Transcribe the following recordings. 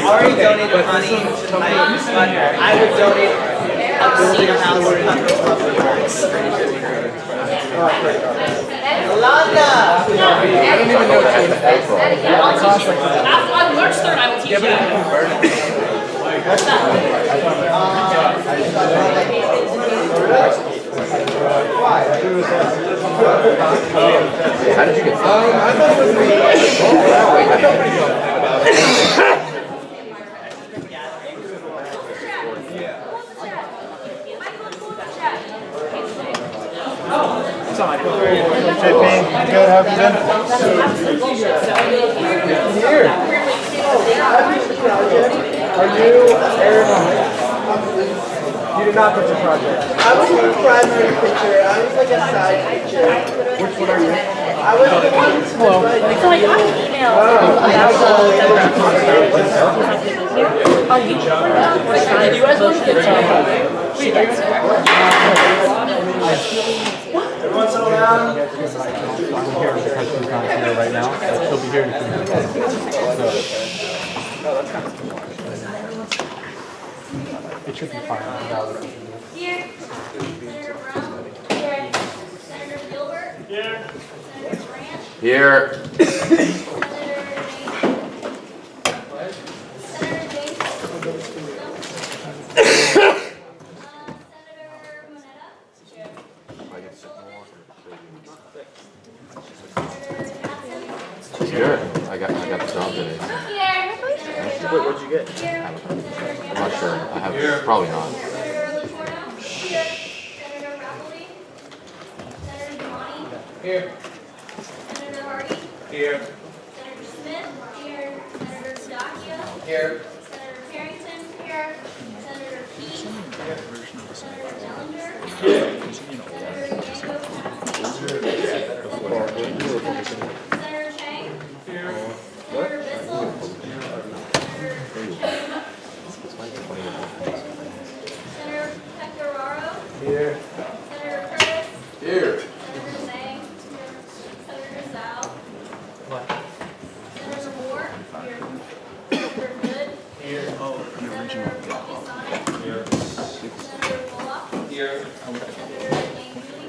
already donated money to my funder. I would donate a casino house for Yolanda! I don't even know what I'll teach you. On March 3rd, I will teach you. What's that? How did you get I thought it was pretty good. I felt pretty good. What's up, Michael? Hey, Payne. Good. How have you been? Here. Are you Aaron? You did not put your project. I was the primary picture. I was like a side picture. Which one are you? I was the one. Hello. So I got an email about Are you? Did you guys want to get Everyone settle down. I'm here because she's not here right now. She'll be here in a few minutes. It should be fine. Here. Senator Brown. Here. Senator Gilbert. Here. Senator Grant. Here. Senator James. Senator Moneta. She's here. I got the job today. Here. Wait, what'd you get? Here. I'm not sure. I have probably not. Senator Latorno. Here. Senator Rappley. Senator Damani. Here. Senator Hardy. Here. Senator Smith. Here. Senator Sedacchia. Here. Senator Carrington. Here. Senator Key. Here. Senator Dellinger. Here. Senator Yanko. Senator Chang. Here. Senator Bissell. Senator Pecoraro. Here. Senator Curtis. Here. Senator Zhang. Senator Zhao. Senator Moore. Here. Senator Good. Here. Senator Sonic. Here. Senator Bullock. Here. Senator Ainsley.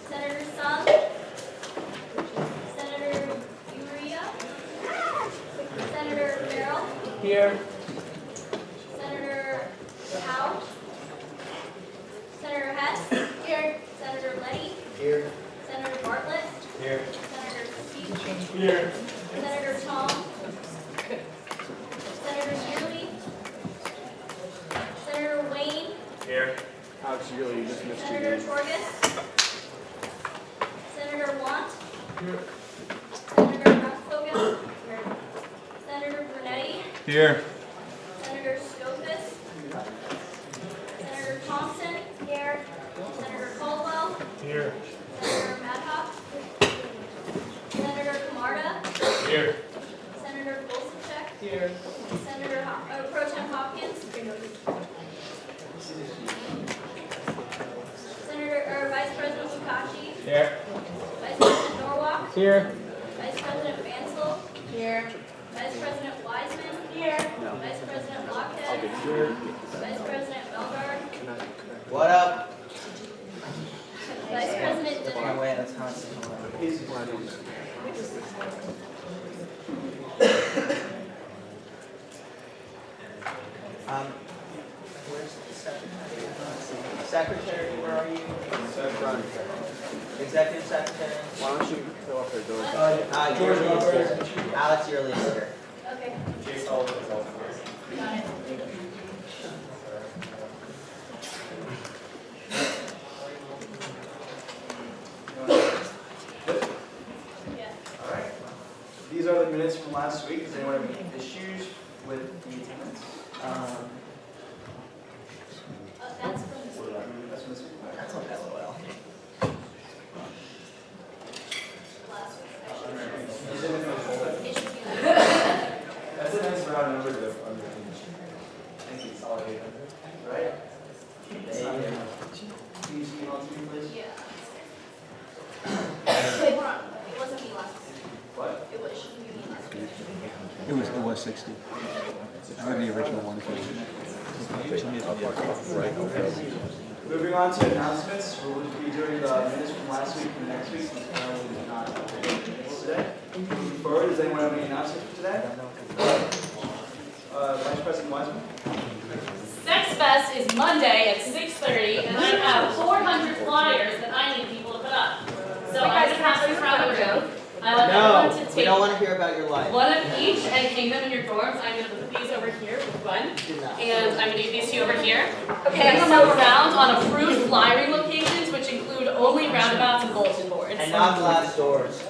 Senator Sung. Senator Uria. Senator Farrell. Here. Senator Howe. Senator Hess. Here. Senator Letty. Here. Senator Bartlett. Here. Senator Steve. Here. Senator Tom. Senator Yearly. Senator Wayne. Here. Alex, you just missed Senator Torgus. Senator Want. Here. Senator Raffogin. Senator Brunetti. Here. Senator Scopus. Senator Thompson. Here. Senator Caldwell. Here. Senator Madhoff. Senator Camarda. Here. Senator Bolsacek. Here. Senator Pro Tem Hopkins. Vice President Lukashi. Here. Vice President Norwalk. Here. Vice President Bansal. Here. Vice President Wiseman. Here. Vice President Blockhead. Here. Vice President Belgard. What up? Vice President Oh, Dinner. wait, that's not. Where's the secretary? Secretary, where are you? Executive secretary? Why don't you fill up their doors? Alex, you're leader. Okay. Alright. These are the minutes from last week. Does anyone have any issues with the attendance? That's from this week. That's from this week. That's not LOL. Last week. Is it in the folder? It should be. That's a nice round number to Thank you, solid 800. Right? It's not very much. Can you see it on screen, please? Yeah. It wasn't me last week. What? It shouldn't be me last week. It was 60. I have the original one. Moving on to announcements, we'll be doing the minutes from last week and next week since Carol did not update the minutes today. Moving forward, does anyone have any announcements for today? Vice President Wiseman? Sex Fest is Monday at 6:30, and I have 400 flyers that I need people to put up. So I'm going to pass them around the room. I want everyone to We take don't want to hear about your life. one of each and hang them in your dorms. I'm going to put these over here with one, and I'm going to give these two over here. Hang them around on approved flyering locations, which include only roundabouts and bulletin boards. And not glass doors.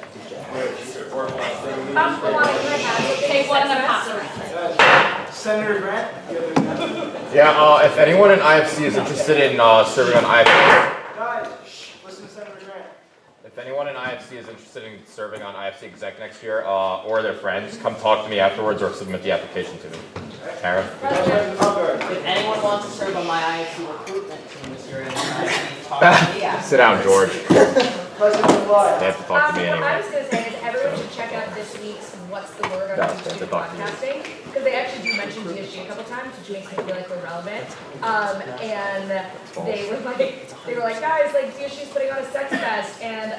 Take one and then pass around. Senator Grant? You have any announcements? Yeah, if anyone in IFC is interested in serving on IFC, Guys, listen to Senator Grant. if anyone in IFC is interested in serving on IFC exec next year, or their friends, come talk to me afterwards or submit the application to me. Tara? Vice President Hubbard. If anyone wants to serve on my IFC recruitment team this year, talk to me after. Sit down, George. President They Bly. have to talk to me What I anyway. was going to say is everyone should check out this week's What's the Word on That's YouTube the document. podcasting, because they actually do mention DSG a couple times, which makes me feel like we're relevant. And they were like, guys, like DSG's putting on a sex fest, and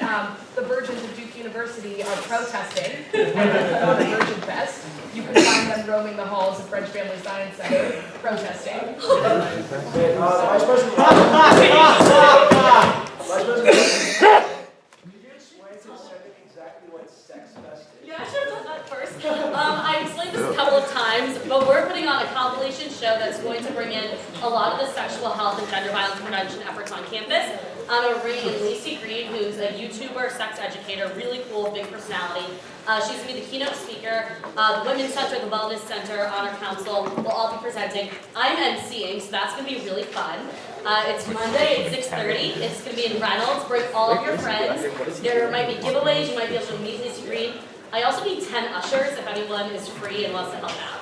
the virgins of Duke University are protesting, and they put on a virgin fest. You can find them roaming the halls of French Family Science Center protesting. Vice President Vice President Could you explain to the Senate exactly what sex fest is? Yeah, I should have done that first. I explained this a couple of times, but we're putting on a compilation show that's going to bring in a lot of the sexual health and gender violence prevention efforts on campus. We're bringing in Lacey Green, who's a YouTuber, sex educator, really cool, big personality. She's going to be the keynote speaker. The Women's Center, the Wellness Center, Honor Council will all be presenting. I'm emceeing, so that's going to be really fun. It's Monday at 6:30. It's going to be in Reynolds. Bring all of your friends. There might be giveaways. You might be able to meet Lacey Green. I also need 10 ushers if anyone is free and wants to help out.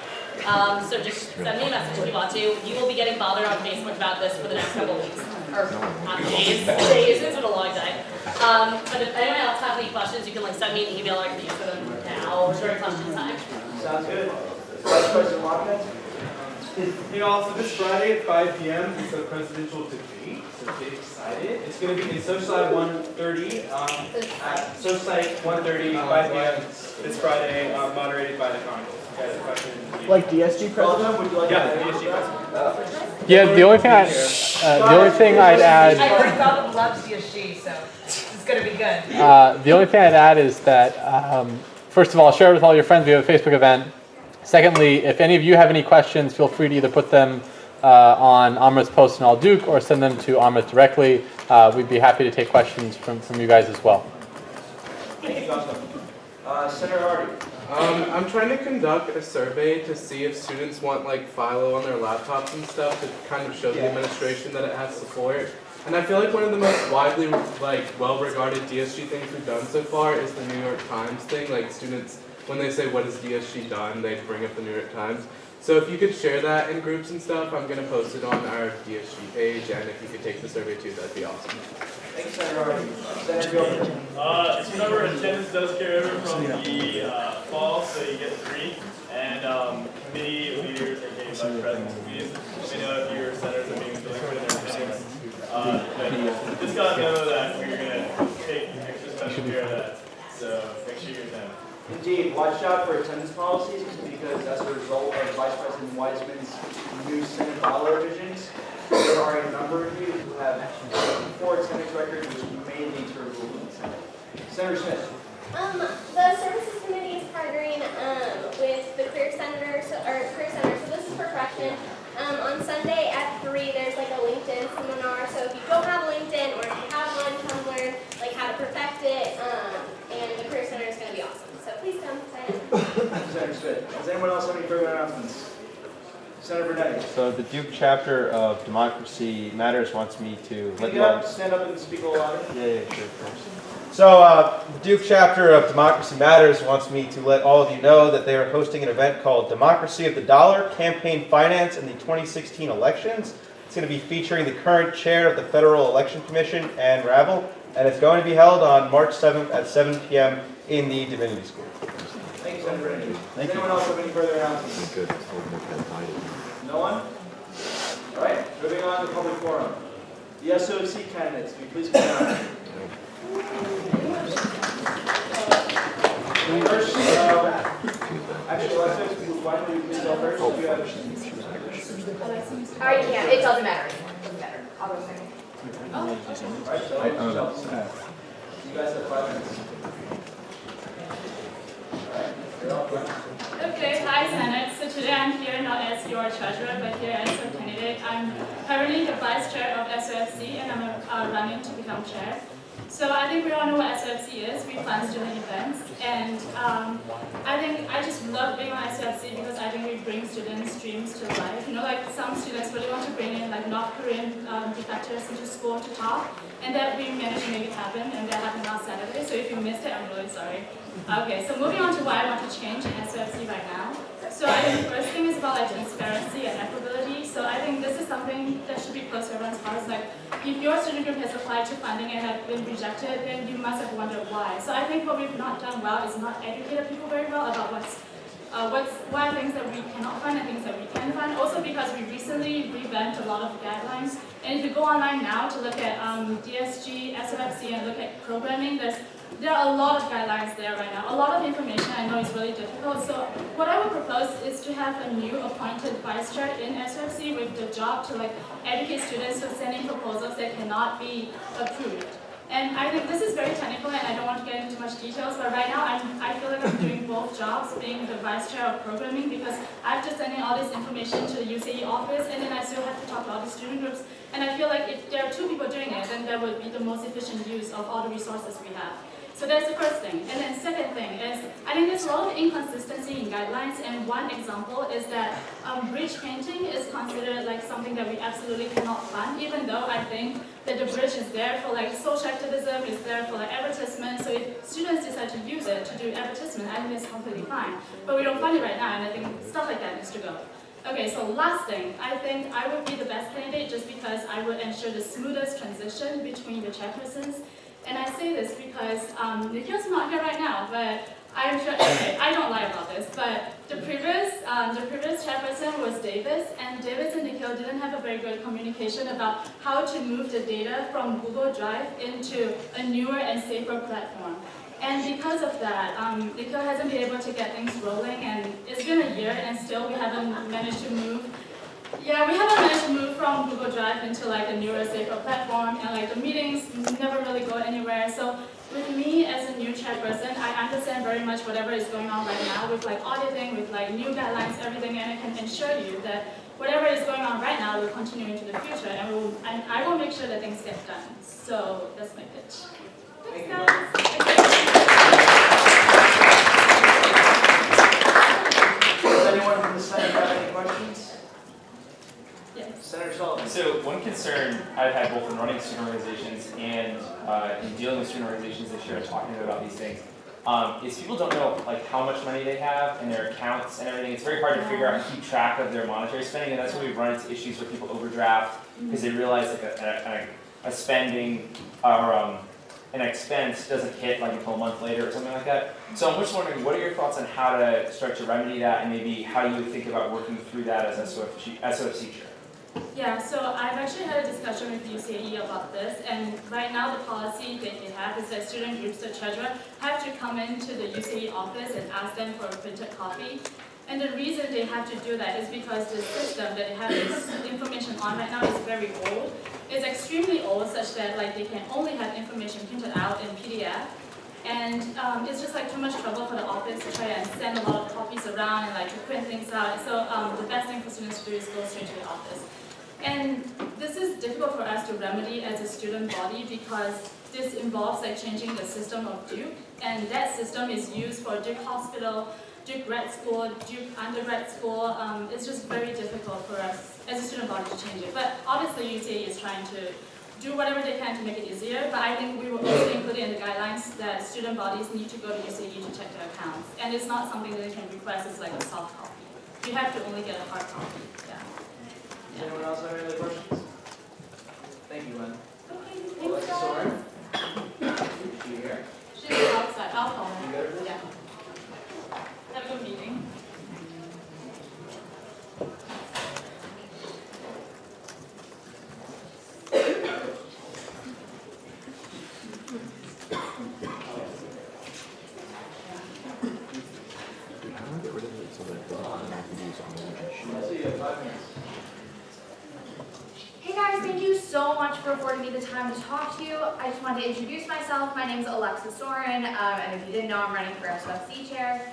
So just send me a message if you want to. You will be getting bothered on Facebook about this for the next couple of weeks. Or not days. Days, it's been a long day. But if anyone else has any questions, you can send me an email or I can answer them now during question time. Sounds good. Vice President Lockett? Hey all, so this Friday at 5 p.m. is the presidential debate, so get excited. It's going to be in Socialite 130, at Socialite 130, 5 p.m. this Friday, moderated by the Congress. You guys have questions? Like DSG president? Would you like Yeah, to DSG president. Yeah, the only thing I'd add. I heard Gotham loves DSG, so this is going to be good. The only thing I'd add is that, first of all, share it with all your friends. We have a Facebook event. Secondly, if any of you have any questions, feel free to either put them on Amra's post in All Duke or send them to Amra directly. We'd be happy to take questions from you guys as well. Thank you, Gotham. Senator Hardy. I'm trying to conduct a survey to see if students want Philo on their laptops and stuff to kind of show the administration that it has support. And I feel like one of the most widely well-regarded DSG things we've done so far is the New York Times thing. Students, when they say what has DSG done, they bring up the New York Times. So if you could share that in groups and stuff, I'm going to post it on our DSG page, and if you could take the survey too, that'd be awesome. Thanks, Senator Hardy. Senator Gilbert. Just remember, attendance does carry over from the fall, so you get 3. And committee leaders are getting vice presidents. We know if your senators are being delinquent in their attendance. But just got to know that we're going to take extra special care of that. So make sure you're attending. Indeed, watch out for attendance policies because as a result of Vice President Wiseman's new Senate bylaw revisions, there are a number of you who have poor attendance records which you may need to remove from the Senate. Senator Smith. The services committee is partnering with the career center. So this is for question. On Sunday at 3, there's like a LinkedIn seminar. So if you don't have LinkedIn or if you have one, come learn like how to perfect it. And the Career Center is going to be awesome. So please come sign up. Understood. Does anyone else have any further announcements? Senator Bernetti. So the Duke chapter of Democracy Matters wants me to Can you stand up and speak a little louder? Yeah, sure, of course. So the Duke chapter of Democracy Matters wants me to let all of you know that they are hosting an event called Democracy of the Dollar, Campaign Finance in the 2016 Elections. It's going to be featuring the current chair of the Federal Election Commission, Ann Ravel, and it's going to be held on March 7th at 7 p.m. in the Divinity School. Thank you, Senator Bernetti. Does anyone else have any further announcements? Good. No one? All right, moving on to the public forum. The SOC candidates, will you please come down? First, actually, Alexis, why don't you please go first? You have I can't, it doesn't matter. It doesn't matter. I'll go second. All right, so you guys have 5 minutes. All right, you're up. Okay, hi Senate. So today I'm here not as your treasurer, but here as a candidate. I'm currently the vice chair of SOFC, and I'm running to become chair. So I think we all know what SOFC is. We plan student events, and I just love being on SOFC because I think we bring students' dreams to life. You know, like some students really want to bring in like North Korean defectors into school to talk, and that we managed to make it happen, and that happened last Saturday. So if you missed it, I'm really sorry. Okay, so moving on to why I want to change in SOFC right now. So I think the first thing is about like transparency and equitability. So I think this is something that should be close to everyone's hearts. Like if your student group has applied to funding and have been rejected, then you must have wondered why. So I think what we've not done well is not educated people very well about why things that we cannot fund and things that we can fund. Also because we recently revamped a lot of guidelines. And if you go online now to look at DSG, SOFC, and look at programming, there are a lot of guidelines there right now. A lot of information I know is really difficult. So what I would propose is to have a new appointed vice chair in SOFC with the job to like educate students to send in proposals that cannot be approved. And I think this is very technical and I don't want to get into much details, but right now I feel like I'm doing both jobs, being the vice chair of programming, because I have to send in all this information to the UCE office, and then I still have to talk to all the student groups. And I feel like if there are 2 people doing it, then that would be the most efficient use of all the resources we have. So that's the first thing. And then second thing is, I think there's a lot of inconsistency in guidelines, and one example is that bridge painting is considered like something that we absolutely cannot fund, even though I think that the bridge is there for like social activism, is there for like advertisement. So if students decide to use it to do advertisement, I think it's completely fine. But we don't fund it right now, and I think stuff like that needs to go. Okay, so last thing, I think I would be the best candidate just because I would ensure the smoothest transition between the chairpersons. And I say this because Nikhil's not here right now, but I'm sure, okay, I don't lie about this, but the previous chairperson was Davis, and Davis and Nikhil didn't have a very good communication about how to move the data from Google Drive into a newer and safer platform. And because of that, Nikhil hasn't been able to get things rolling, and it's been a year, and still we haven't managed to move. Yeah, we haven't managed to move from Google Drive into like a newer, safer platform, and like the meetings never really go anywhere. So with me as a new chairperson, I understand very much whatever is going on right now with like auditing, with like new guidelines, everything, and I can assure you that whatever is going on right now will continue into the future, and I will make sure that things get done. So that's my pitch. Thanks, guys. Does anyone from the Senate have any questions? Senator Sullivan. So one concern I've had both in running student organizations and in dealing with student organizations this year and talking about these things is people don't know like how much money they have in their accounts and everything. It's very hard to figure out and keep track of their monetary spending, and that's where we've run into issues where people overdraft because they realize like a spending or an expense doesn't hit like until a month later or something like that. So I'm just wondering, what are your thoughts on how to start to remedy that, and maybe how you would think about working through that as SOFC chair? Yeah, so I've actually had a discussion with UCE about this, and right now the policy that they have is that student groups, the treasurer, have to come into the UCE office and ask them for a printed copy. And the reason they have to do that is because the system that they have this information on right now is very old. It's extremely old, such that like they can only have information printed out in PDF. And it's just like too much trouble for the office to try and send a lot of copies around and like to print things out. So the best thing for students to do is go straight to the office. And this is difficult for us to remedy as a student body because this involves like changing the system of Duke, and that system is used for Duke Hospital, Duke Grad School, Duke Undergrad School. It's just very difficult for us as a student body to change it. But obviously UCA is trying to do whatever they can to make it easier, but I think we will also include in the guidelines that student bodies need to go to UCA to check their accounts. And it's not something that they can request as like a soft copy. You have to only get a hard copy. Yeah. Does anyone else have any other questions? Thank you, Lynn. Okay, Alexis thanks Soren? guys. Is she here? She's outside. I'll call You her. good? Yeah. Have a good meeting. Hey guys, thank you so much for affording me the time to talk to you. I just wanted to introduce myself. My name is Alexis Soren, and if you didn't know, I'm running for SOFC chair.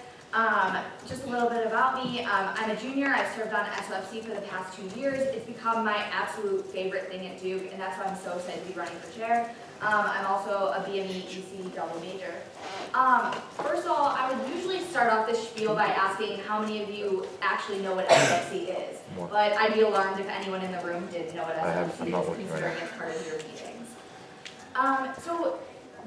Just a little bit about me. I'm a junior. I've served on SOFC for the past 2 years. It's become my absolute favorite thing at Duke, and that's why I'm so excited to be running for chair. I'm also a BME EC double major. First of all, I would usually start off this spiel by asking how many of you actually know what SOFC is. But I'd be alarmed if anyone in the room didn't know what SOFC is, considering it's part of your meetings. So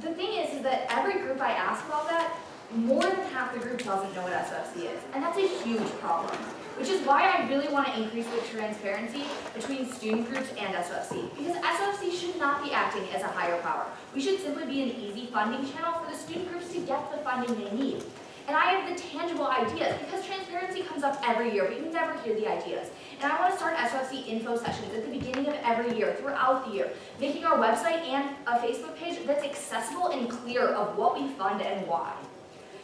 the thing is that every group I ask about that, more than half the group doesn't know what SOFC is. And that's a huge problem, which is why I really want to increase the transparency between student groups and SOFC. Because SOFC should not be acting as a higher power. We should simply be an easy funding channel for the student groups to get the funding they need. And I have the tangible ideas, because transparency comes up every year, but you never hear the ideas. And I want to start SOFC info sessions at the beginning of every year, throughout the year, making our website and a Facebook page that's accessible and clear of what we fund and why.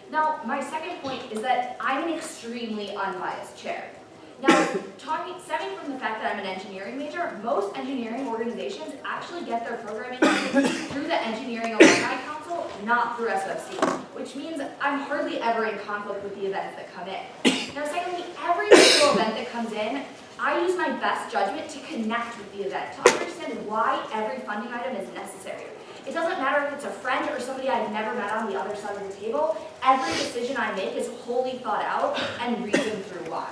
Now, my second point is that I'm an extremely unbiased chair. Now, stemming from the fact that I'm an engineering major, most engineering organizations actually get their programming through the Engineering Alumni Council, not through SOFC, which means I'm hardly ever in conflict with the events that come in. Now, secondly, every single event that comes in, I use my best judgment to connect with the event, to understand why every funding item is necessary. It doesn't matter if it's a friend or somebody I've never met on the other side of the table. Every decision I make is wholly thought out and reasoned through why.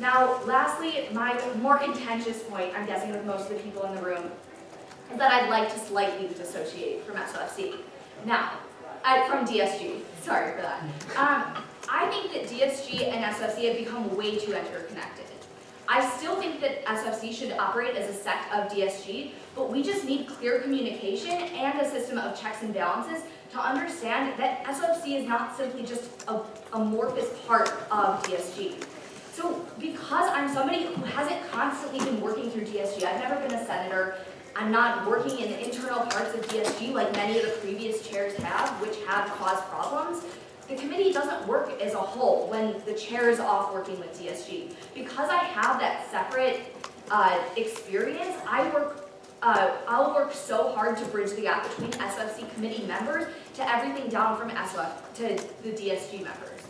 Now, lastly, my more contentious point, I'm guessing with most of the people in the room, is that I'd like to slightly dissociate from SOFC. Now, from DSG, sorry for that. I think that DSG and SOFC have become way too interconnected. I still think that SOFC should operate as a sect of DSG, but we just need clear communication and a system of checks and balances to understand that SOFC is not simply just a amorphous part of DSG. So because I'm somebody who hasn't constantly been working through DSG, I've never been a senator, I'm not working in the internal parts of DSG like many of the previous chairs have, which have caused problems. The committee doesn't work as a whole when the chair is off working with DSG. Because I have that separate experience, I'll work so hard to bridge the gap between SOFC committee members to everything down from SOF to the DSG members,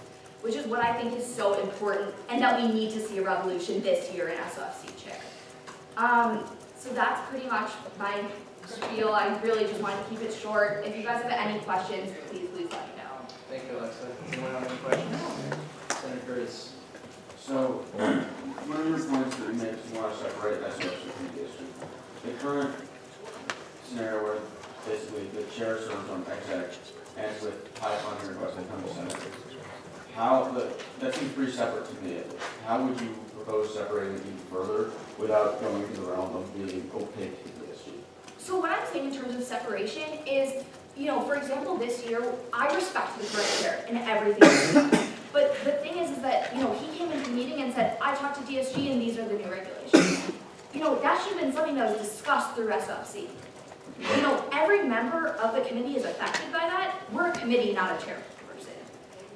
which is what I think is so important and that we need to see a revolution this year in SOFC chair. So that's pretty much my spiel. I really just wanted to keep it short. If you guys have any questions, please let me know. Thank you, Alexa. Anyone have any questions? Senator Curtis. So, one of your points that you make is you want to separate SOFC from the district. The current scenario where basically the chair serves on exec and with high funding requests that come to Senate. That seems pretty separate to me. How would you propose separating it even further without going to the realm of being opaque to the DSG? So what I'm saying in terms of separation is, for example, this year, I respect the current chair and everything he's done. But the thing is that, he came into the meeting and said, I talked to DSG and these are the new regulations. That should have been something that was discussed through SOFC. Every member of the committee is affected by that. We're a committee, not a chairperson.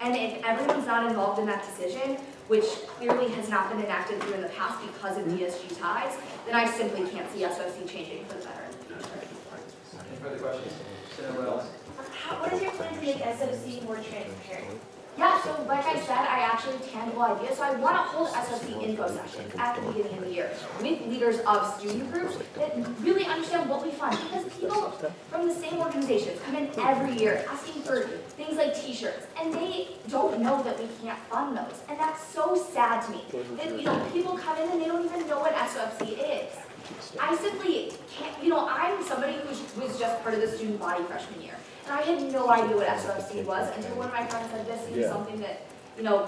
And if everyone's not involved in that decision, which clearly has not been enacted through in the past because of DSG ties, then I simply can't see SOFC changing for the better in the future. Any further questions? Senator Wells. What is your plan to make SOC more transparent? Yeah, so like I said, I actually have tangible ideas. So I want to hold SFC info sessions at the beginning of the year with leaders of student groups that really understand what we fund. Because people from the same organizations come in every year asking for things like t-shirts, and they don't know that we can't fund those. And that's so sad to me. That, people come in and they don't even know what SOFC is. I simply can't, I'm somebody who was just part of the student body freshman year. And I had no idea what SOFC was until one of my friends said, this is something that,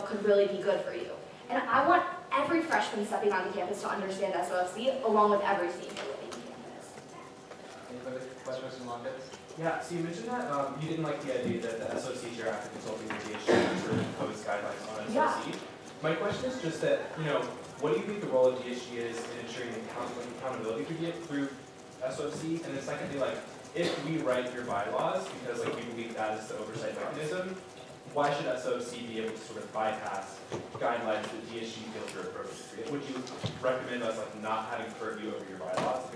could really be good for you. And I want every freshman stepping onto campus to understand SOFC, along with every senior living on campus. Any further questions, Marcus? Yeah, so you mentioned that you didn't like the idea that the SOC chair after consulting with DSG for proposed guidelines on SOC. Yeah. My question is just that, what do you think the role of DSG is in ensuring accountability through SOC? And then secondly, if we write your bylaws, because we believe that is the oversight mechanism, why should SOC be able to sort of bypass guidelines that DSG feels are appropriate? Would you recommend us not having purview over your bylaws?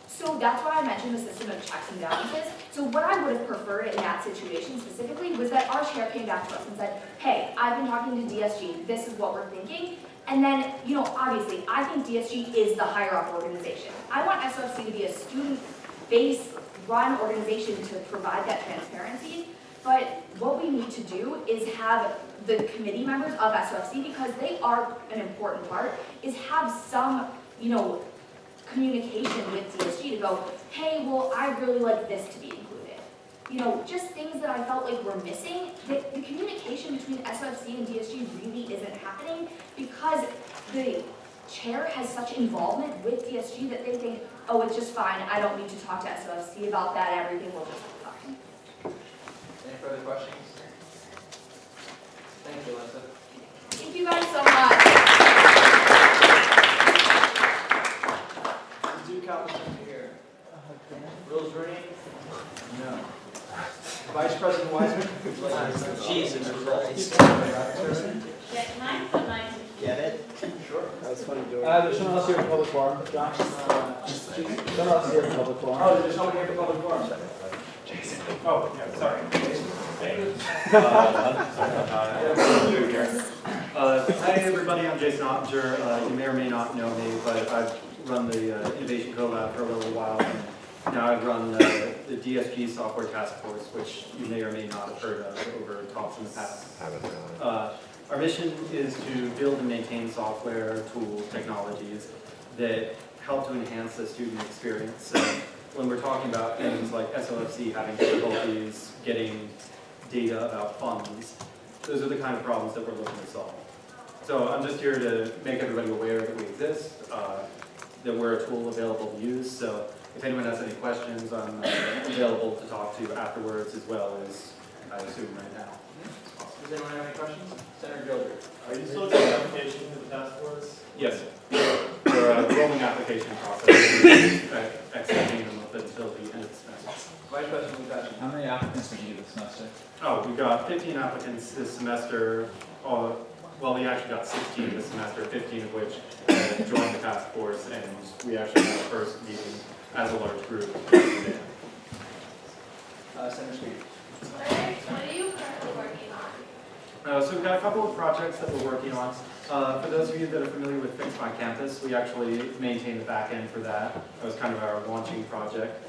So that's why I mentioned the system of checks and balances. So what I would have preferred in that situation specifically was that our chair came back to us and said, hey, I've been talking to DSG, this is what we're thinking. And then, obviously, I think DSG is the higher up organization. I want SOFC to be a student-based run organization to provide that transparency. But what we need to do is have the committee members of SOFC, because they are an important part, is have some, communication with DSG to go, hey, well, I really like this to be included. Just things that I felt like were missing. The communication between SOFC and DSG really isn't happening because the chair has such involvement with DSG that they think, oh, it's just fine, I don't need to talk to SOFC about that, everything will just be fine. Any further questions? Thank you, Alyssa. Thank you guys so much. Duke applicant here. Rules reading? No. Vice President Wiseman? Jesus Christ. Yeah, can I put my Get it? Sure. That was funny, George. There's someone else here for public forum. Josh? Someone else here for public forum. Oh, there's someone here for public forum. Jason. Oh, yeah, sorry. Hi everybody, I'm Jason Ottinger. You may or may not know me, but I've run the Innovation Co-Lab for a little while, and now I've run the DSG Software Task Force, which you may or may not have heard of over talks in the past. Our mission is to build and maintain software, tools, technologies that help to enhance the student experience. So when we're talking about things like SOFC having difficulties getting data about funds, those are the kind of problems that we're looking to solve. So I'm just here to make everybody aware that we exist, that we're a tool available to use. So if anyone has any questions, I'm available to talk to afterwards, as well as I assume right now. Does anyone have any questions? Senator Gilbert. Are you still taking application to the task force? Yes. We're a rolling application process, accepting them up until the end of the semester. Vice President Lukacs. How many applicants did you get this semester? Oh, we've got 15 applicants this semester. Well, we actually got 16 this semester, 15 of which joined the task force, and we actually had our first meeting as a large group. Senator Speed. What are you currently working on? So we've got a couple of projects that we're working on. For those of you that are familiar with Fix My Campus, we actually maintain the back end for that. That was kind of our launching project.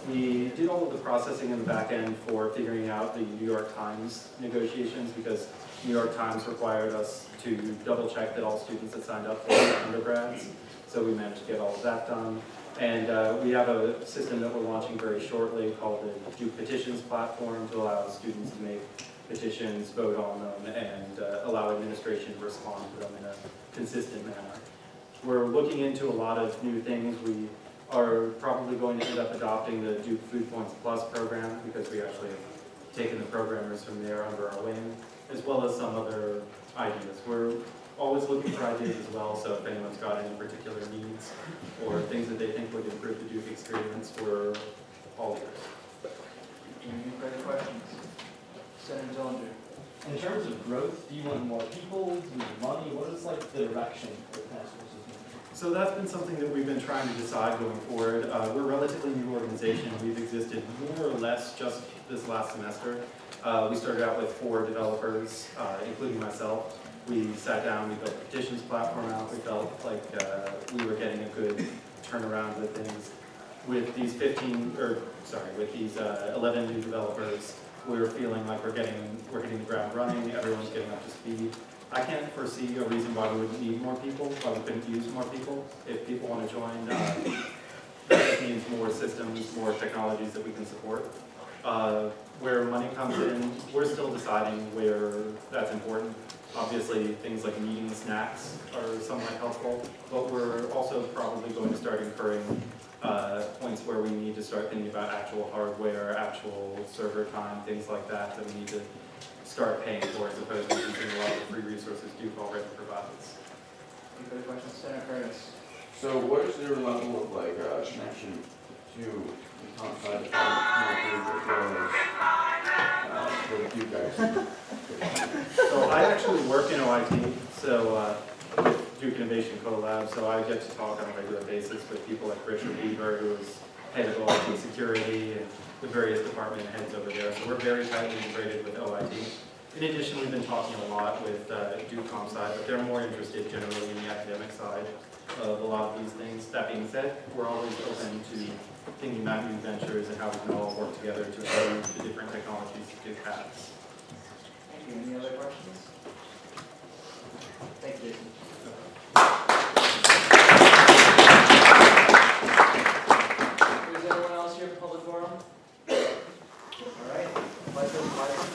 We did all of the processing in the back end for figuring out the New York Times negotiations, because New York Times required us to double check that all students had signed up for undergrads. So we managed to get all of that done. And we have a system that we're launching very shortly called the Duke Petitions platform to allow students to make petitions, vote on them, and allow administration to respond to them in a consistent manner. We're looking into a lot of new things. We are probably going to end up adopting the Duke Food Points Plus program, because we actually have taken the programmers from there under our wing, as well as some other ideas. We're always looking for ideas as well, so if anyone's got any particular needs or things that they think would improve the Duke experience, we're all ears. Any further questions? Senator Dillinger. In terms of growth, do you want more people? Do you want money? What is the direction of the task force? So that's been something that we've been trying to decide going forward. We're a relatively new organization. We've existed more or less just this last semester. We started out with 4 developers, including myself. We sat down, we built the petitions platform out. We felt like we were getting a good turnaround with things. With these 11 new developers, we're feeling like we're hitting the ground running. Everyone's getting up to speed. I can't foresee a reason why we wouldn't need more people, why we couldn't use more people. If people want to join, that just means more systems, more technologies that we can support. Where money comes in, we're still deciding where that's important. Obviously, things like meeting snacks are somewhat helpful, but we're also probably going to start incurring points where we need to start thinking about actual hardware, actual server time, things like that, that we need to start paying for as opposed to using a lot of the free resources Duke already provides. Any further questions, Senator Curtis? So what is their level of like connection to the top side of for you guys? So I actually work in OIT, so with Duke Innovation Collab, so I get to talk on a regular basis with people like Richard Beaver, who is head of OIT security, and the various department heads over there. So we're very tightly integrated with OIT. In addition, we've been talking a lot with Duke ComSci, but they're more interested generally in the academic side of a lot of these things. That being said, we're always open to thinking about new ventures and how we can all work together to improve the different technologies that Duke has. Thank you. Any other questions? Thank you, Jason. Is anyone else here for public forum? All right. Vice President Wyman.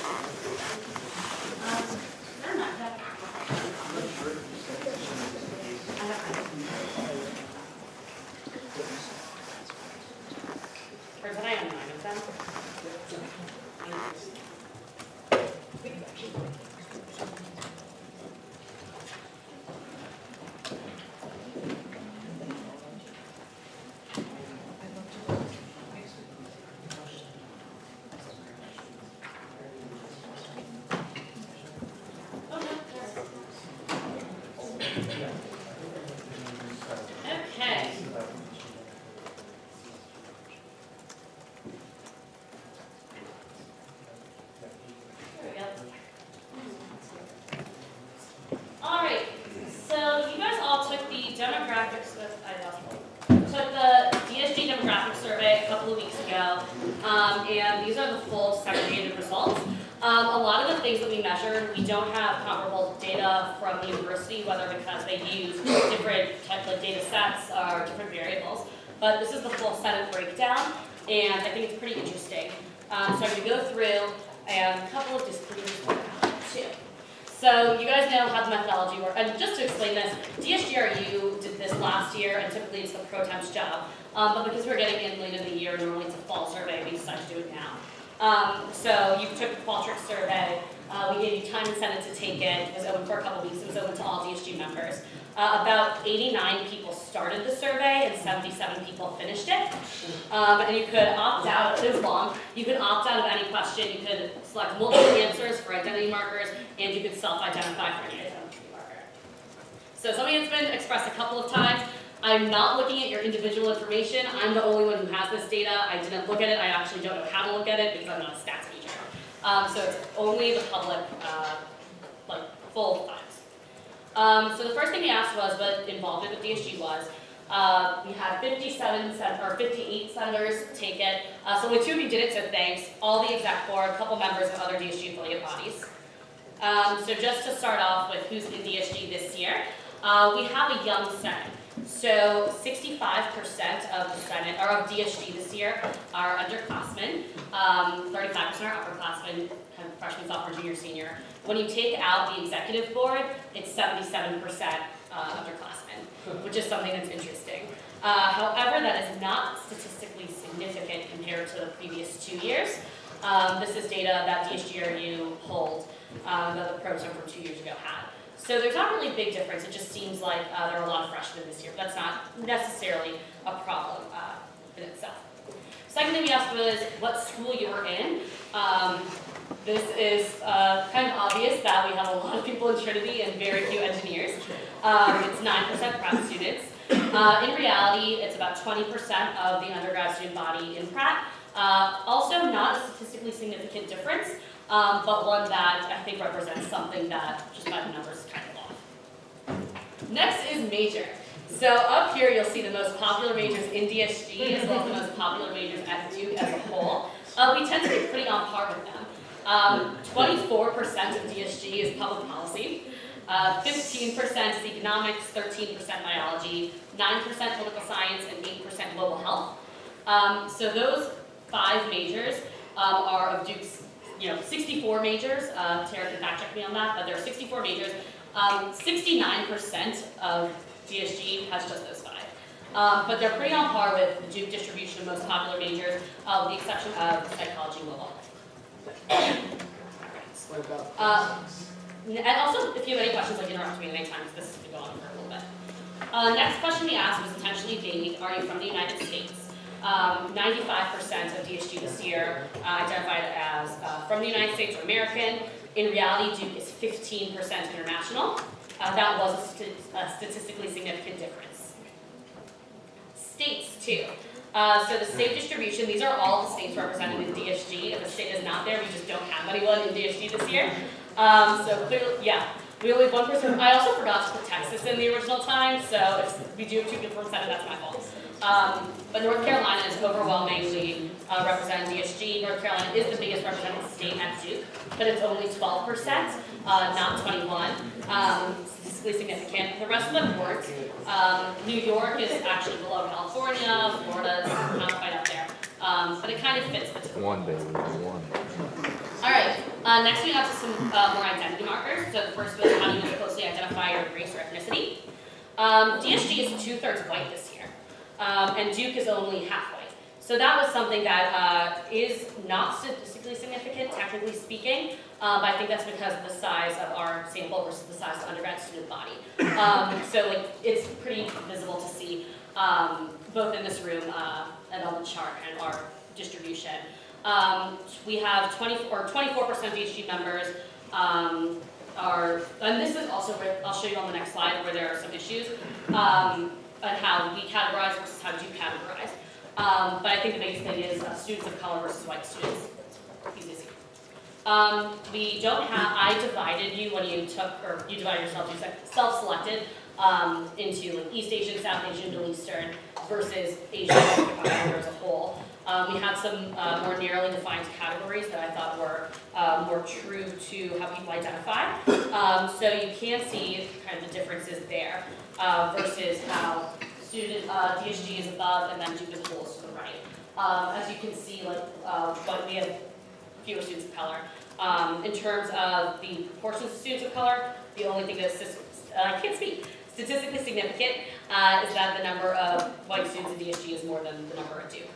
They're not that. Or is it I am 9 of them? Okay. There we go. All right. So you guys all took the demographics. Took the DSG demographic survey a couple of weeks ago, and these are the full segregated results. A lot of the things that we measured, we don't have comparable data from the university, whether because they use different types of data sets or different variables. But this is the full Senate breakdown, and I think it's pretty interesting. So I'm going to go through and a couple of disclaimers too. So you guys know how the methodology works. And just to explain this, DSGRU did this last year, and typically it's the pro temp's job. But because we're getting in late in the year, normally it's a fall survey, we decided to do it now. So you took the Qualtrics survey. We gave you time and Senate to take it. It was open for a couple weeks. It was open to all DSG members. About 89 people started the survey and 77 people finished it. And you could opt out, it was long, you could opt out of any question, you could select multiple answers for identity markers, and you could self-identify for any identity marker. So something that's been expressed a couple of times, I'm not looking at your individual information, I'm the only one who has this data, I didn't look at it, I actually don't know how to look at it because I'm not a stats teacher. So it's only the public, like full times. So the first thing we asked was what involvement with DSG was. We had 58 senators take it. So only 2 of you did it, so thanks. All the exec board, a couple members of other DSG affiliate bodies. So just to start off with who's in DSG this year, we have a young Senate. So 65% of the Senate, or of DSG this year, are underclassmen. 35% are upperclassmen, kind of freshman, sophomore, junior, senior. When you take out the executive board, it's 77% underclassmen, which is something that's interesting. However, that is not statistically significant compared to the previous 2 years. This is data that DSGRU pulled that the program from 2 years ago had. So there's not really a big difference. It just seems like there are a lot of freshmen this year. But that's not necessarily a problem in itself. Second thing we asked was what school you were in. This is kind of obvious that we have a lot of people in Trinity and very few engineers. It's 9% Pratt students. In reality, it's about 20% of the undergrad student body in Pratt. Also not a statistically significant difference. but one that I think represents something that just by the numbers is kind of off. Next is major. So up here you'll see the most popular majors in DSG as well as the most popular majors at Duke as a whole. We tend to be pretty on par with them. 24% of DSG is public policy, 15% is economics, 13% biology, 9% political science, and 8% global health. So those 5 majors are of Duke's 64 majors. Tara can fact check me on that, but there are 64 majors. 69% of DSG has just those 5. But they're pretty on par with the Duke distribution of most popular majors, with the exception of psychology and global health. What about And also, if you have any questions, like interrupt me at any time, because this is going to go on for a little bit. Next question we asked was intentionally vague. Are you from the United States? 95% of DSG this year identified as from the United States or American. In reality, Duke is 15% international. That was a statistically significant difference. States, too. So the state distribution, these are all the states represented in DSG. If a state is not there, we just don't have anyone in DSG this year. So clearly, yeah, we only have 1%. I also forgot to put Texas in the original time, so if we do have 2 people from Senate, that's my fault. But North Carolina is overwhelmingly represented in DSG. North Carolina is the biggest represented state at Duke, but it's only 12%, not 21%. Statistically significant. The rest of them weren't. New York is actually below California. Florida is not quite up there. But it kind of fits the two. One day, one. All right. Next, we got to some more identity markers. So the first was how do you most closely identify your race or ethnicity. DSG is 2/3 white this year, and Duke is only half white. So that was something that is not statistically significant, technically speaking, but I think that's because of the size of our sample versus the size of the undergrad student body. So like it's pretty visible to see both in this room and on the chart and our distribution. We have 24% of DSG members and this is also where I'll show you on the next slide where there are some issues on how we categorize versus how you categorize. But I think the biggest thing is students of color versus white students. Easy to see. We don't have, I divided you when you took, or you divided yourself, you self-selected into like East Asian, South Asian, Middle Eastern versus Asian as a whole. We had some more narrowly defined categories that I thought were more true to how people identify. So you can see kind of the differences there versus how student DSG is above and then Duke as a whole is to the right. As you can see, like but we have fewer students of color. In terms of the proportions of students of color, the only thing that's I can't speak. Statistically significant is that the number of white students in DSG is more than the number at Duke.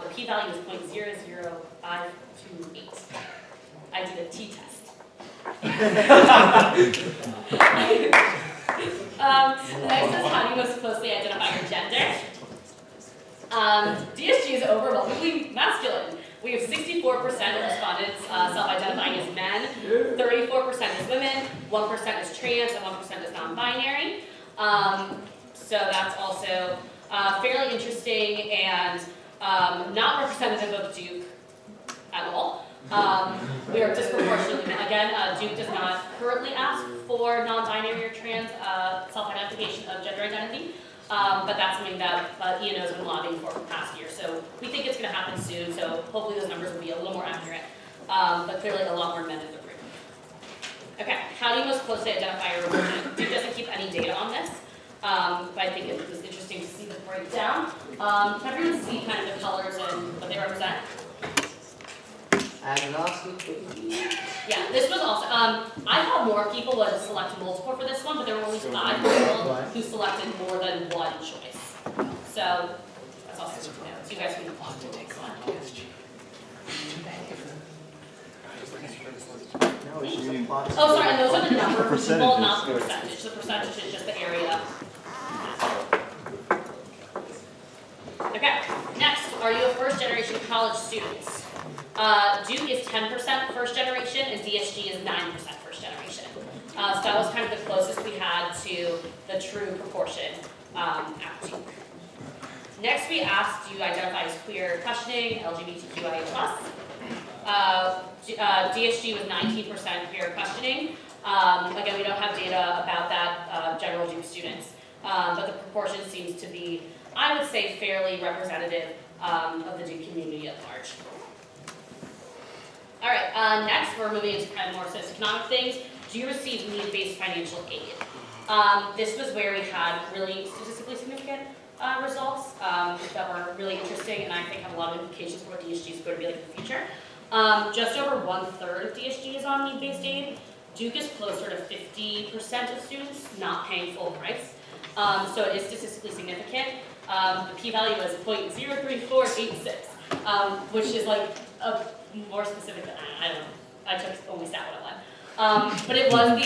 The p-value is 0.00528. I did a t-test. Next is how do you most closely identify your gender. DSG is overwhelmingly masculine. We have 64% of respondents self-identifying as men, 34% as women, 1% is trans, and 1% is non-binary. So that's also fairly interesting and not representative of Duke at all. We are disproportionately, again, Duke does not currently ask for non-binary or trans self-identification of gender identity. But that's something that E&O has been lobbying for the past year. So we think it's going to happen soon, so hopefully those numbers will be a little more accurate. But clearly a lot more men in the room. Okay, how do you most closely identify your religion? Duke doesn't keep any data on this, but I think it was interesting to see the breakdown. Can everyone see kind of the colors and what they represent? Yeah, this was also, I thought more people would select multiple for this one, but there were only 5 people who selected more than one choice. So, that's also good to know. So you guys can walk to next one. Oh, sorry, and those are the number of people, not the percentage. The percentage is just the area. Okay, next, are you a first-generation college student? Duke is 10% first generation and DSG is 9% first generation. So that was kind of the closest we had to the true proportion at Duke. Next we asked, do you identify as queer questioning, LGBTQIA+. DSG was 19% peer questioning. Again, we don't have data about that general Duke students, but the proportion seems to be, I would say, fairly representative of the Duke community at large. All right, next we're moving into kind of more socioeconomic things. Do you receive need-based financial aid? This was where we had really statistically significant results that were really interesting and I think have a lot of implications for what DSG is going to be like in the future. Just over 1/3 of DSG is on need-based aid. Duke is closer to 50% of students not paying full price. So it is statistically significant. The p-value was 0.03486, which is like more specific than I don't know. I took only stat 101. But it was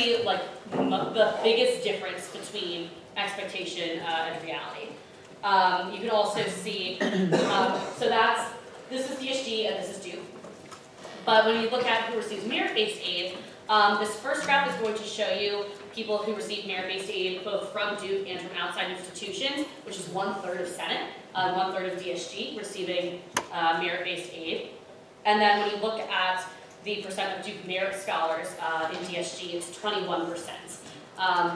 the biggest difference between expectation and reality. You can also see, so this is DSG and this is Duke. But when you look at who receives merit-based aid, this first graph is going to show you people who receive merit-based aid both from Duke and from outside institutions, which is 1/3 of Senate, 1/3 of DSG receiving merit-based aid. And then when you look at the percent of Duke merit scholars in DSG, it's 21%,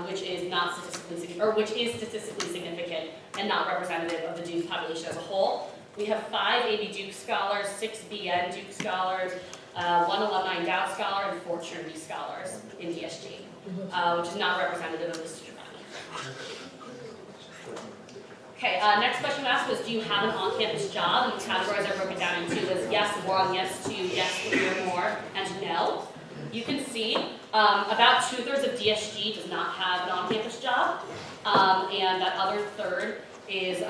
which is not statistically significant and not representative of the Duke population as a whole. We have 5 AB Duke scholars, 6 BN Duke scholars, 1 alumni endowed scholar, and 4 Trinity scholars in DSG, which is not representative of the student body. Okay, next question I asked was, do you have an on-campus job? And the categories I broke it down into was yes, 1, yes, 2, yes, 3 or more, and no. You can see about 2/3 of DSG does not have an on-campus job, and that other third is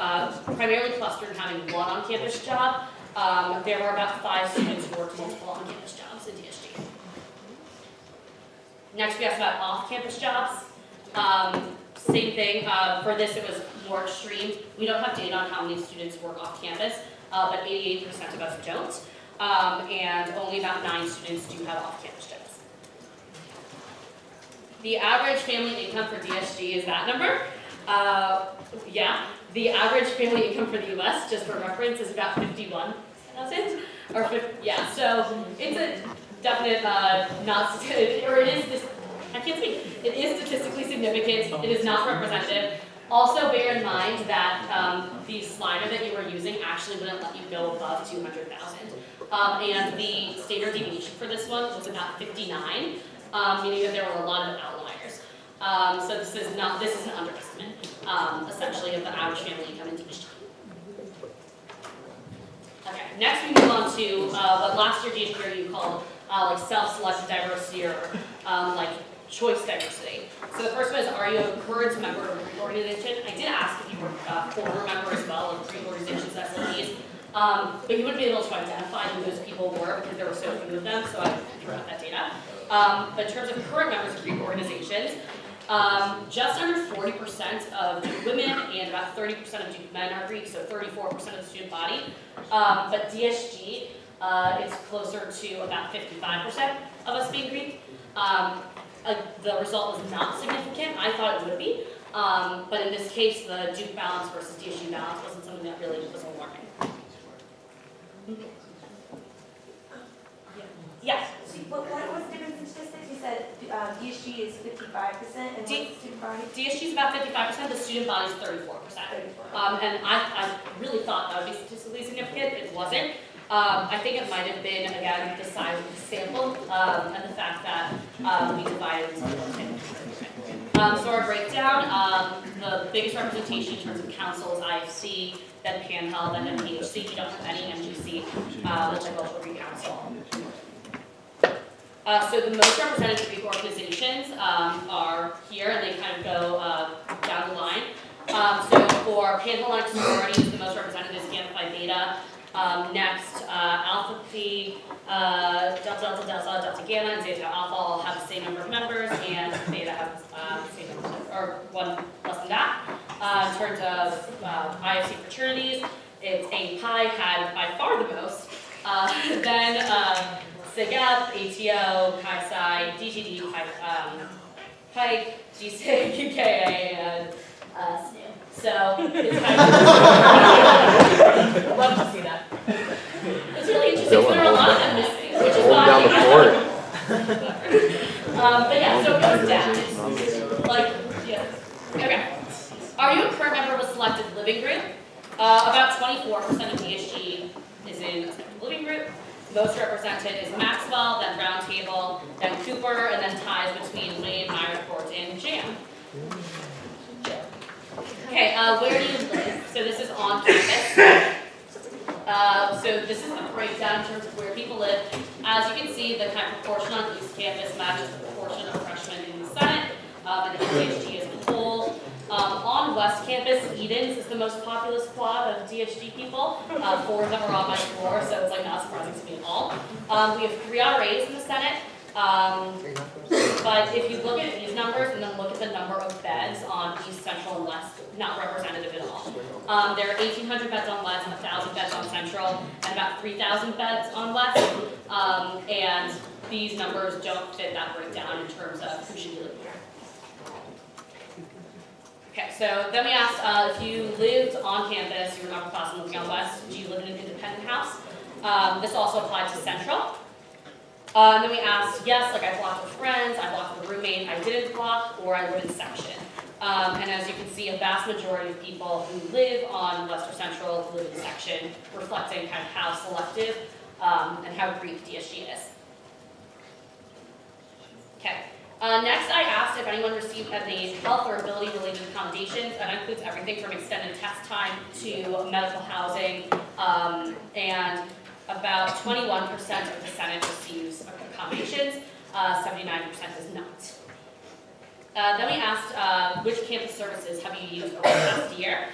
primarily clustered in having 1 on-campus job. There were about 5 students who worked multiple on-campus jobs in DSG. Next we asked about off-campus jobs. Same thing, for this it was more extreme. We don't have data on how many students work off campus, but 88% of us don't. And only about 9 students do have off-campus jobs. The average family income for DSG is that number. Yeah, the average family income for the US, just for reference, is about 51,000. Yeah, so it's a definite it is statistically significant. It is not representative. Also bear in mind that the slider that you were using actually wouldn't let you go above 200,000. And the standard deviation for this one was about 59, meaning that there were a lot of outliers. So this is an underestimate, essentially, of the average family income in DSG. Okay, next we move on to what last year DSG called like self-selected diversity or like choice diversity. So the first one is, are you a current member of a Greek organization? I did ask if you were a former member as well of Greek organizations, SLEs, but you wouldn't be able to identify who those people were because there were so few of them, so I threw out that data. But in terms of current members of Greek organizations, just under 40% of Duke women and about 30% of Duke men are Greek, so 34% of the student body. But DSG is closer to about 55% of us being Greek. The result was not significant. I thought it would be. But in this case, the Duke balance versus DSG balance wasn't something that really was alarming. Yes? What was the difference in statistics? You said DSG is 55% and what's student body? DSG is about 55%, the student body is 34%. And I really thought that would be statistically significant. It wasn't. I think it might have been, again, the size of the sample and the fact that we divided into so our breakdown, the biggest representation in terms of council is IFC, then PANHEL, then MPHC. We don't have any MGC, Multicultural Greek Council. So the most represented Greek organizations are here, and they kind of go down the line. So for Panhellenic sororities, the most represented is Gamma Phi Beta. Next, Alpha Phi, Delta Delta Delta, Delta Gamma, and Zeta Alpha all have the same number of members, and Beta have the same number, or one less than that. In terms of IFC fraternities, it's A Pi had by far the most. Then SIGEP, ATO, Chi Psi, DGD, Pike, G-SIG, KA, and SNU. So it's kind of love to see that. It's really interesting. So there are a lot of them missing. on the board. But yeah, so it goes down. It's like, yeah. Okay. Are you a current member of a selected living group? About 24% of DSG is in a selected living group. Most represented is Maxwell, then Roundtable, then Cooper, and then ties between Wayne, Meyerport, and Jam. Okay, where do you live? So this is on campus. So this is the breakdown in terms of where people live. As you can see, the kind of proportion on East Campus matches the proportion of freshmen in the Senate, and the DSG as a whole. On West Campus, Edens is the most populous quad of DSG people. 4 of them are on my floor, so it's like not surprising to me at all. We have 3 RAs in the Senate. But if you look at these numbers and then look at the number of beds on East, Central, and West, not representative at all. There are 1,800 beds on West, 1,000 beds on Central, and about 3,000 beds on West. And these numbers don't fit that breakdown in terms of who should be living here. Okay, so then we asked if you lived on campus, you were an upper class and living on West, do you live in an independent house? This also applied to Central. And then we asked, yes, like I blocked with friends, I blocked with a roommate, I didn't block, or I live in section. And as you can see, a vast majority of people who live on West or Central live in section, reflecting kind of how selective and how brief DSG is. Okay. Next, I asked if anyone received any health or ability-related accommodations. That includes everything from extended test time to medical housing, and about 21% of the Senate receives accommodations, 79% does not. Then we asked which campus services have you used over the past year.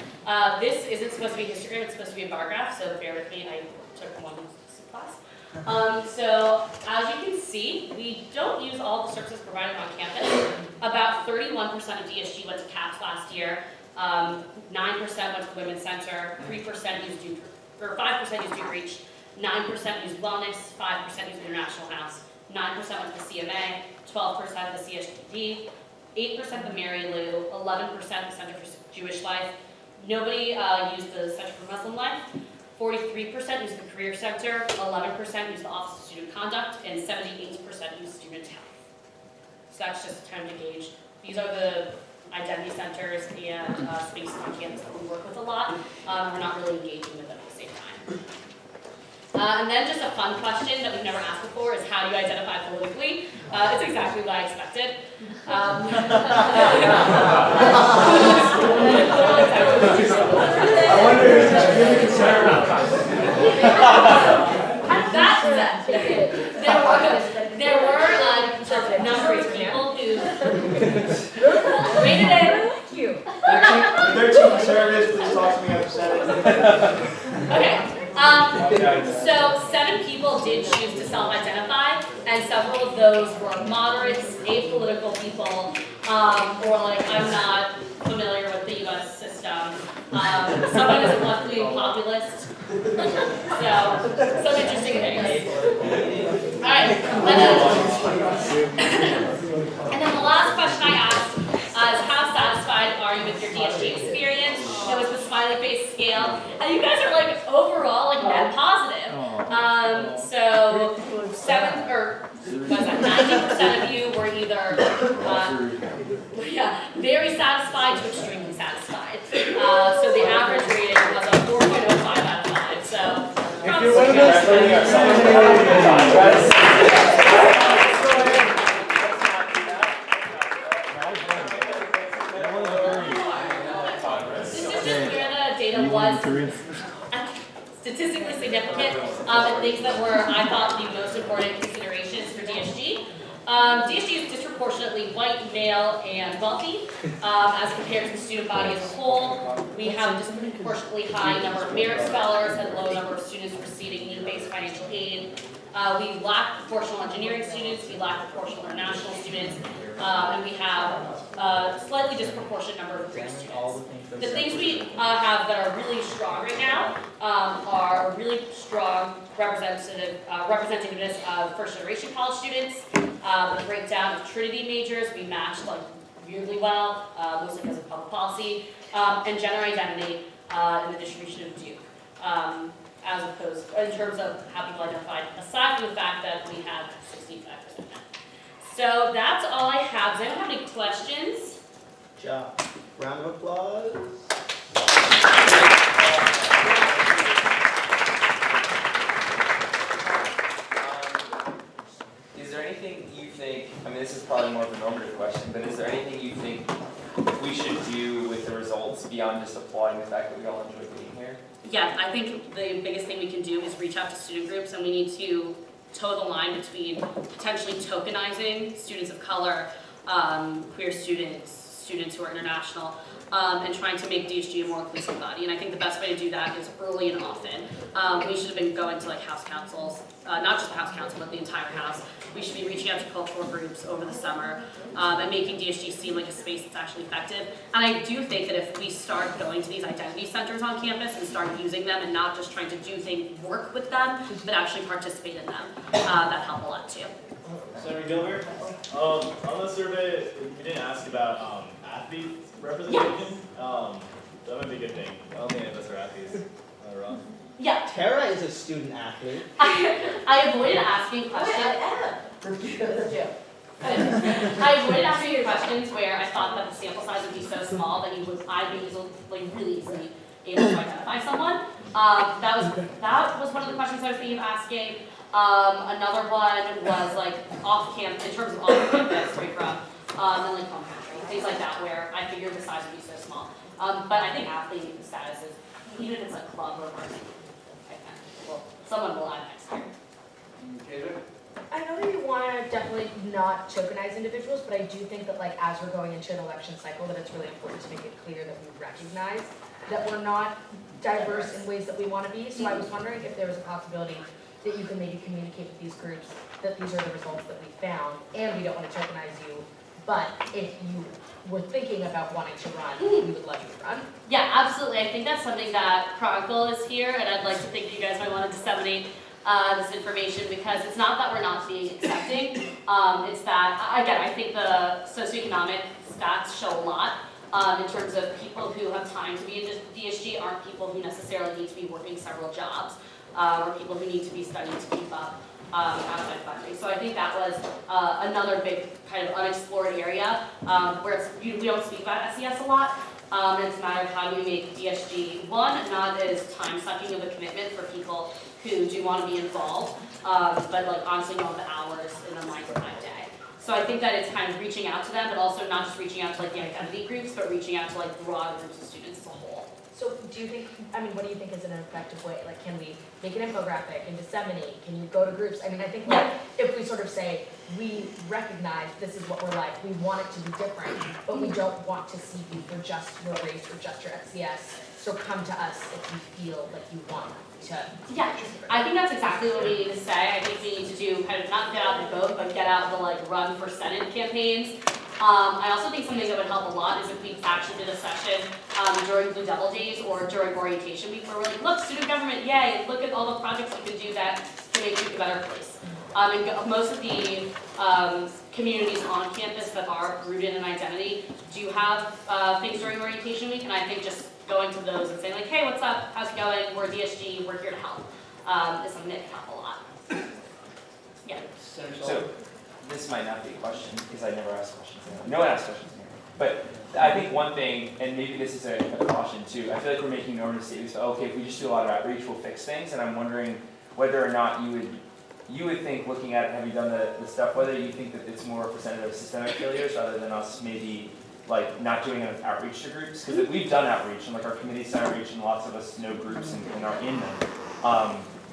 This isn't supposed to be a histogram, it's supposed to be a bar graph, so bear with me, I took one class. So as you can see, we don't use all the services provided on campus. About 31% of DSG went to CAPS last year, 9% went to the Women's Center, 3% used Duke, or 5% used Duke Reach, 9% used Wellness, 5% used International House, 9% went to the CMA, 12% the CSGD, 8% the Mary Lou, 11% the Center for Jewish Life. Nobody used the Center for Muslim Life. 43% used the Career Center, 11% used the Office of Student Conduct, and 78% used Student Health. So that's just time to gauge. These are the identity centers and spaces on campus that we work with a lot. We're not really engaging with them at the same time. And then just a fun question that we've never asked before is how do you identify politically? It's exactly what I expected. I wonder if it's really concerned. There were a number of people who rated it. Thank you. 13 conservatives, please talk to me after Senate. Okay. So 7 people did choose to self-identify, and several of those were moderates, apolitical people, or like I'm not familiar with the U.S. system. Someone is a left-wing populist. So some interesting things. All right. And then the last question I asked is how satisfied are you with your DSG experience? It was the smiley face scale, and you guys are like overall like net positive. So 90% of you were either very satisfied to extremely satisfied. So the average rating was a 4.05 out of 5. So if you're one of was statistically significant and things that were, I thought, the most important considerations for DSG. DSG is disproportionately white, male, and wealthy as compared to the student body as a whole. We have a disproportionately high number of merit scholars and low number of students receiving need-based financial aid. We lack proportional engineering students, we lack proportional international students, and we have a slightly disproportionate number of Greek students. The things we have that are really strong right now are a really strong representativeness of first-generation college students, the breakdown of Trinity majors, we matched like weirdly well, mostly because of public policy, and gender identity in the distribution of Duke. as opposed, in terms of how people identified, aside from the fact that we have 65% now. So that's all I have. Does anyone have any questions? Good job. Round of applause. Is there anything you think, I mean, this is probably more of a normative question, but is there anything you think we should do with the results beyond just applauding the fact that we all enjoy being here? Yeah, I think the biggest thing we can do is reach out to student groups, and we need to toe the line between potentially tokenizing students of color, queer students, students who are international, and trying to make DSG a more inclusive body. And I think the best way to do that is early and often. We should have been going to like house councils, not just the house council, but the entire house. We should be reaching out to cultural groups over the summer and making DSG seem like a space that's actually effective. And I do think that if we start going to these identity centers on campus and start using them and not just trying to do things, work with them, but actually participate in them, that help a lot too. Senator Gilbert, on the survey, we didn't ask about athlete representation. That might be a good thing. I don't think any of us are athletes. Am I wrong? Yeah. Tara is a student athlete. I avoided asking questions. I avoided asking questions where I thought that the sample size would be so small that I'd be really easily able to identify someone. That was one of the questions I was thinking of asking. Another one was like off campus, in terms of off campus, where you're from, and like home country, things like that, where I figured the size would be so small. But I think athlete status is, even if it's a club or varsity, well, someone will add next year. I know that you want to definitely not tokenize individuals, but I do think that like as we're going into an election cycle, that it's really important to make it clear that we recognize that we're not diverse in ways that we want to be. So I was wondering if there was a possibility that you can maybe communicate with these groups that these are the results that we found, and we don't want to tokenize you, but if you were thinking about wanting to run, we would love you to run. Yeah, absolutely. I think that's something that Chronicle is here, and I'd like to think you guys might want to disseminate this information, because it's not that we're not being accepting, it's that, again, I think the socioeconomic stats show a lot in terms of people who have time to be in DSG aren't people who necessarily need to be working several jobs, or people who need to be studying to keep up outside funding. So I think that was another big kind of unexplored area where we don't speak about SES a lot. And it's a matter of how do we make DSG, one, not as time-sucking of a commitment for people who do want to be involved, but like honestly know the hours in a 9 to 5 day. So I think that it's kind of reaching out to them, but also not just reaching out to like the identity groups, but reaching out to like broad groups of students as a whole. So do you think, I mean, what do you think is an effective way? Like, can we make an infographic and disseminate? Can you go to groups? I mean, I think like, if we sort of say, we recognize this is what we're like, we want it to be different, but we don't want to see you for just your race or just your FCS. So come to us if you feel like you want to. Yeah, I think that's exactly what we need to say. I think we need to do kind of not get out the vote, but get out the like run for Senate campaigns. I also think something that would help a lot is if we actually did a session during Blue Devil Days or during orientation week where we're like, look, student government, yay, look at all the projects you can do that can make you a better place. And most of the communities on campus that are rooted in identity do have things during orientation week, and I think just going to those and saying like, hey, what's up, how's it going, we're DSG, we're here to help, is something that can help a lot. Yeah. So, this might not be a question, because I never ask questions here. No one asks questions here. But I think one thing, and maybe this is a caution too, I feel like we're making normative statements, okay, if we just do a lot of outreach, we'll fix things, and I'm wondering whether or not you would think, looking at, have you done the stuff, whether you think that it's more representative of systemic failures rather than us maybe like not doing enough outreach to groups, because we've done outreach, and like our committee's done outreach, and lots of us know groups and are in them.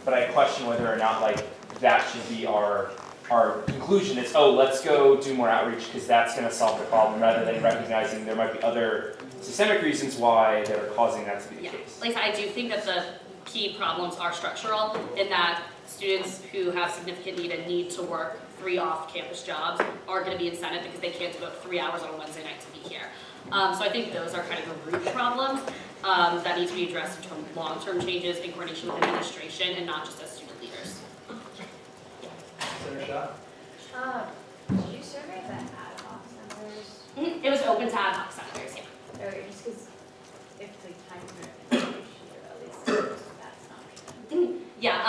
But I question whether or not like that should be our conclusion is, oh, let's go do more outreach because that's going to solve the problem, rather than recognizing there might be other systemic reasons why that are causing that to be the case. Like I do think that the key problems are structural in that students who have significant need and need to work 3 off-campus jobs aren't going to be incented because they can't devote 3 hours on a Wednesday night to be here. So I think those are kind of the root problems that need to be addressed in terms of long-term changes in coordination with administration and not just as student leaders. Senator Shaw? Did you survey the ad hoc senators? It was open to ad hoc senators, yeah. Or just because if the time issue, at least that's an option.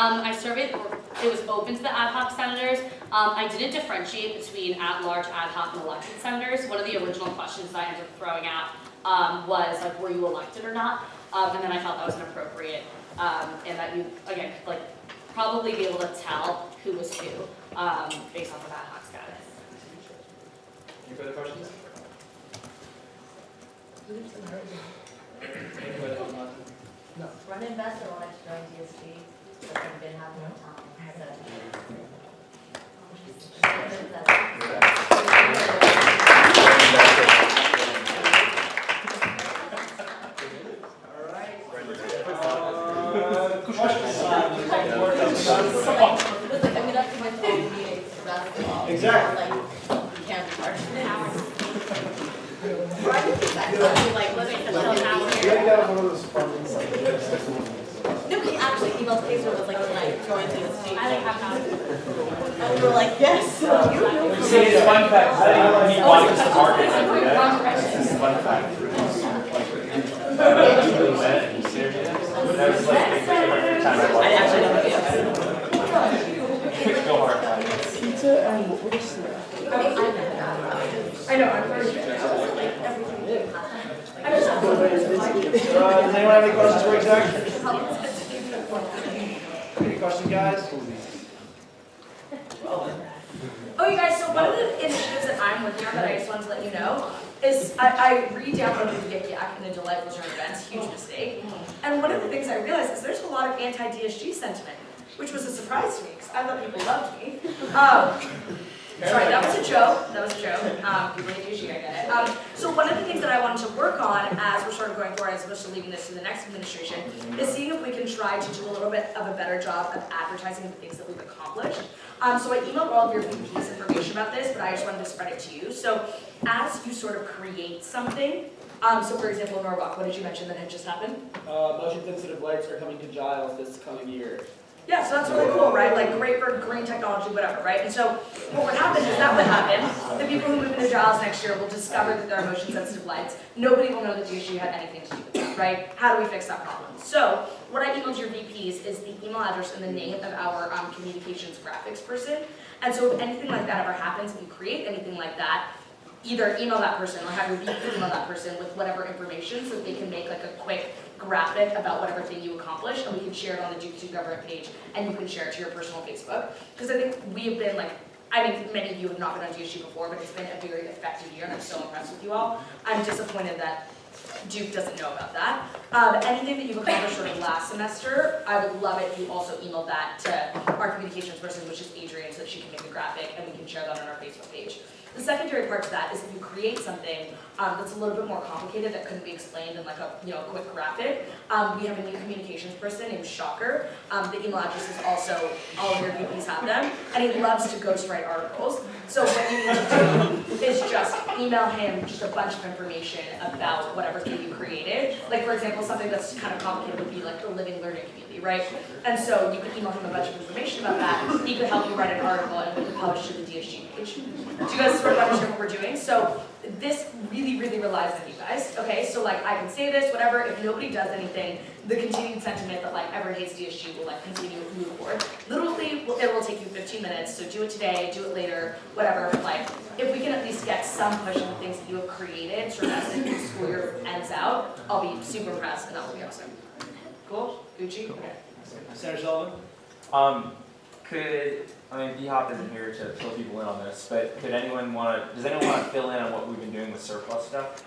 I surveyed, it was open to the ad hoc senators. I didn't differentiate between at-large, ad hoc, and elected senators. One of the original questions that I ended up throwing out was like, were you elected or not? And then I felt that was inappropriate, and that you, again, like, probably be able to tell who was who based off of ad hoc status. Any further questions? No. Run investor wanted to join DSG, but I've been having no time. Exactly. Nobody actually emailed paper was like, when I joined DSG. I like have not. And we were like, yes. See, it's fun fact. I didn't need one to market every day. It's fun fact. That was like every time I watched. I actually don't know. Go hard. Pizza and what was that? I know, I'm very sure. Does anyone have any questions for exec? Any questions, guys? Oh, you guys, so one of the initiatives that I'm working on that I just wanted to let you know is I re-downloaded the Yik Yak in a delightful turn events, huge mistake. And one of the things I realized is there's a lot of anti-DSG sentiment, which was a surprise to me because I thought people loved me. Sorry, that was a joke. That was a joke. People hate DSG, I get it. So one of the things that I wanted to work on as we're sort of going forward, as opposed to leaving this to the next administration, is seeing if we can try to do a little bit of a better job of advertising the things that we've accomplished. So I emailed all of your VPs information about this, but I just wanted to spread it to you. So as you sort of create something, so for example, Norwalk, what did you mention that had just happened? Motion sensitive lights are coming to Giles this coming year. Yeah, so that's really cool, right? Like great for green technology, whatever, right? And so what would happen is that would happen. The people who move into Giles next year will discover that there are motion sensitive lights. Nobody will know that DSG had anything to do with that, right? How do we fix that problem? So what I emailed your VPs is the email address and the name of our communications graphics person. And so if anything like that ever happens, if you create anything like that, either email that person or have your VP email that person with whatever information so that they can make like a quick graphic about whatever thing you accomplished, and we can share it on the Duke 2 government page, and you can share it to your personal Facebook. Because I think we have been like, I mean, many of you have not been on DSG before, but it's been a very effective year, and I'm so impressed with you all. I'm disappointed that Duke doesn't know about that. Anything that you've accomplished sort of last semester, I would love it if you also emailed that to our communications person, which is Adrienne, so that she can make a graphic, and we can share that on our Facebook page. The secondary part to that is if you create something that's a little bit more complicated that couldn't be explained in like a quick graphic, we have a new communications person named Shocker. The email address is also, all of your VPs have them, and he loves to ghostwrite articles. So what you need to do is just email him just a bunch of information about whatever thing you created. Like for example, something that's kind of complicated would be like a living learning community, right? And so you could email him a bunch of information about that. He could help you write an article and we could publish it to the DSG page. Do you guys sort of understand what we're doing? So this really, really relies on you guys, okay? So like I can say this, whatever, if nobody does anything, the continued sentiment that like everyone hates DSG will like continue to move forward. Literally, it will take you 15 minutes, so do it today, do it later, whatever. Like, if we can at least get some push of the things that you have created, sort of as the school year ends out, I'll be super impressed, and that will be awesome. Cool? Gucci? Okay. Senator Sullivan? I mean, D-Hop isn't here to fill people in on this, but does anyone want to fill in on what we've been doing with surplus stuff?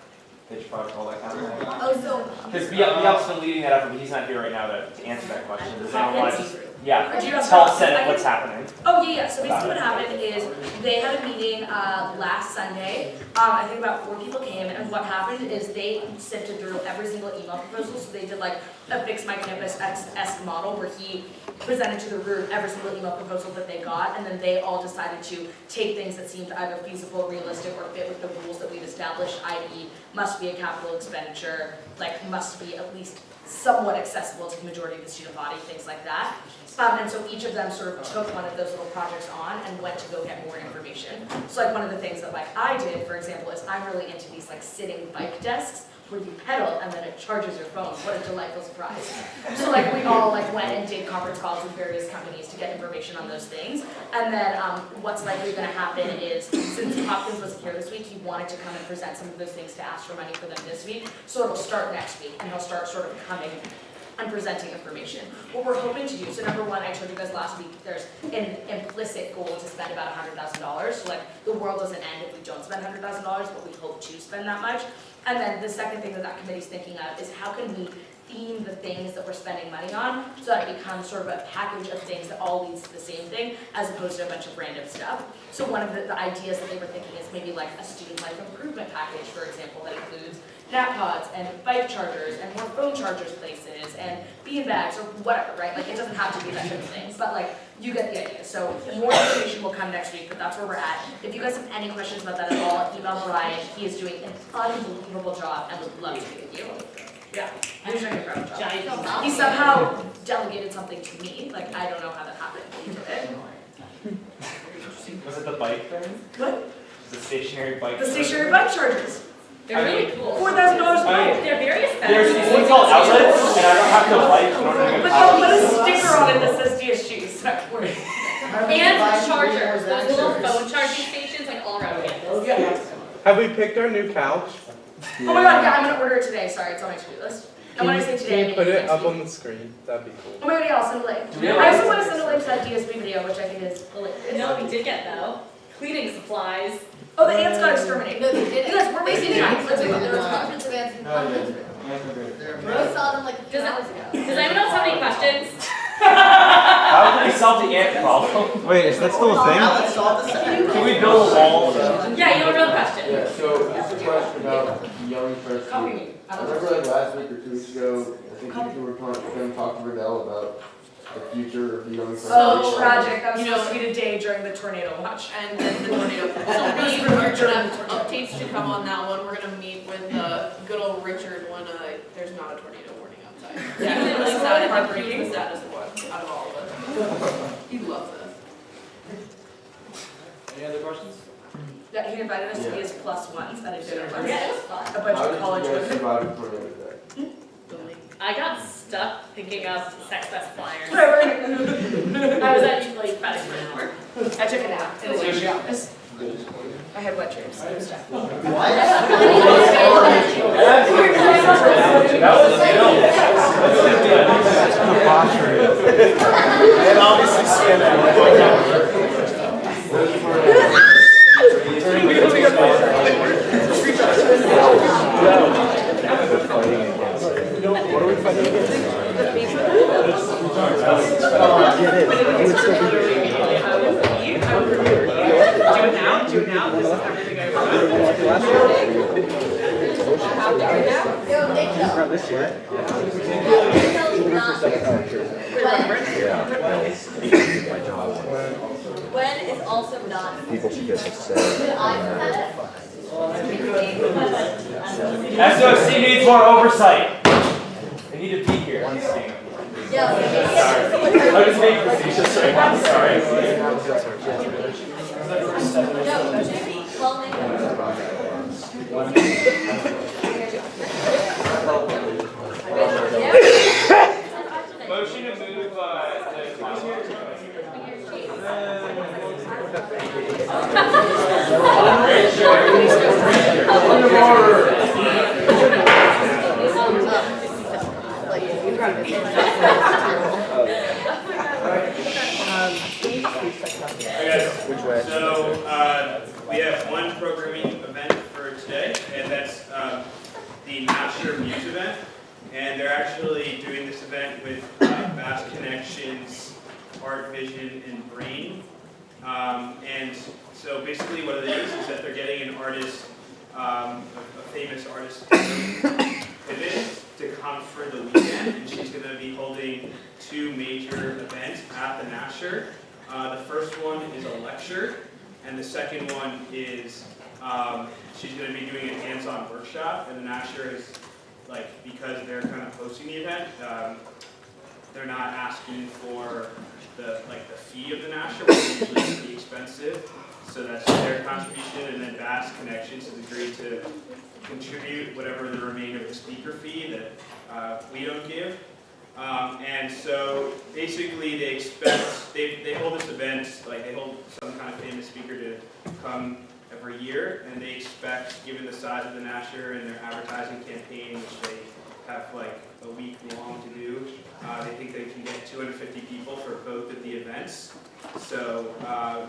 Pitch project, all that kind of thing? Oh, so. Because B's been leading that effort, but he's not here right now to answer that question. Does anyone want to just, tell Senate what's happening? Oh, yeah. So basically what happened is they had a meeting last Sunday. I think about 4 people came, and what happened is they sifted through every single email proposal. So they did like a Fix My Campus-esque model where he presented to the room every single email proposal that they got, and then they all decided to take things that seemed either feasible, realistic, or fit with the rules that we've established, i.e. must be a capital expenditure, like must be at least somewhat accessible to the majority of the student body, things like that. And so each of them sort of took one of those little projects on and went to go get more information. So like one of the things that like I did, for example, is I'm really into these like sitting bike desks where you pedal and then it charges your phone. What a delightful surprise. So like we all like went and did conference calls with various companies to get information on those things. And then what's likely going to happen is, since Hopkins wasn't here this week, he wanted to come and present some of those things to ask for money for them this week. So it'll start next week and he'll start sort of coming and presenting information. What we're hoping to do, so number one, I told you guys last week, there's an implicit goal to spend about $100,000. So like the world doesn't end if we don't spend $100,000, but we hope to spend that much. And then the second thing that that committee's thinking of is how can we theme the things that we're spending money on so that it becomes sort of a package of things that all leads to the same thing as opposed to a bunch of random stuff. So one of the ideas that they were thinking is maybe like a student life improvement package, for example, that includes nap pods and bike chargers and more phone chargers places and bean bags or whatever, right? Like it doesn't have to be that type of thing, but like you get the idea. So more information will come next week, but that's where we're at. If you guys have any questions about that at all, email Brian. He is doing an unbelievable job and would love to meet with you. Yeah, he's doing an incredible job. He somehow delegated something to me. Like I don't know how that happened, but he did it. Was it the bike thing? What? The stationary bike. The stationary bike chargers. They're really cool. $4,000 a month. They're very expensive. There's these things called outlets, and I don't have to bike in order to get But they'll put a sticker on it that says DSG. So And chargers, those little phone charging stations like all around campus. Yeah. Have we picked our new couch? Oh my god, yeah, I'm gonna order it today. Sorry, it's on my to-do list. And when I say today, I Can mean you put it next up week. on the screen? That'd be cool. Oh my god, yeah, I'll send a link. Do we have I also a- want to send a link to that DSB video, which I think is hilarious. No, we did get though. Cleaning supplies. Oh, the ants got exterminated. No, they didn't. You guys, we're wasting time. Let's do There was it. hundreds of ants and hundreds of them. We saw them like a few hours ago. Does anyone else have any questions? How can we solve the ant problem? Wait, is that still a thing? Can we build a wall? Yeah, you have a real question. Yeah, so just a question about the young person. I remember like last week or 2 weeks ago, I think you were going to talk to Riddell about the future of the young person. Oh, tragic. That was supposed to be the day during the tornado watch. And then the tornado. So we are gonna have updates to come on that one. We're gonna meet with good old Richard when there's not a tornado warning outside. Yeah, he really sad heartbreaking the saddest one out of all of us. He loves us. Any other questions? Yeah, he invited us to be his plus ones at a dinner party. Yeah, it was fun. A bunch of college How did you guys women. survive a tornado today? I got stuck thinking of Sex Fest flyers. Right. I was at like about for an hour. I took a nap in the laundry office. I had wet dreams. It was tough. And obviously What are we fighting against? Do it now. This is everything I want. this year. When is also not. People should get to say. SOC needs more oversight. They need to be here. Sorry. I'm just being facetious right now. Sorry. Motion to move Which way? So we have one programming event for today, and that's the Master Muse event. And they're actually doing this event with Vast Connections, Art Vision, and Brain. And so basically what it is that they're getting an artist, a famous artist, Pivot, to come for the weekend, and she's going to be holding 2 major events at the Nasher. The first one is a lecture, and the second one is she's going to be doing a hands-on workshop. And the Nasher is because they're kind of hosting the event, they're not asking for the fee of the Nasher, which is usually pretty expensive. So that's their contribution, and then Bass Connections has agreed to contribute whatever the remainder of the speaker fee that we don't give. And so basically they expect, they hold this event, like they hold some kind of famous speaker to come every year, and they expect, given the size of the Nasher and their advertising campaign, which they have like a week long to do, they think they can get 250 people for both of the events. So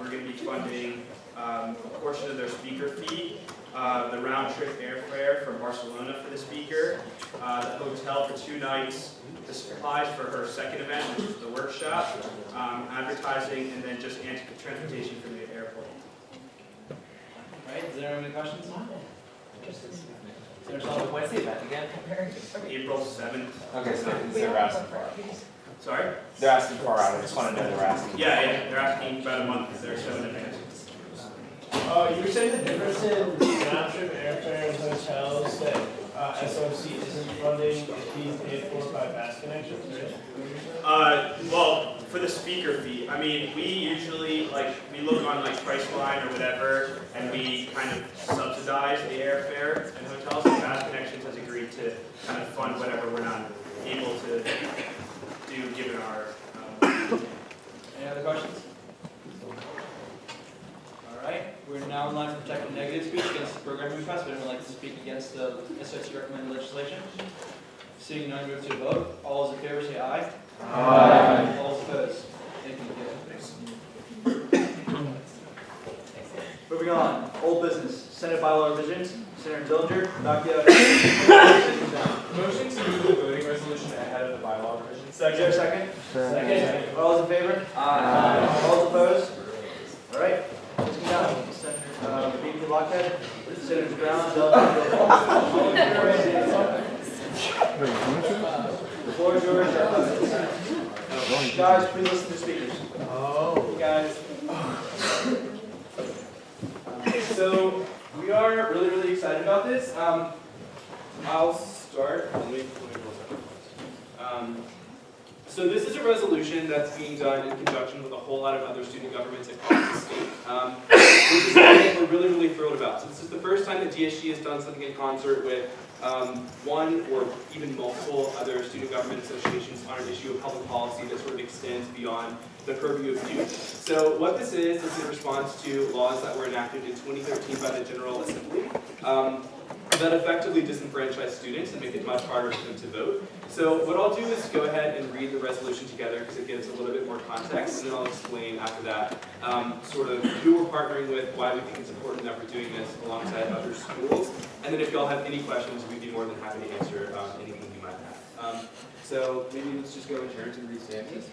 we're going to be funding a portion of their speaker fee, the round-trip airfare from Barcelona for the speaker, the hotel for 2 nights, the supplies for her second event, which is the workshop, advertising, and then just transportation from the airport. All right, is there any questions? When's the event again? April 7th. Okay, so they're asking far out. Sorry? They're asking far out. I just want to know they're asking. Yeah, they're asking about a month. They're 7 in advance. You were saying the difference in round-trip airfare and hotels that SOC isn't funding is being paid for by Bass Connections, right? Well, for the speaker fee, I mean, we usually, we look on, Priceline or whatever, and we kind of subsidize the airfare and hotels, and Bass Connections has agreed to kind of fund whatever we're not able to do, given our... Any other questions? All right, we're now in line for protecting negative speech against the program request. Would anyone like to speak against the SOC recommended legislation? Seeing none, move to a vote. All those in favor say aye. Aye. All those opposed? Thank you. Moving on, old business, Senate bylaw revisions. Senator Dillinger, Dr. Motion to move the voting resolution ahead of the bylaw revision. Is there a second? Second. All those in favor? Aye. All those opposed? All right, let's go down. Senator B.P. Lockhead, Senator Brown, the floor is yours. Guys, please listen to speakers. Guys. So we are really, really excited about this. I'll start. So this is a resolution that's being done in conjunction with a whole lot of other student governments across the state, which is something we're really, really thrilled about. So this is the first time that DSG has done something in concert with one or even multiple other student government associations on an issue of public policy that sort of extends beyond the purview of Duke. So what this is in response to laws that were enacted in 2013 by the General Assembly that effectively disenfranchise students and make it much harder for them to vote. So what I'll do is go ahead and read the resolution together because it gives a little bit more context, and then I'll explain after that sort of who we're partnering with, why we think it's important that we're doing this alongside other schools, and then if y'all have any questions, we'd be more than happy to answer anything you might have. So maybe let's just go in turns and read Sammy's.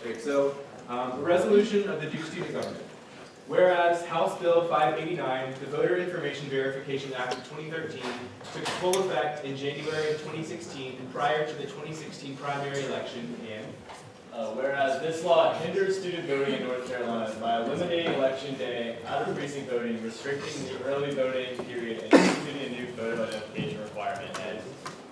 Great, so the resolution of the Duke Student Government. Whereas House Bill 589, the Voter Information Verification Act of 2013, took full effect in January of 2016 and prior to the 2016 primary election, and whereas this law hinders student voting in North Carolina by eliminating election day, out-of-precinct voting, restricting the early voting period, and instituting a new photo identification requirement, and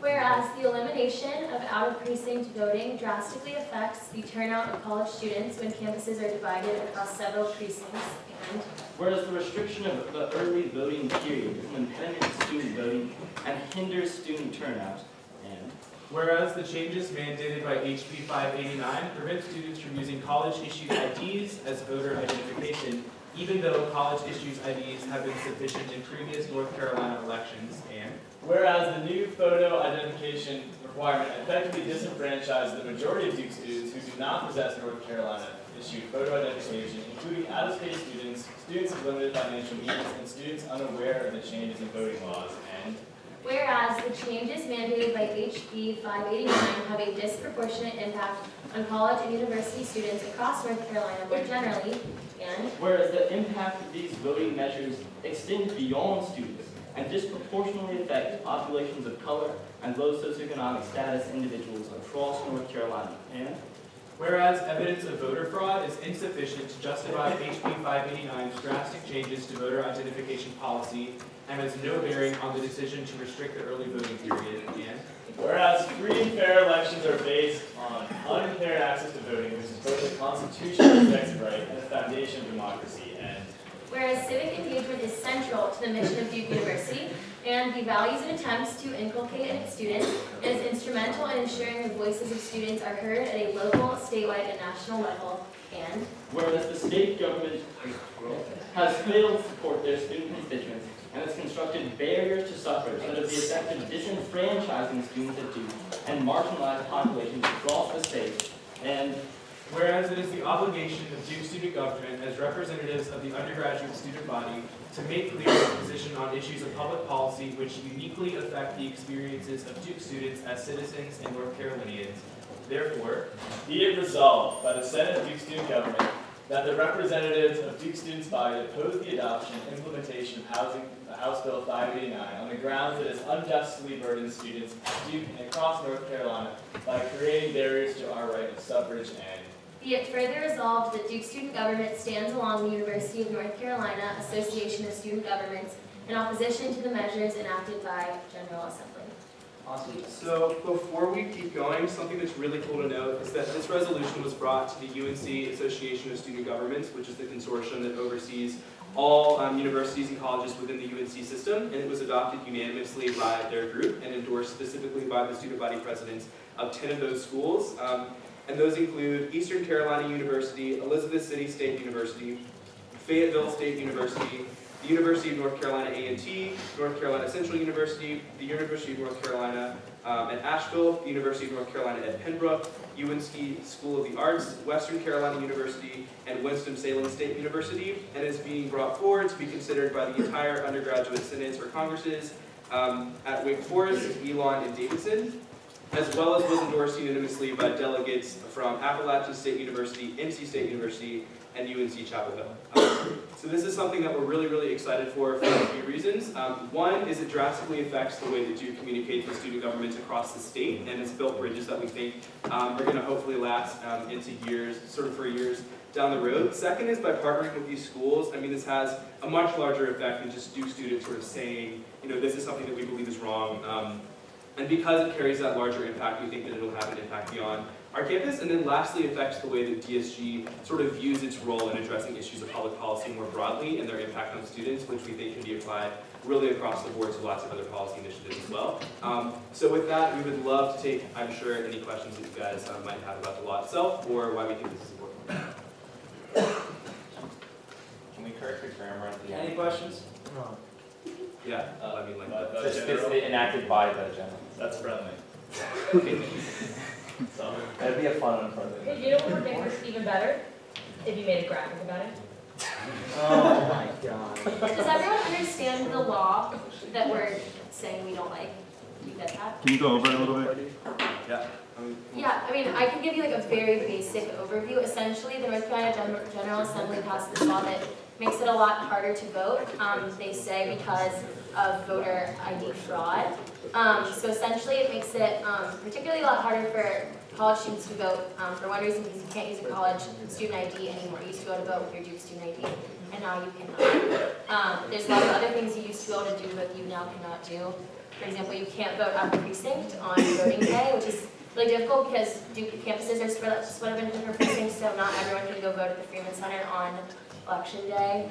whereas the elimination of out-of-precinct voting drastically affects the turnout of college students when campuses are divided across several precincts, and whereas the restriction of the early voting period is an impediment to student voting and hinders student turnout, and whereas the changes mandated by HB 589 prevent students from using college-issued IDs as voter identification, even though college-issued IDs have been sufficient in previous North Carolina elections, and whereas the new photo identification requirement effectively disenfranchises the majority of Duke students who do not possess North Carolina-issued photo identification, including out-of-state students, students with limited financial means, and students unaware of the changes in voting laws, and whereas the changes mandated by HB 589 have a disproportionate impact on college and university students across North Carolina more generally, and whereas the impact of these voting measures extends beyond students and disproportionately affect populations of color and low socioeconomic status individuals across North Carolina, and whereas evidence of voter fraud is insufficient to justify HB 589's drastic changes to voter identification policy and has no bearing on the decision to restrict the early voting period, and whereas free and fair elections are based on unimpaired access to voting, which is both a constitutionally protected right and the foundation of democracy, and Whereas civic engagement is central to the mission of Duke University, and the values it attempts to inculcate in its students is instrumental in ensuring the voices of students are heard at a local, statewide, and national level. And whereas the state government has failed to support their student constituents and has constructed barriers to suffrage that have the effect of disenfranchising students at Duke and marginalized populations across the state. And whereas it is the obligation of Duke student government as representatives of the undergraduate student body to make clear its position on issues of public policy which uniquely affect the experiences of Duke students as citizens and North Carolinians. Therefore, be it resolved by the Senate of Duke Student Government that the representatives of Duke Students' Body oppose the adoption and implementation of House Bill 589 on the grounds that it has unjustly burdened students at Duke and across North Carolina by creating barriers to our right of suffrage and be it further resolved that Duke Student Government stands along the University of North Carolina Association of Student Governments in opposition to the measures enacted by General Assembly. Awesome. So before we keep going, something that's really cool to note is that this resolution was brought to the UNC Association of Student Governments, which is the consortium that oversees all universities and colleges within the UNC system, and it was adopted unanimously by their group and endorsed specifically by the student body presidents of 10 of those schools. And those include Eastern Carolina University, Elizabeth City State University, Fayetteville State University, the University of North Carolina A&T, North Carolina Central University, the University of North Carolina at Asheville, the University of North Carolina at Pembroke, UNC School of the Arts, Western Carolina University, and Winston-Salem State University, and is being brought forward to be considered by the entire undergraduate senates or congresses at Wake Forest, Elon, and Davidson, as well as was endorsed unanimously by delegates from Appalachian State University, NC State University, and UNC Chapel Hill. So this is something that we're really, really excited for a few reasons. One is it drastically affects the way that Duke communicates with student governments across the state, and it's built bridges that we think are going to hopefully last into years, sort of for years down the road. Second is by partnering with these schools, I mean, this has a much larger effect than just Duke students sort of saying, you know, this is something that we believe is wrong. And because it carries that larger impact, we think that it'll have an impact beyond our campus. And then lastly, affects the way that DSG sort of views its role in addressing issues of public policy more broadly and their impact on students, which we think can be applied really across the board to lots of other policy initiatives as well. So with that, we would love to take, I'm sure, any questions that you guys might have about the law itself or why we think this is important. Can we correct the grammar at the end? Any questions? No. Yeah, I mean, like It's enacted by the general. that's friendly. So that'd be a fun one for them. Hey, you know what would make this even better? If you made a graphic about it. Oh my god. Does everyone understand the law that we're saying we don't like? You get that? Can you go over it a little bit? Yeah. Yeah, I mean, I can give you like a very basic overview. Essentially, the North Carolina General Assembly passed this law that makes it a lot harder to vote. They say because of voter ID fraud. So essentially, it makes it particularly a lot harder for college students to vote for one reason, because you can't use your college student ID anymore. You used to be able to vote with your Duke student ID, and now you cannot. There's a lot of other things you used to be able to do, but you now cannot do. For example, you can't vote at the precinct on voting day, which is really difficult because Duke campuses are split up into different precincts, so not everyone can go vote at the Freeman Center on election day,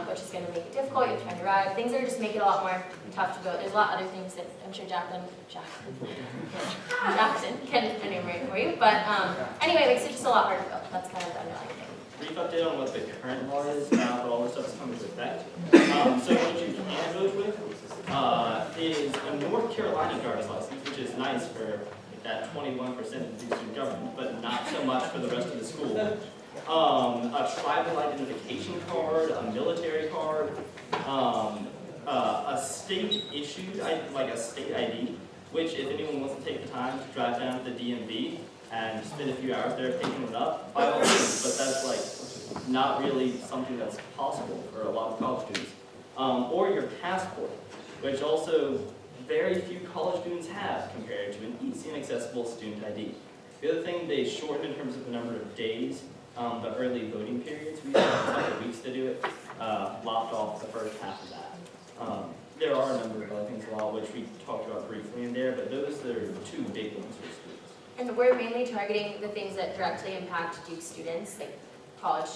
which is going to make it difficult. You have to find a ride. Things are just make it a lot more tough to vote. There's a lot of other things that I'm sure Jackson can enumerate for you. But anyway, it makes it just a lot harder to vote. That's kind of the underlying thing. Brief update on what the current law is now that all this stuff is coming into effect. So what you can vote with is a North Carolina driver's license, which is nice for that 21% of the student government, but not so much for the rest of the school. A tribal identification card, a military card, a state issued, like a state ID, which if anyone wants to take the time to drive down to the DMV and spend a few hours there picking it up, by all means, but that's like not really something that's possible for a lot of college students. Or your passport, which also very few college students have compared to an easy and accessible student ID. The other thing they shortened in terms of the number of days, the early voting periods, we had a couple of weeks to do it, lopped off the first half of that. There are a number of other things in law which we talked about briefly in there, but those are two big ones for students. And we're mainly targeting the things that directly impact Duke students, like college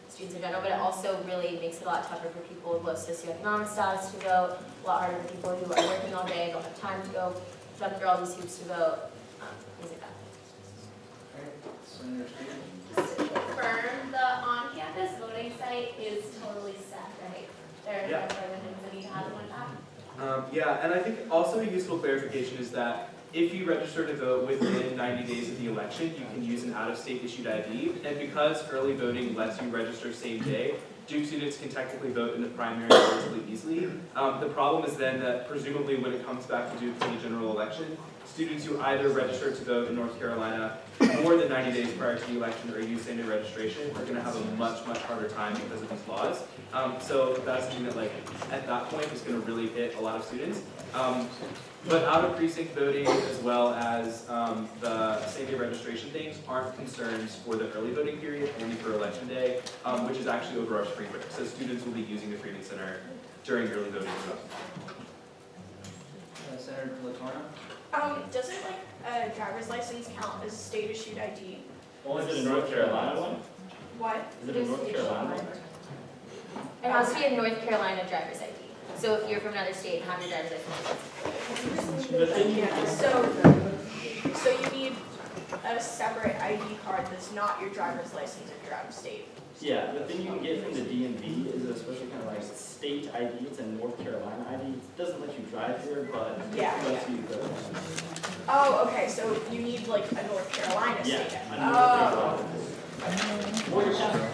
students in general, but it also really makes it a lot tougher for people with low socioeconomic status to vote, a lot harder for people who are working all day, don't have time to go jump through all these hoops to vote, things like that. Just to confirm, the on-campus voting site is totally set, right? There are no further things that need to happen with that? Yeah, and I think also a useful clarification is that if you register to vote within 90 days of the election, you can use an out-of-state issued ID, and because early voting lets you register same day, Duke students can technically vote in the primary relatively easily. The problem is then that presumably when it comes back to Duke for the general election, students who either register to vote in North Carolina more than 90 days prior to the election or use same-day registration are going to have a much, much harder time because of these laws. So that's something that, like, at that point is going to really hit a lot of students. But out-of-precinct voting as well as the same-day registration things aren't concerns for the early voting period, only for election day, which is actually over our spring break. So students will be using the Freeman Center during early voting as well. Senator Latorna? Doesn't like a driver's license count as a state issued ID? Only is it a North Carolina one? What? Is it a North Carolina one? It has to be a North Carolina driver's ID. So if you're from another state and have your driver's license. Yeah, so you need a separate ID card that's not your driver's license if you're out of state. Yeah, the thing you can get from the DMV is a special kind of like state ID. It's a North Carolina ID. It doesn't let you drive here, but it lets you go. Oh, okay, so you need like a North Carolina state ID. Yeah, a North Carolina. Or your passport.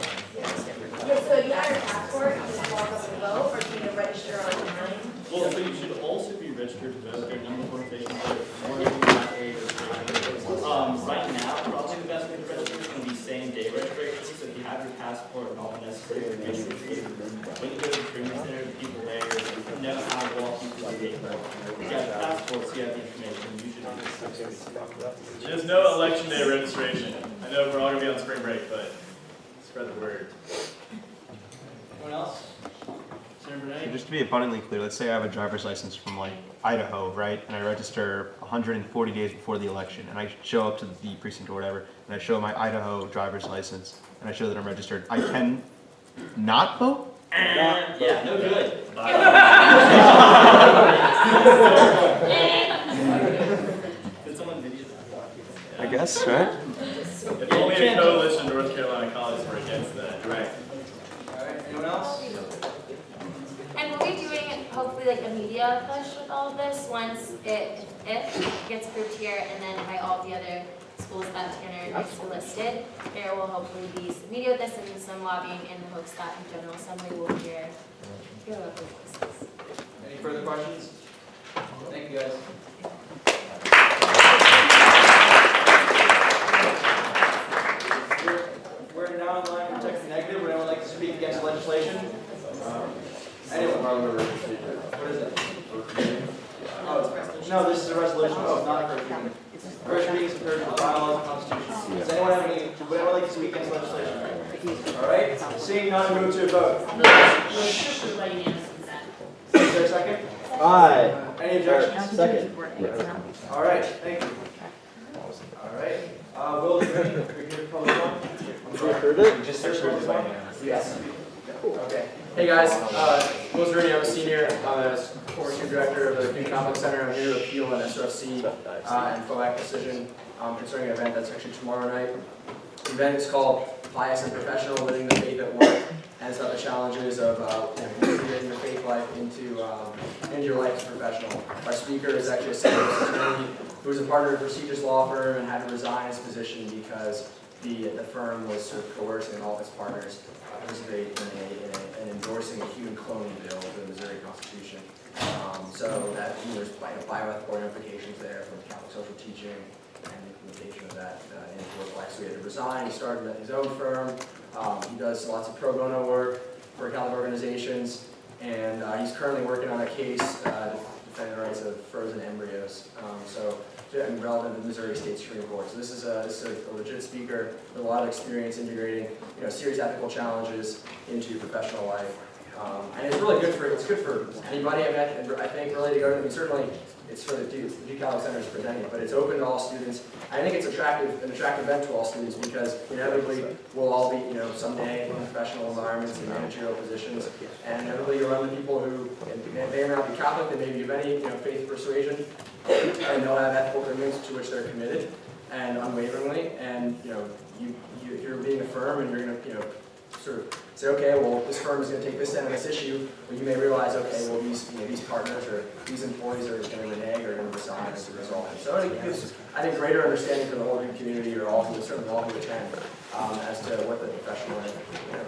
Yeah, so you have your passport, you just walk up and vote, or can you register online? Well, so you should also be registered to vote. There are a number of organizations that are more than that age or right now, probably the best way to register is going to be same-day registration. So if you have your passport and all the necessary information, when you go to the Freeman Center, the people there know how to walk you through the gate. If you have your passport, so you have the information, you should be. There's no election day registration. I know we're all gonna be on spring break, but spread the word. Anyone else? Senator Bernay? Just to be abundantly clear, let's say I have a driver's license from like Idaho, right? And I register 140 days before the election, and I show up to the precinct or whatever, and I show my Idaho driver's license, and I show that I'm registered. I can not vote? Yeah, no good. Did someone video that? I guess, right? If only a coalition of North Carolina colleges were against that. Right. All right, anyone else? And we'll be doing hopefully like a media push with all of this once if it gets approved here and then by all the other schools that Tanner is listed. There will hopefully be some media with this and some lobbying in the hopes that the General Assembly will hear your local voices. Any further questions? Thank you, guys. We're now in line for text negative. Would anyone like to speak against legislation? Anyone? What is it? Oh, no, this is a resolution. Oh, not a first reading. First reading is encouraged by bylaws and constitution. Does anyone have any, would anyone like to speak against legislation? All right, seeing none, move to a vote. Is there a second? Aye. Any objections? Second. All right, thank you. All right, Will, is there any, we can public one? Just Yes. Okay. Hey guys, Will Zeruni, I'm a senior. I'm a course director of the Duke Conference Center. I'm here to appeal an SRFC and FOAC decision concerning an event that's actually tomorrow night. The event is called Bias and Professional, Living the Faith at Work, and it's about the challenges of integrating your faith life into your life as a professional. Our speaker is actually a civil attorney who was a partner of a prestigious law firm and had to resign his position because the firm was sort of coercing all of its partners to participate in endorsing a human cloning bill to the Missouri Constitution. So that there's bioethical implications there from Catholic social teaching and implementation of that into work life. So he had to resign. He started his own firm. He does lots of pro bono work for Catholic organizations, and he's currently working on a case defending the rights of frozen embryos. And relevant to the Missouri State Supreme Court. So this is a legit speaker with a lot of experience integrating serious ethical challenges into professional life. And it's really good for anybody. I think really to go to. I mean, certainly it's for the Duke Catholic Center is presenting it, but it's open to all students. I think it's an attractive event to all students because inevitably we'll all be, someday in professional environments and managerial positions, and inevitably you'll run into people who may or may not be Catholic, they may be of any faith persuasion, and they'll have ethical commitments to which they're committed and unwaveringly, and you're being a firm and you're going to sort of say, okay, well, this firm is going to take this stand on this issue, but you may realize, okay, well, these partners or these employees are going to renege or going to resign as a result. And so it gives, I think, greater understanding for the whole community or certainly all who attend as to what the professional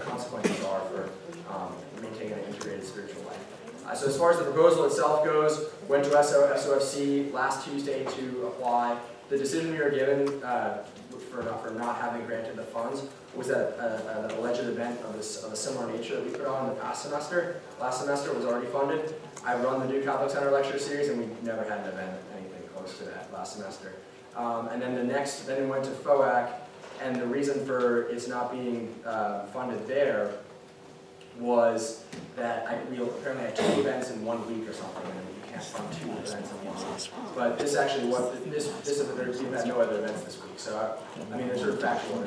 consequences are for maintaining an integrated spiritual life. So as far as the proposal itself goes, went to SOFC last Tuesday to apply. The decision we were given for not having granted the funds was that an alleged event of a similar nature that we put on in the past semester. Last semester was already funded. I run the Duke Catholic Center lecture series, and we never had an event anything close to that last semester. And then then we went to FOAC, and the reason for its not being funded there was that we apparently had 2 events in 1 week or something, and you can't fund 2 events in 1 week. But this actually was, we've had no other events this week. So, I mean, there's sort of factual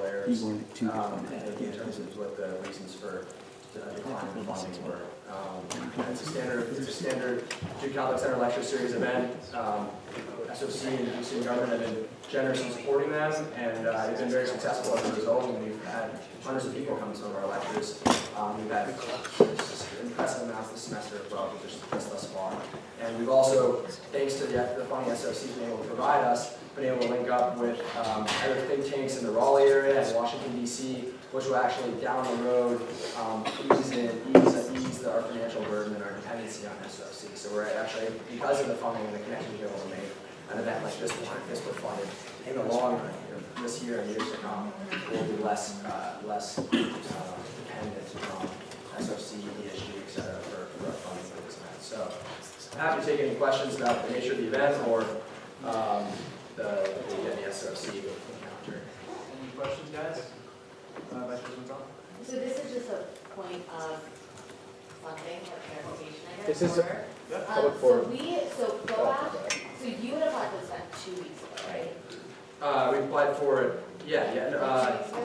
errors in terms of what the reasons for declining funding were. It's a standard Duke Catholic Center lecture series event. SOC and Duke Student Government have been generous in supporting them, and they've been very successful as a result. And we've had hundreds of people come to some of our lectures. We've had impressive amounts this semester as well, just thus far. And we've also, thanks to the funding SOC has been able to provide us, been able to link up with other think tanks in the Raleigh area and Washington, D.C., which will actually down the road ease our financial burden and our dependency on SOC. So we're actually, because of the funding and the connections we're able to make, an event like this one, if this were funded in the long run, this year and years to come, will be less dependent on SOC, DSG, et cetera, for our funding for this event. So I'm happy to take any questions about the nature of the event or the SOC encounter. Any questions, guys? Vice President Tom? So this is just a point of funding or clarification, I This guess. is public forum. So you had applied for this event 2 weeks ago, right? We applied for it, yeah. 2 weeks ago?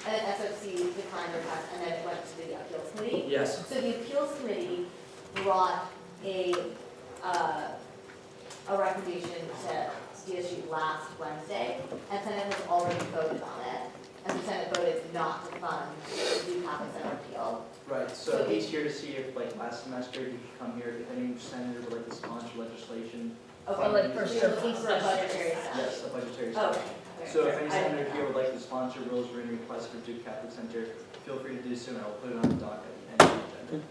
And then SOC declined their request, and then it went to the appeals committee? Yes. So the appeals committee brought a recommendation to DSG last Wednesday, and Senate has already voted on it. And the Senate voted not to fund the Duke Catholic Center appeal. Right, so he's here to see if, like, last semester, he could come here, if any senator would like to sponsor legislation. Okay, like so you're looking for a budgetary study? Yes, a budgetary Okay. study. So if any senator here would like to sponsor rules written request for Duke Catholic Center, feel free to do so, and I'll put it on the docket and the agenda.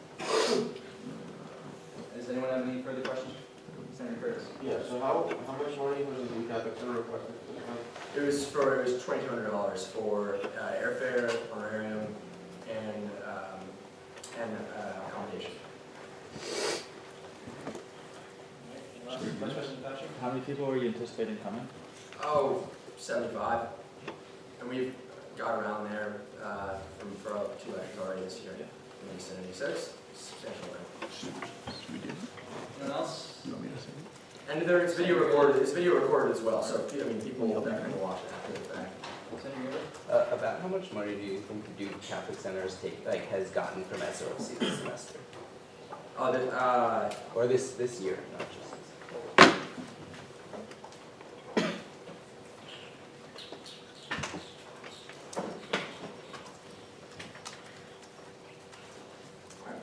Does anyone have any further questions? Senator Curtis. Yeah, so how much money was the Duke Catholic Center requested? It was $2,200 for airfare, honorarium, and accommodation. Vice President Patrick? How many people were you anticipating coming? 75. And we've got around there for 2 lectures already this year in the vicinity. So it's substantial amount. Anyone else? And it's video recorded. It's video recorded as well. So people will definitely watch it after the fact. About how much money do you think the Duke Catholic Center has gotten from SOFC this semester? Or this year, not just this.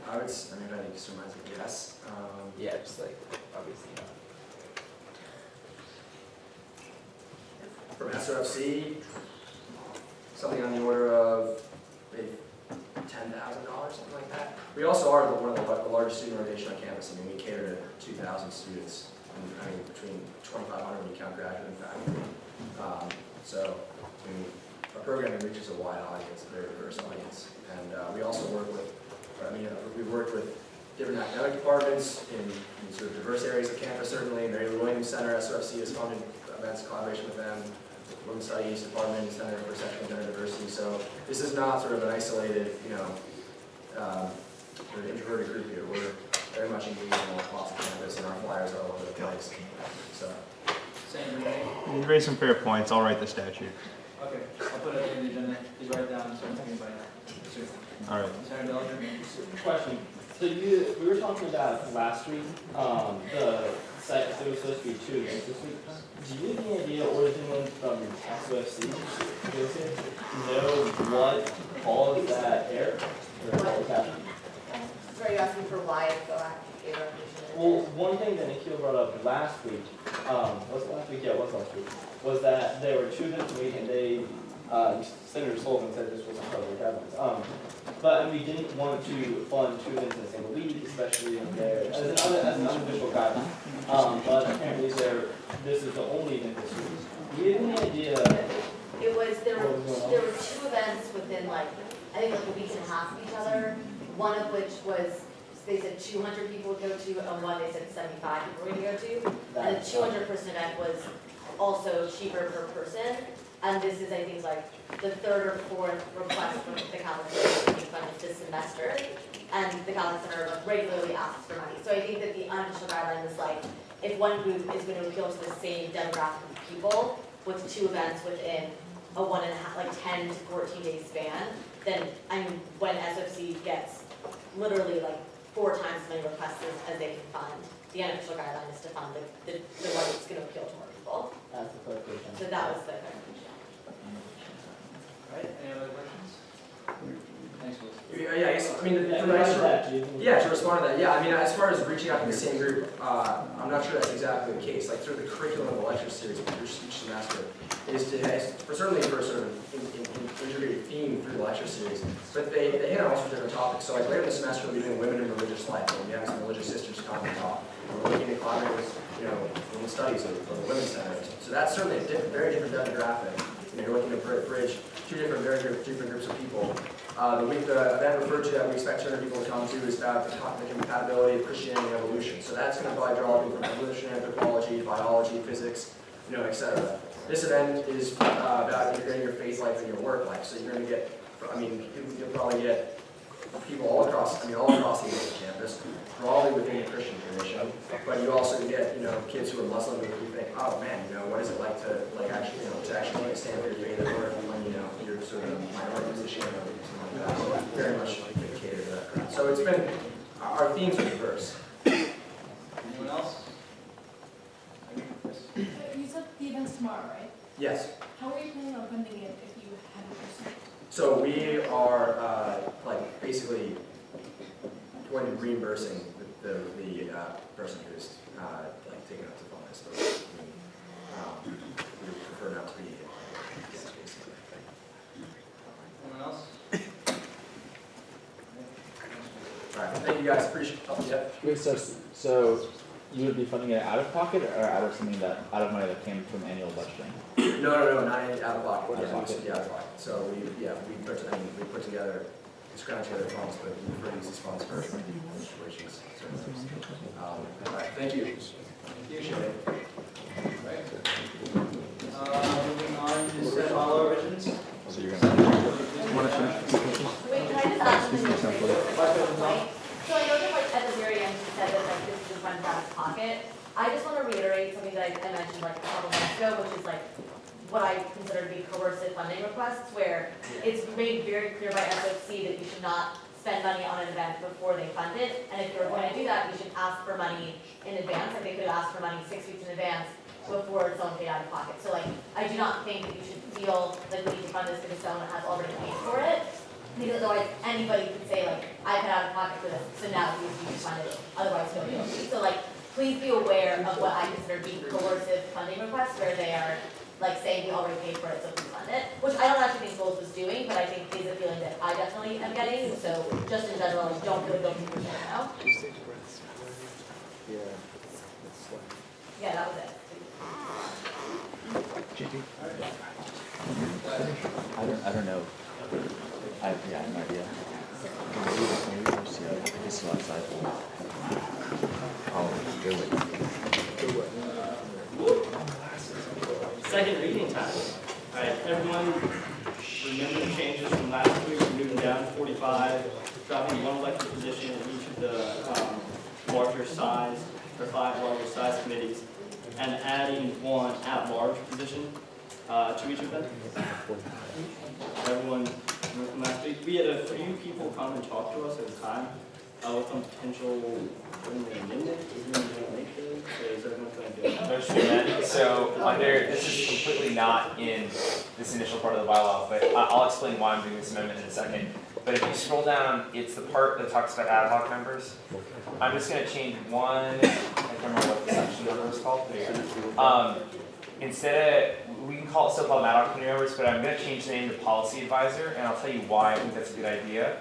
I think surmise a guess. Yeah, just like obviously not. From SOFC, something on the order of maybe $10,000, something like that. We also are one of the largest student organizations on campus. I mean, we cater to 2,000 students, and between 2,500 when you count graduate and faculty. Our programming reaches a wide audience, a very diverse audience. And we also work with, we've worked with different academic departments in sort of diverse areas of campus, certainly. Mary Lou Williams Center, SOFC has funded events in collaboration with them. Women's Studies Department, Center for Sexual and Gender Diversity. So this is not sort of an isolated, sort of introverted group here. very much engaged in all across the campus, and our flyers are all over the place. So. You raised some fair points. I'll write the statute. Okay, I'll put it in the agenda. Please write it down so it's anybody. All right. Senator Dellinger? Question. So we were talking about last week, the site, there was supposed to be 2 events this week. Do you have any idea, or does anyone from SOFC know what caused that error? Or what was happening? So are you asking for why it's so active? Well, one thing that Nikhil brought up last week, was it last week? Yeah, it was last week, was that there were 2 events a week and they, Senator Sullivan said this wasn't part of the guidelines. But we didn't want to fund 2 events in a single week, especially if there, as an unofficial guideline. But apparently this is the only event this week. Do you have any idea? There were 2 events within like, I think like a week and a half of each other, one of which was, they said 200 people would go to, and one they said 75 people were going to go to. And the 200-person event was also cheaper per person. And this is, I think, like the 3rd or 4th request from the Catholic Center to be funded this semester. And the Catholic Center regularly asks for money. So I think that the unofficial guideline is like, if one group is going to appeal to the same demographic of people with 2 events within a 1.5, like 10 to 14 day span, then I mean, when SOFC gets literally like 4 times as many requests as they can fund, the unofficial guideline is to fund the one that's going to appeal to more people. That's the clarification. So that was the clarification. All right, any other questions? Thanks, Will. Yeah, I guess, I mean, to respond to that, yeah, I mean, as far as reaching out to the same group, I'm not sure that's exactly the case. Like, through the curriculum of the lecture series each semester is to, certainly for a sort of integrated theme through the lecture series, but they hit on all sorts of different topics. So, like, later in the semester, we'll be doing women in religious life, and we have some religious sisters come and talk. We're looking at collaborating with, women's studies of the women's centers. So that's certainly a very different demographic. You're looking to bridge 2 different groups of people. The event referred to that we expect 200 people to come to is about the compatibility of Christianity and evolution. So that's going to probably draw people from evolution, anthropology, biology, physics, etc. This event is about integrating your faith life and your work life. So you're going to get, I mean, you'll probably get people all across the English campus, broadly within the Christian tradition, but you also get, kids who are Muslim who think, oh man, what is it like to actually, to actually take a stand for your faith, or when you're sort of a minority position or something like that. So very much catered to that crowd. So it's been, our themes are diverse. Anyone else? You said the event's tomorrow, right? Yes. How are you planning on funding it if you had a person? So we are basically going to be reimbursing the person who's taking up to fund this. So we prefer not to be basically. Anyone else? All right. Thank you guys. Appreciate it. Wait, so you would be funding it out of pocket or out of out of money that came from annual budgeting? No, not out of pocket. Out of pocket. Yeah, out of pocket. So we put together, scrounge together funds, but we prefer to use these funds for situations. All right, thank you. Appreciate it. Right. Moving on to set follow revisions. So you're gonna Wait, can I just ask you a point? So I know that at the very end you said that this is just runs out of pocket. I just want to reiterate something that I mentioned a couple minutes ago, which is what I consider to be coercive funding requests, where it's made very clear by SOC that you should not spend money on an event before they fund it. And if you're going to do that, you should ask for money in advance. Like they could ask for money 6 weeks in advance before someone paid out of pocket. So I do not think that you should feel like we need to fund this because someone has already paid for it. Because otherwise anybody could say I paid out of pocket for this, so now you should fund it. Otherwise feel guilty. So please be aware of what I consider to be coercive funding requests, where they are saying we already paid for it, so please fund it. Which I don't actually think Schools was doing, but I think is a feeling that I definitely am getting. So just in general, don't feel guilty for saying no. Yeah, that was it. I don't know. I have no idea. Maybe we'll see. It's still outside. I'll do it. Second reading time. All right, everyone remember the changes from last week, moving down to 45, dropping 1 elected position in each of the larger size, or 5 larger size committees, and adding 1 at-large position to each of them. Everyone from last week, we had a few people come and talk to us at the time with some potential amendment. Is everyone going to do it? Motion to amend. So under, this is completely not in this initial part of the bylaw, but I'll explain why I'm doing this amendment in a second. But if you scroll down, it's the part that talks about ad hoc members. I'm just going to change one, I can't remember what the section number is called. Instead of, we can still call them ad hoc committee members, but I'm going to change the name to policy advisor, and I'll tell you why I think that's a good idea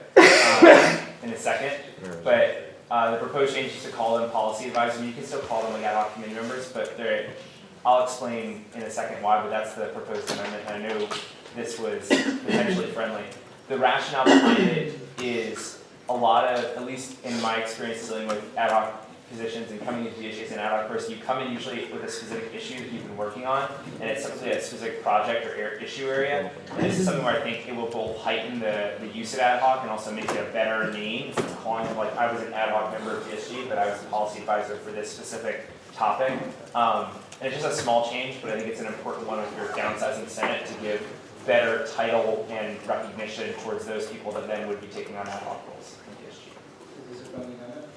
in a second. But the proposed change is to call them policy advisor. You can still call them like ad hoc committee members, but I'll explain in a second why, but that's the proposed amendment. And I know this was potentially friendly. The rationale behind it is a lot of, at least in my experience dealing with ad hoc positions and coming into DSG as an ad hoc person, you come in usually with a specific issue that you've been working on, and it's typically a specific project or issue area. And this is something where I think it will both heighten the use of ad hoc and also make it a better name. Instead of calling it like I was an ad hoc member of DSG, but I was a policy advisor for this specific topic. And it's just a small change, but I think it's an important one if you're downsizing the Senate to give better title and recognition towards those people that then would be taking on ad hoc roles in DSG. Is this a friendly amendment?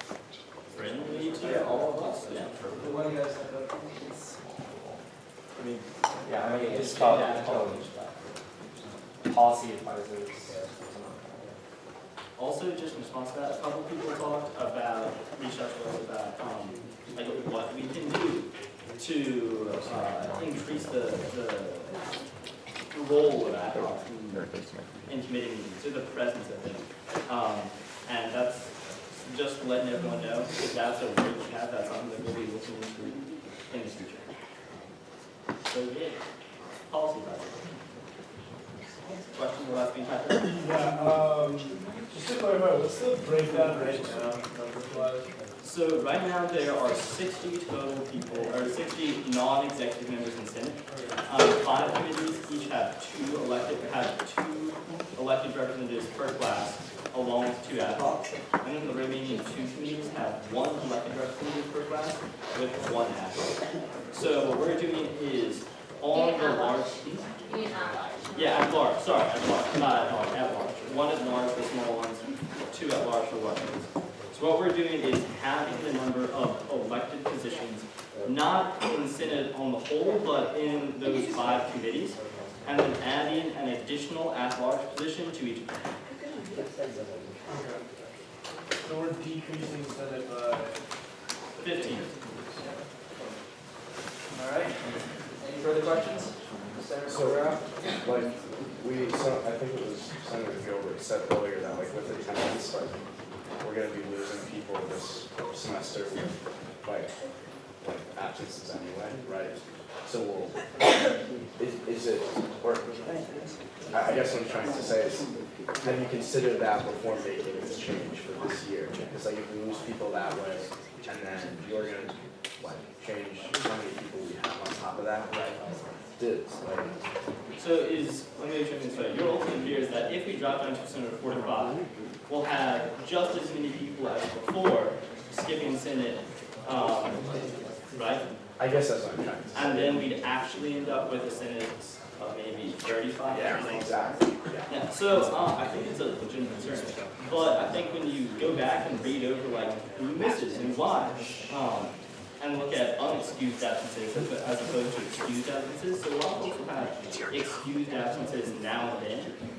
Friendly to all of us? Yeah. The one you guys have up? I mean, it's called policy advisors. Also, just in response to that, a couple people talked about, reached out to us about like what we can do to increase the role of ad hoc in committee meetings, or the presence of it. And that's just letting everyone know if that's a way we have, that's something that we'll be looking into in the future. So yeah, policy advisor. Question will have to be typed out. Yeah, just to clarify, what's the breakdown right now, number-wise? So right now there are 60 total people, or 60 non-executive members in the Senate. 5 committees each have two elected representatives per class, along with 2 ad hocs. And then the remaining 2 committees have 1 elected representative per class with 1 ad hoc. So what we're doing is on the large. Yeah, at large. Sorry, at large, not at large. 1 at large for small ones, 2 at large for large ones. So what we're doing is having the number of elected positions, not in the Senate on the whole, but in those 5 committees, and then adding an additional at-large position to each of them. Okay. So we're decreasing Senate by 15. All right. Any further questions? Senator So, Correa? I think it was Senator Gilbert said earlier that like with attendance, like we're going to be losing people this semester with like absences anyway, right? So is it, or I guess what I'm trying to say is, have you considered that before making this change for this year? Because like if we lose people that way, and then you're going to change how many people we have on top of that, right? So let me check this out. Your ultimate fear is that if we drop down to Senate 45, we'll have just as many people as before skipping Senate, right? I guess that's what I'm trying to say. And then we'd actually end up with a Senate of maybe 35. Yeah, exactly. Yeah. So I think it's a legitimate concern. But I think when you go back and read over like who misses and why, and look at unexcused absences as opposed to excused absences. So a lot of folks will have excused absences now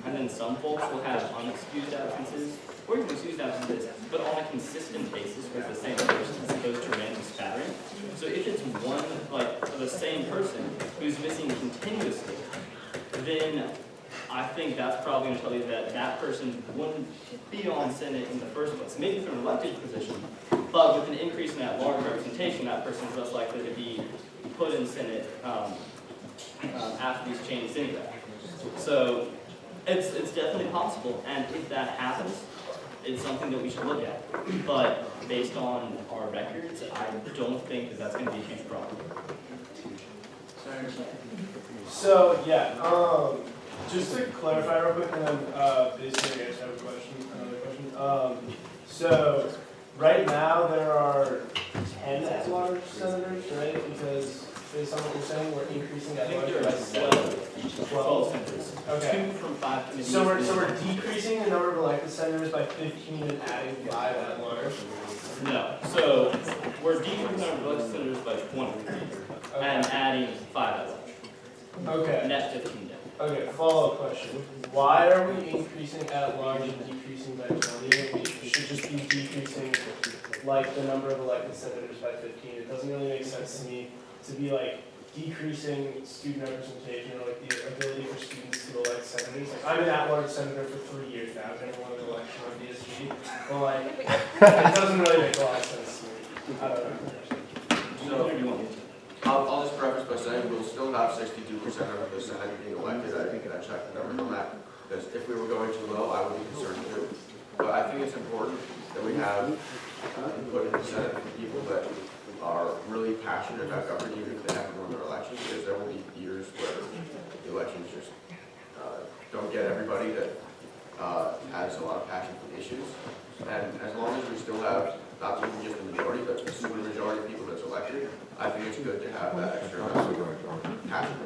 and then some folks will have unexcused absences, or even excused absences, but on a consistent basis with the same person as opposed to random spattering. So if it's one, like the same person who's missing continuously, then I think that's probably going to tell you that that person wouldn't be on Senate in the first place. Maybe for an elected position, but with an increase in that large representation, that person is less likely to be put in Senate after these changes anyway. So it's definitely possible, and if that happens, it's something that we should look at. But based on our records, I don't think that that's going to be a huge problem. So yeah, just to clarify real quick, and then basically I guess I have a question, another question. So right now there are 10 at-large senators, right? Because based on what you're saying, we're increasing at-large by 12. Okay. 2 from 5 committees. So we're decreasing the number of elected senators by 15 and adding 5 at-large? No. So we're decreasing our elected senators by 20 and adding 5 at large. Okay. Net 15 then. Okay, follow-up question. Why are we increasing at-large and decreasing by 20? We should just be decreasing like the number of elected senators by 15. It doesn't really make sense to me to be like decreasing student representation or like the ability for students to elect senators. Like I'm an at-large senator for 3 years now. I've never won an election on DSG. But like, it doesn't really make a lot of sense to me. I don't know. I'll just preface by saying we'll still have 62% of the Senate being elected. I think I checked the numbers on that. Because if we were going too low, I would be concerned too. But I think it's important that we have input in the Senate from people that are really passionate about governing, even if they haven't won their elections, because there will be years where the elections just don't get everybody that has a lot of passion for the issues. And as long as we still have not even just the majority, but the super majority of people that's elected, I think it's good to have that extra amount of passion.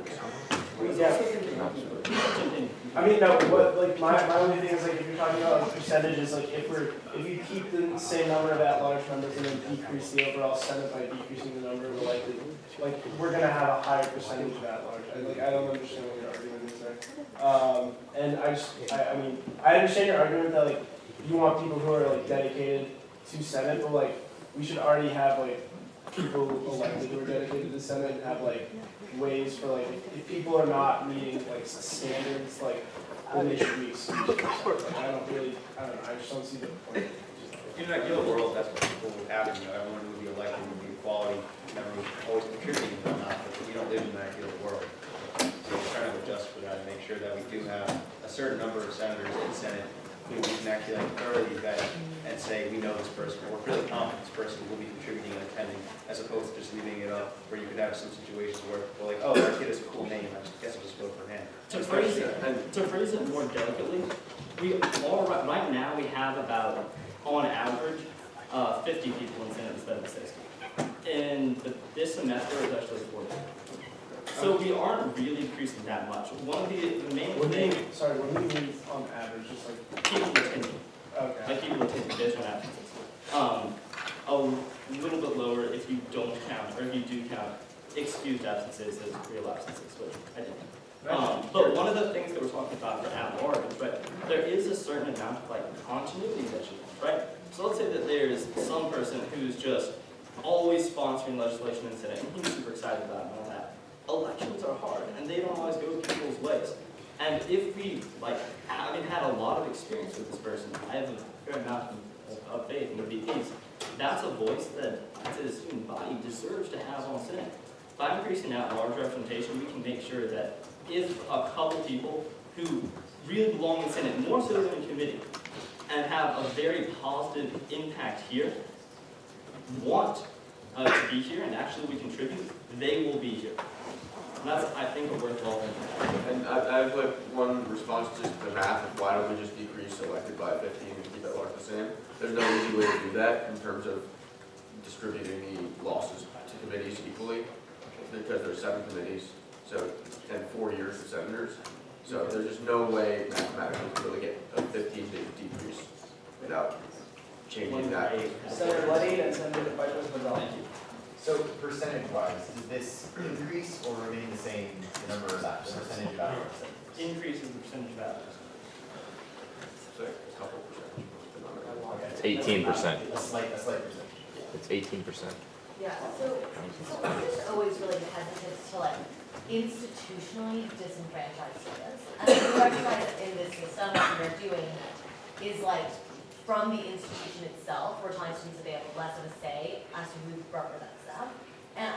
I mean, no, what, like, my only thing is, like, if you're talking about, like, percentages, like, if you keep the same number of at-large numbers and then decrease the overall Senate by decreasing the number of elected, like, we're gonna have a higher percentage of at-large. I don't understand what your argument is there. And I mean, I understand your argument that, like, you want people who are, like, dedicated to Senate, but, like, we should already have, like, people elected who are dedicated to the Senate and have, like, ways for, like, if people are not meeting, like, standards, like, then they should be excused. Like, I don't know, I just don't see the point. In an ideal world, that's what people would have, everyone would be elected, would be equality, everyone would always contributing and whatnot, but we don't live in that ideal world. So we're trying to adjust for that and make sure that we do have a certain number of senators in the Senate who we can actually like thoroughly vet and say, we know this person, or we're really confident this person will be contributing and attending, as opposed to just leaving it up where you could have some situations where we're like, oh, that kid has a cool name, I guess I'll just vote for him. To phrase it more delicately, right now we have about, on average, 50 people in Senate instead of 60. And this semester is actually 40. So we aren't really increasing that much. One of the main things. Sorry, what do you mean on average? Just like people attending. Okay. Like people attending additional absences. A little bit lower if you don't count, or if you do count excused absences as real absences, which I didn't. But one of the things that we're talking about for at-large is, right, there is a certain amount of like continuity that you want, right? So let's say that there's some person who's just always sponsoring legislation in the Senate, and he's super excited about it and all that. Elections are hard, and they don't always go people's ways. And if we, like, having had a lot of experience with this person, I have a fair amount of faith in the VPs, that's a voice that, as a student body, deserves to have on Senate. By increasing at-large representation, we can make sure that if a couple people who really belong in Senate, more so than in committee, and have a very positive impact here, want to be here and actually we contribute, they will be here. And that's, I think, a worthwhile thing. And I have like one response to the math of why don't we just decrease elected by 15 and keep that large the same. There's no easy way to do that in terms of distributing the losses to committees equally, because there's 7 committees, so and 4 years of senators. So there's just no way mathematically to really get a 15 decrease without changing that. Senator Leddy and Senator Vice President Gonzalez. So percentage-wise, does this increase or remain the same, the number of that, the percentage of applicants? Increases the percentage of applicants. So a couple percentage. It's 18%. A slight percentage. It's 18%. Yeah, so I'm just always really hesitant to like institutionally disenfranchise students. And we recognize that in this system, what we're doing is like from the institution itself, we're telling students that they have less of a say as to who represents them. And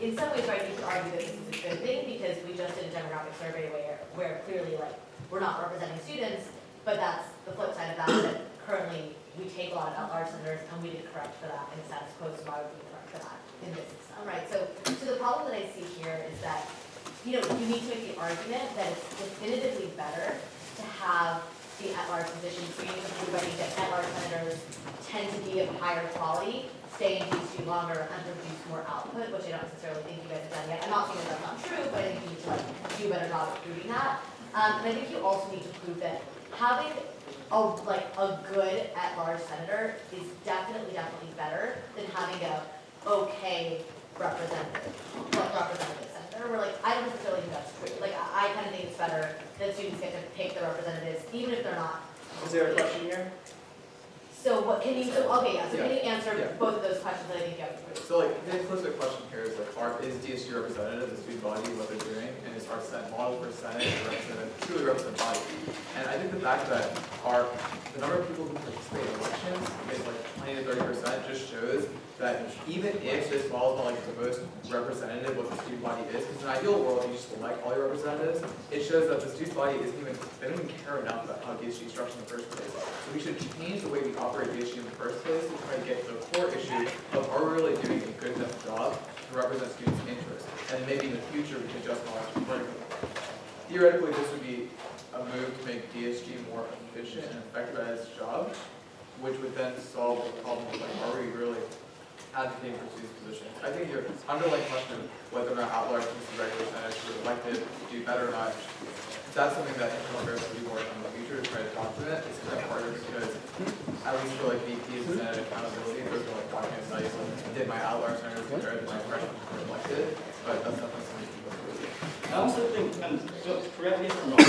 in some ways, right, you could argue that this is a good thing because we just did a demographic survey where clearly like we're not representing students, but that's the flip side of that, that currently we take a lot of at-large senators and we did correct for that in a status quo, so why would we correct for that in this system, right? So the problem that I see here is that, you know, you need to make the argument that it's definitively better to have the at-large positions, so you need to prove, I think, that at-large senators tend to be of higher quality, stay in DC longer, and produce more output, which I don't necessarily think you guys have done yet. I'm not saying that that's not true, but I think you need to like do a better job of proving that. And I think you also need to prove that having a good at-large senator is definitely better than having a okay representative senator. Where like I don't necessarily think that's true. Like I kind of think it's better that students get to pick their representatives, even if they're not. Is there a question here? So what can you? So okay, yeah. So can you answer Yeah. both of those questions that I think you have to prove? So like the implicit question here is like, is DSG representative, the student body, what they're doing, and is our Senate model for Senate to truly represent body? And I think the fact that the number of people who participate in elections is like 20 to 30% just shows that even if this falls on like the most representative what the student body is, because in an ideal world you just elect all your representatives, it shows that the student body they don't even care enough about how DSG is structured in the first place. So we should change the way we operate DSG in the first place to try to get to the core issue of are we really doing a good enough job to represent students' interests? And maybe in the future we can adjust policy accordingly. Theoretically, this would be a move to make DSG more efficient and effective at its job, which would then solve the problem of like, are we really advocating for students' positions? I think your underlying question of whether or not at-large regular senators who are elected do better or not, that's something that internal affairs will be working on in the future to try to document. It's kind of harder because, at least for like VPs and Senate accountability, those are like document studies. Like, did my at-large senators compare to my freshmen who were elected? But that's definitely something people can do. I also think, and so correct me if I'm wrong,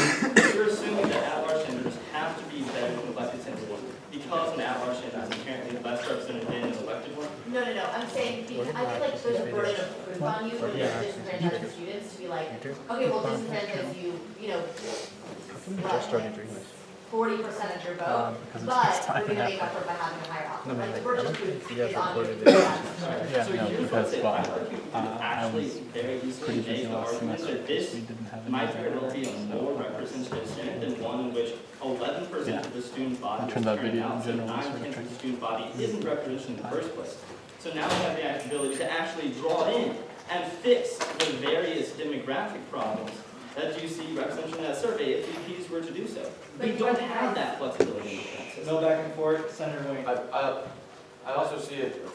you're assuming that at-large senators have to be better than elected senators because an at-large senator is inherently less represented than an elected one? No. I'm saying because I think like there's a burden of proof on you when you disenfranchise students to be like, okay, well disenfranchise you, what, 40% of your vote, but we're going to make up for it by having a higher output. Like the burden of proof is on you. So here's what I think you could actually very easily make the argument that this might very well be a more representative Senate than one in which 11% of the student body is turning out, so 9/10 of the student body isn't represented in the first place. So now we have the ability to actually draw in and fix the various demographic problems that you see represented in that survey if VPs were to do so. We don't have that flexibility in the census. No back and forth, Senator Wayne. I also see it.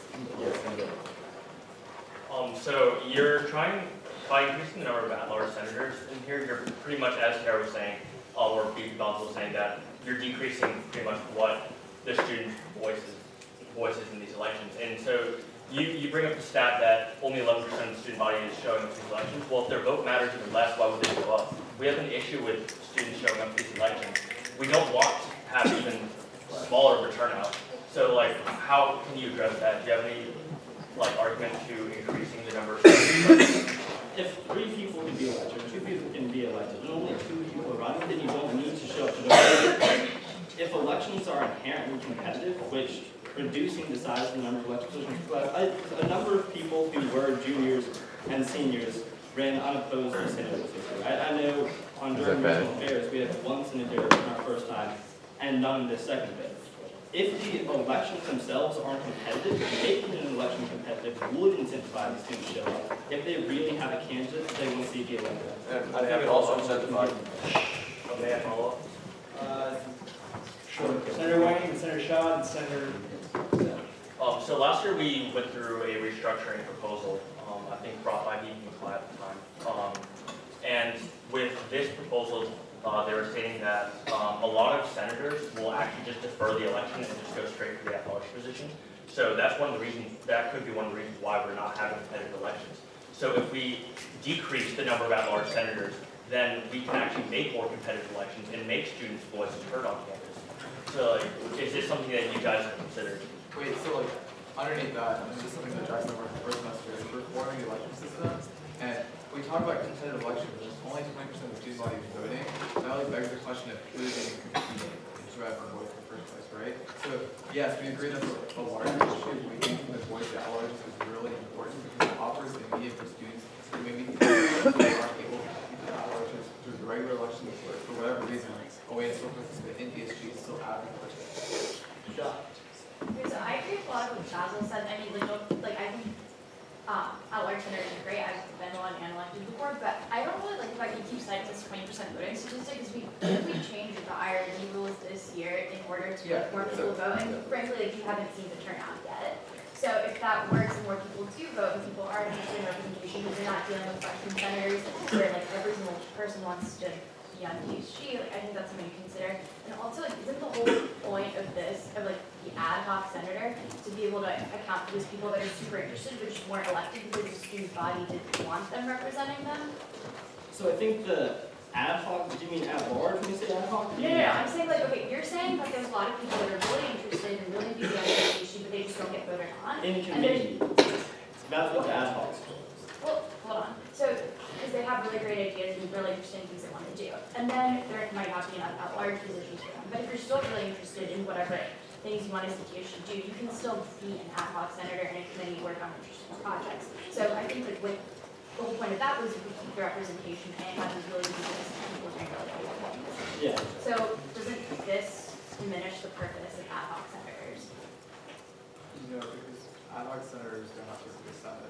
So you're trying, by increasing the number of at-large senators in here, you're pretty much, as Tara was saying, or BP Bonds was saying, that you're decreasing pretty much what the student voices in these elections. And so you bring up the stat that only 11% of the student body is showing up to these elections. Well, if their vote matters even less, why would they show up? We have an issue with students showing up to these elections. We don't want to have even smaller of a turnout. So, like, how can you address that? Do you have any, like, argument to increasing the number of students? If 3 people can be elected, 2 people can be elected, and only 2 people are running, then you don't need to show up to vote. If elections are inherently competitive, which reducing the size of the number of elected positions, but a number of people who were juniors and seniors ran unopposed to Senate this year. I know on during regional affairs we had 1 senator in our first time and none in the second bit. If the elections themselves aren't competitive, making an election competitive would incentivize the students to show up. If they really have a candidate they want to see be elected. I think it also incentivizes. Okay, I follow up. Sure. Senator Wayne, and Senator Shaw, and Senator. So last year we went through a restructuring proposal, I think brought by Dean McCloud at the time. And with this proposal, they were stating that a lot of senators will actually just defer the election and just go straight for the at-large position. So that's one of the reasons, that could be one of the reasons why we're not having competitive elections. So if we decrease the number of at-large senators, then we can actually make more competitive elections and make students' voices heard on campus. So like, is this something that you guys have considered? Wait, so like, underneath that, and this is something that Jackson worked on the first semester, is reforming the election system. And we talk about competitive elections, which is only 20% of the student body voting. That really begs the question of who is even competing to have a voice in the first place, right? So yes, we agree that's a larger issue. We think the voice at large is really important because it offers immediate for students who maybe aren't able to compete at large through the regular elections for whatever reason. Away and still participate in DSG, still advocate for it. Okay, so I agree with a lot of what Basil said. I mean, like I think at-large senators are great. I've been the one and elected before, but I don't really like the fact you keep citing this 20% voting statistic because if we change the IRD rules, the order to get more people to vote, and frankly, like, you haven't seen the turnout yet. So if that works and more people do vote and people are interested in representation, because they're not dealing with freshman senators where like every single person wants to be on DSG, like I think that's something to consider. And also, like, isn't the whole point of this, of like the ad hoc senator, to be able to account for those people that are super interested but just weren't elected because the student body didn't want them representing them? So I think the ad hoc, do you mean at large when you say ad hoc? No, I'm saying like, okay, you're saying that there's a lot of people that are really interested and really enthusiastic about the issue, but they just don't get voted on. In And there's- committee. That's what the ad hoc is for. Well, hold on. So, because they have really great ideas and really interesting things they want to do. And then there might not be enough at-large positions for them. But if you're still really interested in whatever things you want to see should do, you can still be an ad hoc senator and a committee work on interesting projects. So I think like with the whole point of that was to keep the representation and have these really good people doing really good things. Yeah. So doesn't this diminish the purpose of ad hoc senators? No, because ad hoc senators don't have to be Senate.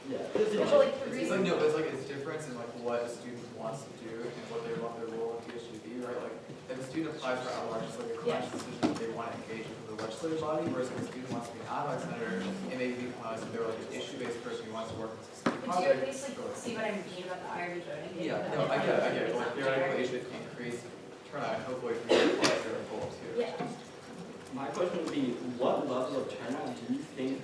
Yeah. Well, like the It's reason. like, no, it's like it's difference in like what a student wants to do and what they want their role in DSG to be, right? Like if a student applies for ad hoc, it's like a conscious decision that they want to engage with the legislative body, whereas if a student wants to be an ad hoc senator, it may be because they're like an issue-based person who wants to work on a specific Could you project. at least like see what I mean about the IRB voting? Yeah, no, I get it, like theoretically it should increase turnout, and hopefully we can apply their goals here. Yeah. My question would be, what level of turnout do you think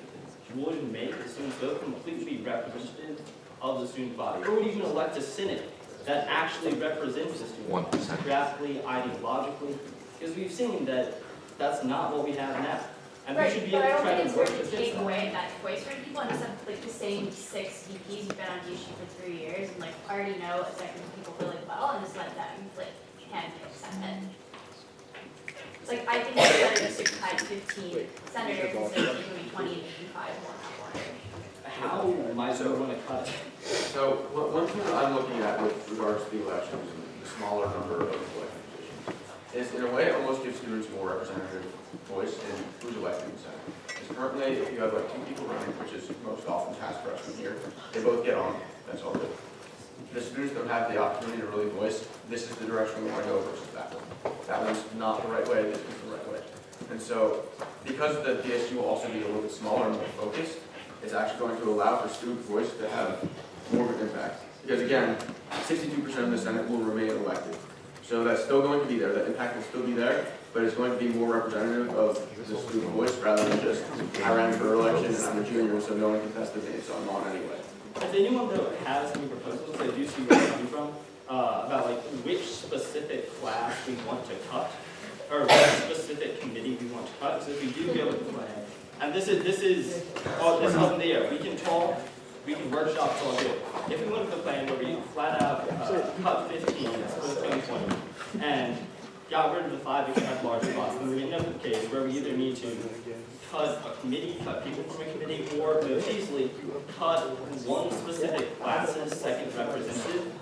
would make the students so completely representative of the student body? Or would even elect a senate that actually represents the student body, graphically, ideologically? Because we've seen that that's not what we have now. And we should be able to try to work But I don't think it's to fair to fix take that. away that choice from people and just have like the same 6 VPs who've been on DSU for 3 years and like already know a second of people really well and just let them like handpick Senate. Like I think it's better just to cut 15 senators instead of doing 20 and 55 more not How might we want to cut it? So one thing that I'm looking at with regards to the elections and the smaller number of elected positions is in a way it almost gives students more representative voice in who's elected in the Senate. Because currently if you have like 2 people running, which is most often past freshmen here, they both get on, that's all good. The students don't have the opportunity to really voice, this is the direction we want to go versus that one. That one's not the right way, this is the right way. And so because the DSG will also be a little bit smaller and more focused, it's actually going to allow for student voice to have more of an impact. Because again, 62% of the Senate will remain elected. So that's still going to be there, that impact will still be there, but it's going to be more representative of the student voice rather than just, I ran for election and I'm a junior, so no one contested me, so I'm on anyway. If anyone though has any proposals, I do see where you're coming from, about like which specific class we want to cut, or what specific committee we want to cut, so if we do go with the plan, and this is up in the air, we can talk, we can workshop, it's all good. If we went with the plan where we flat out cut 15, split 20, and got rid of the 5 because we had larger spots, then we end up with a case where we either need to cut a committee, cut people from a committee, or most easily cut one specific class's second representative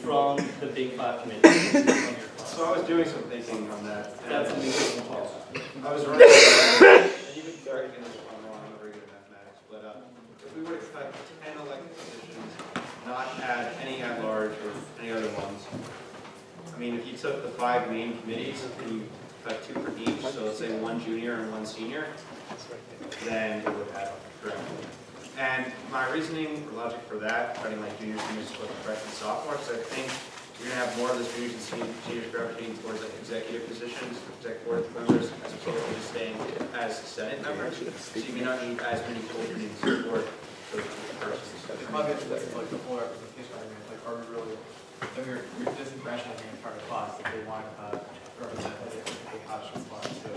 from the big 5 committees. So I was doing some thinking on that. That's something we can talk about. I was running, and you can correct me if I'm wrong, I'm not very good at mathematics, but if we were to cut 10 elected positions, not add any at-large or any other ones, I mean, if you took the 5 main committees and you cut 2 for each, so let's say 1 junior and 1 senior, then it would add up correctly. And my reasoning or logic for that, cutting like juniors, seniors, split freshmen, sophomores, I think you're gonna have more of those juniors and seniors gravitating towards like executive positions, executive board members, as opposed to just staying as Senate members. So you may not need as many full committees for those persons. It might be like the whole representation argument, like are we really, if you're disenfranchising an entire class if they want represent a college class, so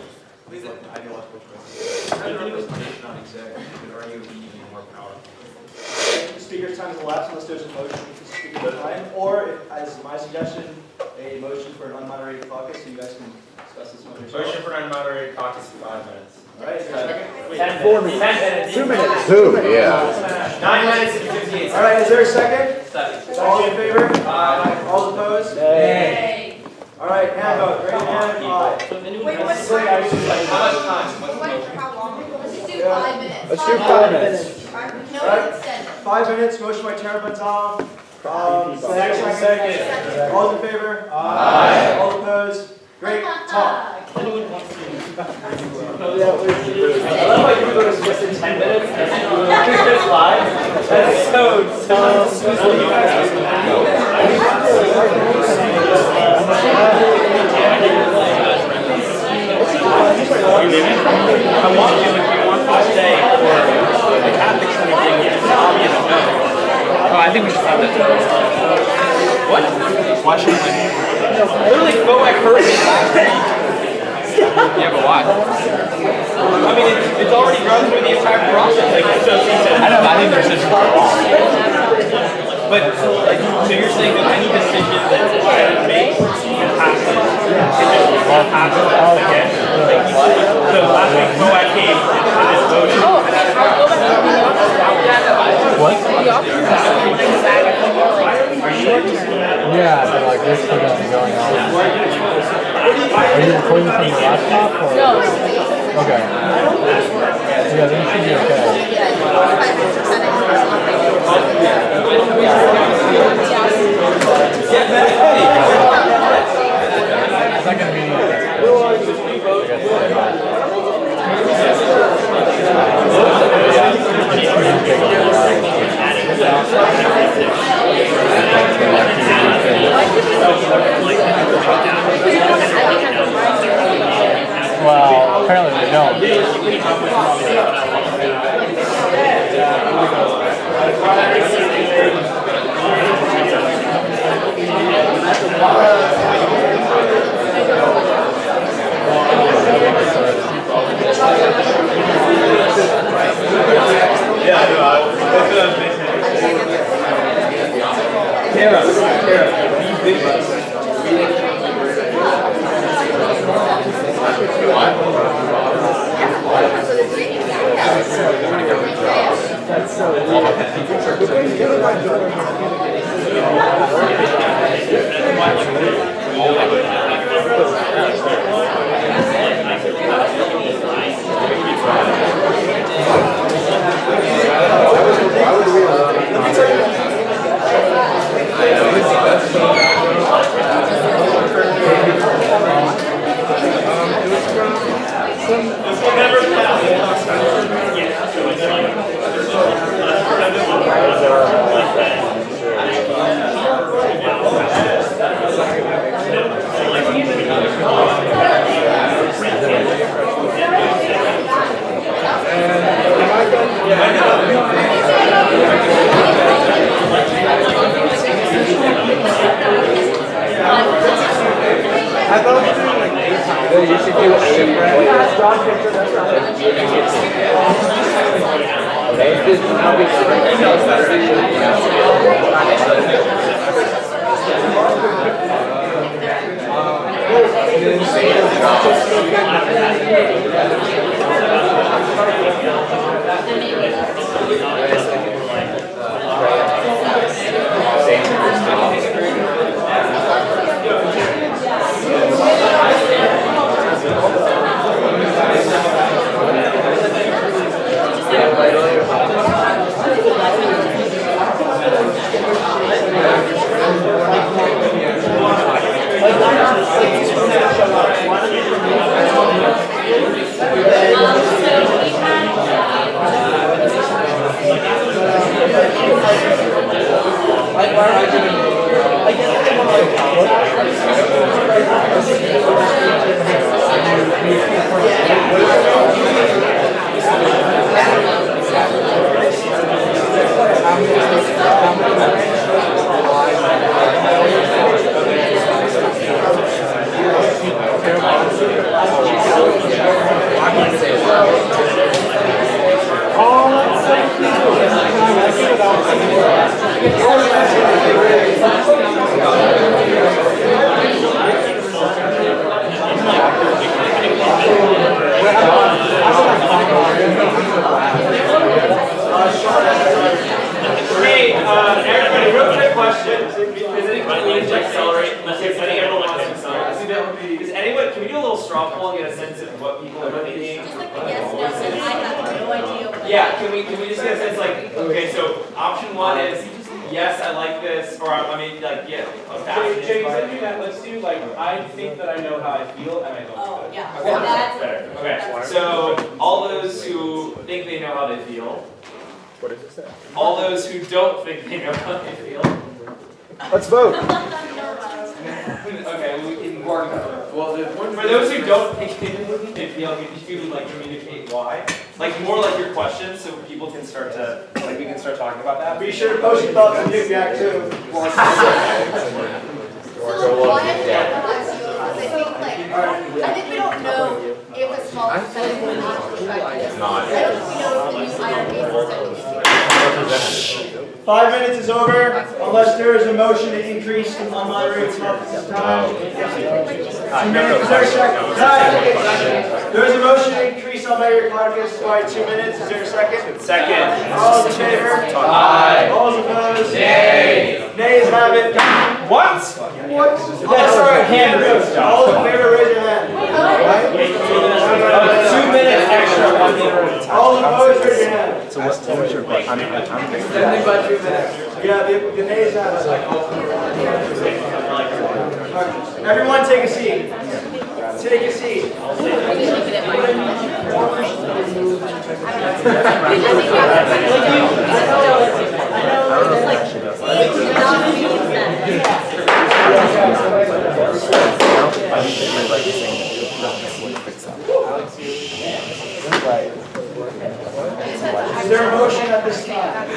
it's like an ideological choice. Kind of representation on exec, you could argue would be even more powerful. The speaker's time has elapsed unless there's a motion for speaker's time, or if, as my suggestion, a motion for an unmoderated caucus, so you guys can discuss this one yourself. Motion for an unmoderated caucus for 5 minutes. All right, is there a second? Wait, 4 minutes. 2 minutes. 2, yeah. 9 minutes and 58 seconds. All right, is there a second? Second. All in favor? Aye. All opposed? Nay. All right, hand vote, raise your hand and aye. Wait, what's How much time? how long? Let's just do Yeah. 5 minutes. Let's do 5 minutes. No, All right. extend. 5 minutes, motion by Chairman Bontal. Second. All in favor? Aye. All opposed? Great, talk. Anyone wants to love how you were going to just in 10 minutes. That's live. That's so I want you, if you want to stay for the Catholic Center thing, it's obvious no. Oh, I think we should have that. What? Why should I? Literally, go back first. Yeah, but why? I mean, it's already run through the entire process. Like, so I know, I think their decisions are wrong. But, like, so you're saying that any decision that the Senate makes has to, again? Like, what? So last week, FOAC came and it's voted. Oh, I'll go back to the office. What? The office. Yeah, but like this is going on. Are you recording from your laptop or? No. Okay. Yeah, then you should be okay. Second meeting, I Well, apparently they don't. yes, I like this, or I mean, like, yeah, a fascinating Jay, part. instead of doing that, let's do like, I think that I know how I feel and I don't. Oh, yeah. Okay, That's better. Okay, so all those who think they know how they feel. What does it say? All those who don't think they know how they feel. Let's vote. Okay, we can work on it. Well, the one. For those who don't think they feel, could you like communicate why? Like more like your questions, so people can start to, like we can start talking about that. Be sure to post your thoughts on feedback too. So why I think I think we don't know if a small percentage will actually affect this. I don't think we know if the new IRB system. 5 minutes is over, unless there is a motion to increase the unmoderated conference time. 2 minutes, is there a second? There is a motion to increase unmoderated conference by 2 minutes, is there a second? Second. All those in favor? Aye. All those opposed? Nay. Nays have it. What? What? That's all right, hand raised. All in favor, raise your hand. 2 minutes extra, 1 minute. All opposed, raise your hand. So what's your, I'm Extending by 2 minutes. Yeah, the nays have it. Everyone take a seat. Take a seat. Is there a motion at this time?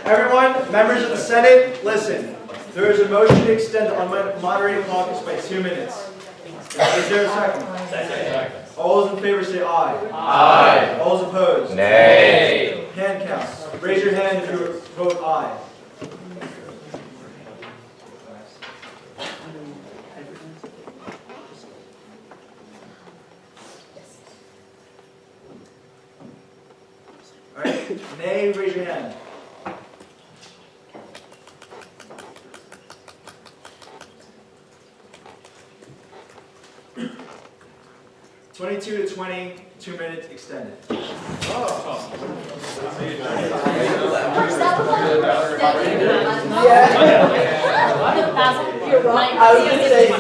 Everyone, members of the Senate, listen. There is a motion to extend the unmoderated caucus by 2 minutes. Is there a second? Second. All those in favor say aye. Aye. All those opposed? Nay. Hand counts. Raise your hand if you vote aye. All right. Nay, raise your hand. (22 to 20), 2 minutes extended. You're right. I was going to say. I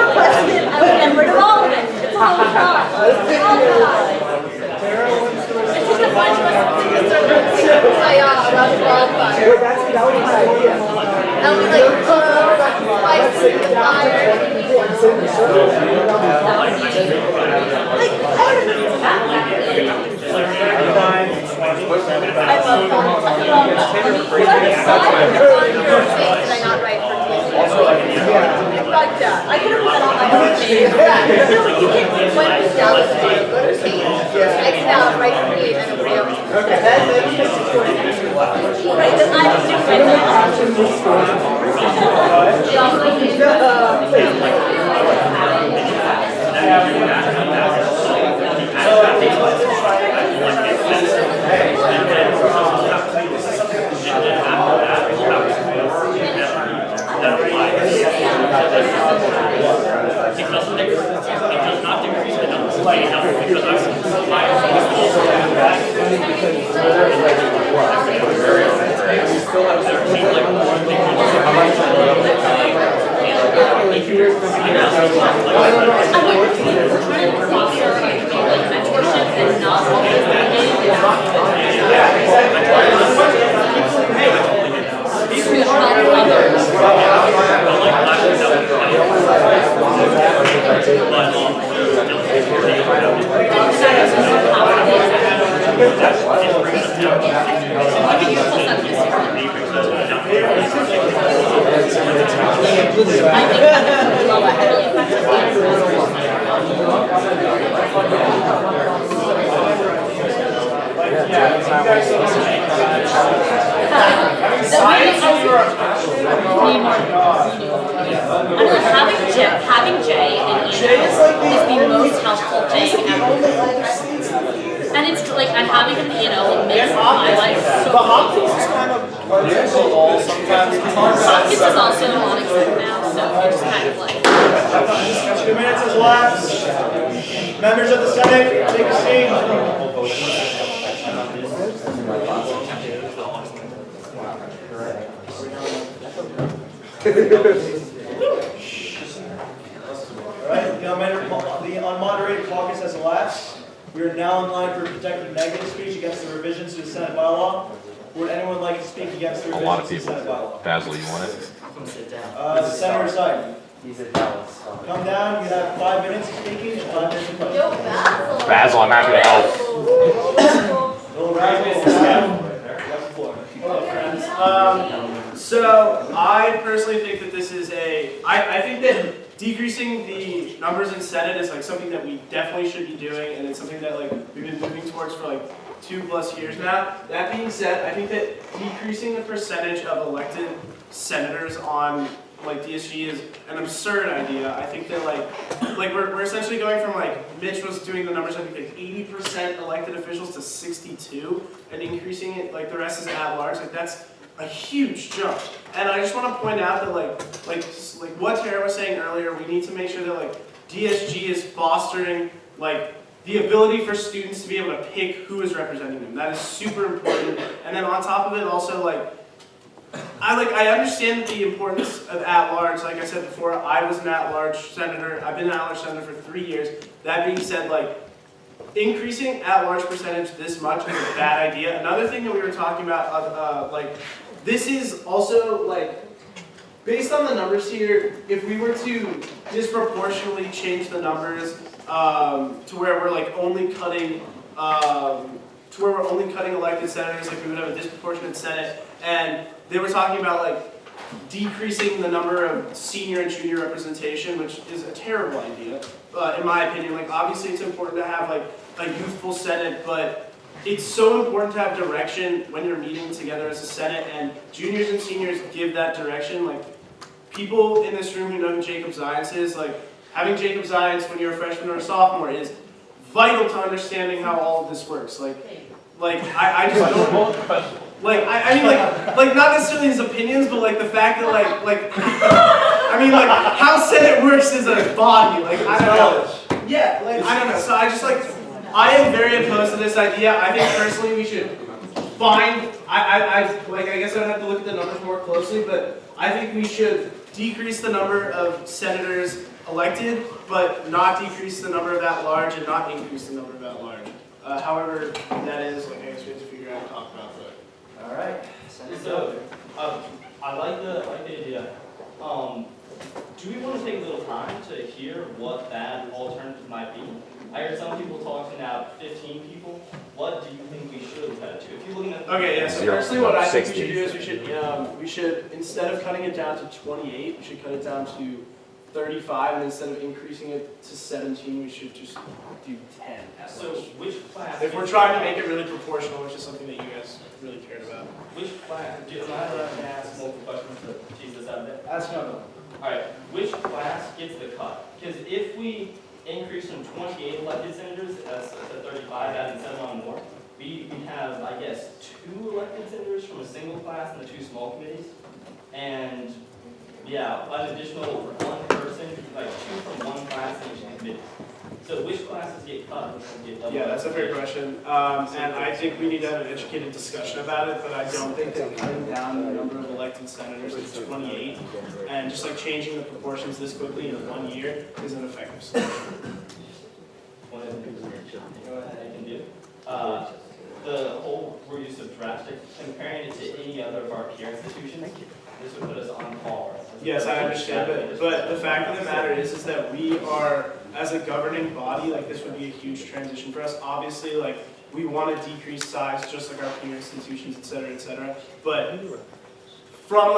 requested, I would get rid of all of it. It's all gone. It's all gone. It's just a bunch of us singing circles. Around the wildfire. That was my idea. And we like, spicy the fire. I love that. Did I not write for you? Like that. I could have put that on my own page. No, you can wipe this down with the page. X out, write for me, and everybody else. Okay, Right, then I just do Having Jay and Ian is the most helpful thing ever. And it's like, and having him, it makes my life so But Hopkins is kind of sometimes. Hopkins is also on exam now, so it's kind of like. 2 minutes has elapsed. Members of the Senate, take a seat. All right, the unmoderated caucus has elapsed. We are now in line for protected negative speech against the revisions to the Senate bylaw. Would anyone like to speak against the revisions to the Senate bylaw? Basil, you want it? Senator Side. He's in Dallas. Come down, you have 5 minutes of speaking and 5 minutes of questions. Yo, Basil. Basil, I'm happy to help. Little Razzle. Hello, friends. So I personally think that this is I think that decreasing the numbers in Senate is like something that we definitely should be doing, and it's something that like we've been moving towards for like 2+ years now. That being said, I think that decreasing the percentage of elected senators on like DSG is an absurd idea. I think that like we're essentially going from like Mitch was doing the numbers, I think like 80% elected officials to 62, and increasing it like the rest is at large. Like that's a huge jump. And I just want to point out that like what Tara was saying earlier, we need to make sure that like DSG is fostering like the ability for students to be able to pick who is representing them. That is super important. And then on top of it, also I understand the importance of at-large. Like I said before, I was an at-large senator. I've been an at-large senator for 3 years. That being said, like increasing at-large percentage this much is a bad idea. Another thing that we were talking about, this is also like based on the numbers here. If we were to disproportionately change the numbers to where we're like only cutting elected senators, like we would have a disproportionate Senate, and they were talking about like decreasing the number of senior and junior representation, which is a terrible idea, in my opinion. Like obviously it's important to have like a youthful Senate, but it's so important to have direction when you're meeting together as a Senate, and juniors and seniors give that direction. Like people in this room who know who Jacob Zients is, like having Jacob Zients when you're a freshman or a sophomore is vital to understanding how all of this works. I just don't I mean not necessarily his opinions, but like the fact that I mean how Senate works as a body. Like I don't know. Yeah, I don't know. So I am very opposed to this idea. I think personally we should find I guess I'd have to look at the numbers more closely, but I think we should decrease the number of senators elected, but not decrease the number of at-large and not increase the number of at-large. However that is, I guess we have to figure out and talk about that. All right. So, I like the idea. Do we want to take a little time to hear what that alternative might be? I heard some people talking about 15 people. What do you think we should cut it to? If you're looking at Okay, yeah. So personally, what I think we should do is we should instead of cutting it down to 28, we should cut it down to 35, and instead of increasing it to 17, we should just do 10. So which class? If we're trying to make it really proportional, which is something that you guys really cared about. Which class? Am I allowed to ask multiple questions to tease this out a bit? Ask another one. All right. Which class gets the cut? Because if we increase from 28 elected senators to 35, adding 7 on more, we have, I guess, 2 elected senators from a single class and the 2 small committees, and yeah, an additional 1 person, like 2 from 1 class and each committee. So which classes get cut? Yeah, that's a fair question. And I think we need to have an educated discussion about it, but I don't think that cutting down the number of elected senators to 28 and just like changing the proportions this quickly in 1 year is an effective solution. One of the things I can do. The whole use of drastic, comparing it to any other of our peer institutions, this would put us on par. Yes, I understand, but the fact of the matter is that we are, as a governing body, like this would be a huge transition for us. Obviously, like we want to decrease size just like our peer institutions, et cetera, but from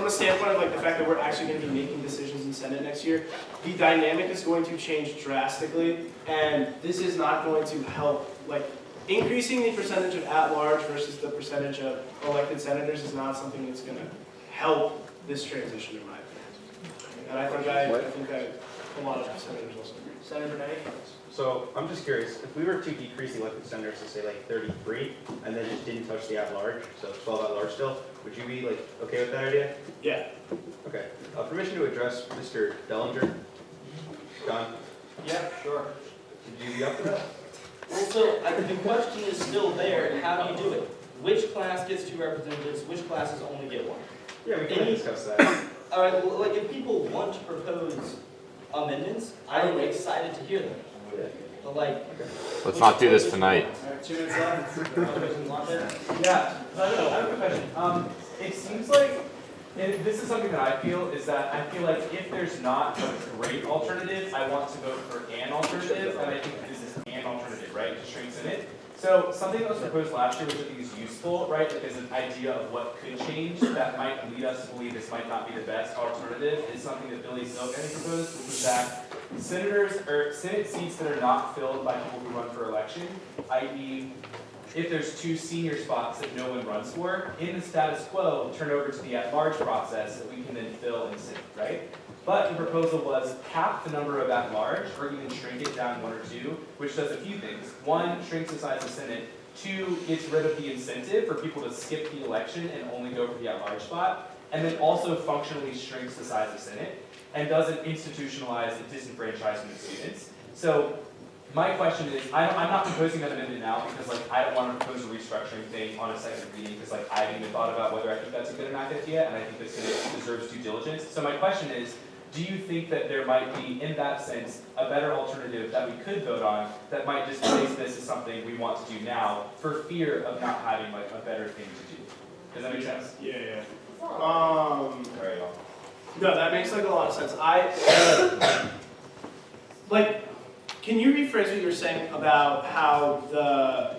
a standpoint of like the fact that we're actually going to be making decisions in Senate next year, the dynamic is going to change drastically, and this is not going to help. Like increasing the percentage of at-large versus the percentage of elected senators is not something that's going to help this transition, in my opinion. And I think a lot of senators also agree. Senator Benetti? So I'm just curious, if we were to decrease the elected senators to say like 33 and then just didn't touch the at-large, so 12 at-large still, would you be like okay with that idea? Yeah. Okay. Permission to address Mr. Dellinger. John? Yeah, sure. Did you up for that? Well, so the question is still there, and how do you do it? Which class gets 2 representatives, which classes only get 1? Yeah, we can discuss that. All right, well, like if people want to propose amendments, I'm excited to hear them. But like, Let's not do this tonight. 2 minutes left. Yeah, I have a question. It seems like, and this is something that I feel, is that I feel like if there's not a great alternative, I want to vote for an alternative, and I think this is an alternative, right, to shrink Senate. So something that was proposed last year, which I think is useful, right, like as an idea of what could change that might lead us to believe this might not be the best alternative, is something that Billy Silk I think proposed, which was that Senate seats that are not filled by people who run for election, i.e., if there's 2 senior spots that no one runs for, in the status quo, turn over to the at-large process that we can then fill and sit, right? But the proposal was cap the number of at-large, or even shrink it down 1 or 2, which does a few things. 1, shrinks the size of Senate. 2, gets rid of the incentive for people to skip the election and only go for the at-large spot. And then also functionally shrinks the size of Senate, and doesn't institutionalize the disenfranchisement of students. So my question is, I'm not proposing that amendment now because like I don't want to propose a restructuring thing on a second reading because like I haven't even thought about whether I think that's a good enough idea, and I think this deserves due diligence. So my question is, do you think that there might be, in that sense, a better alternative that we could vote on that might displace this as something we want to do now for fear of not having like a better thing to do? Does that make sense? Yeah. Very well. No, that makes like a lot of sense. Can you rephrase what you were saying about how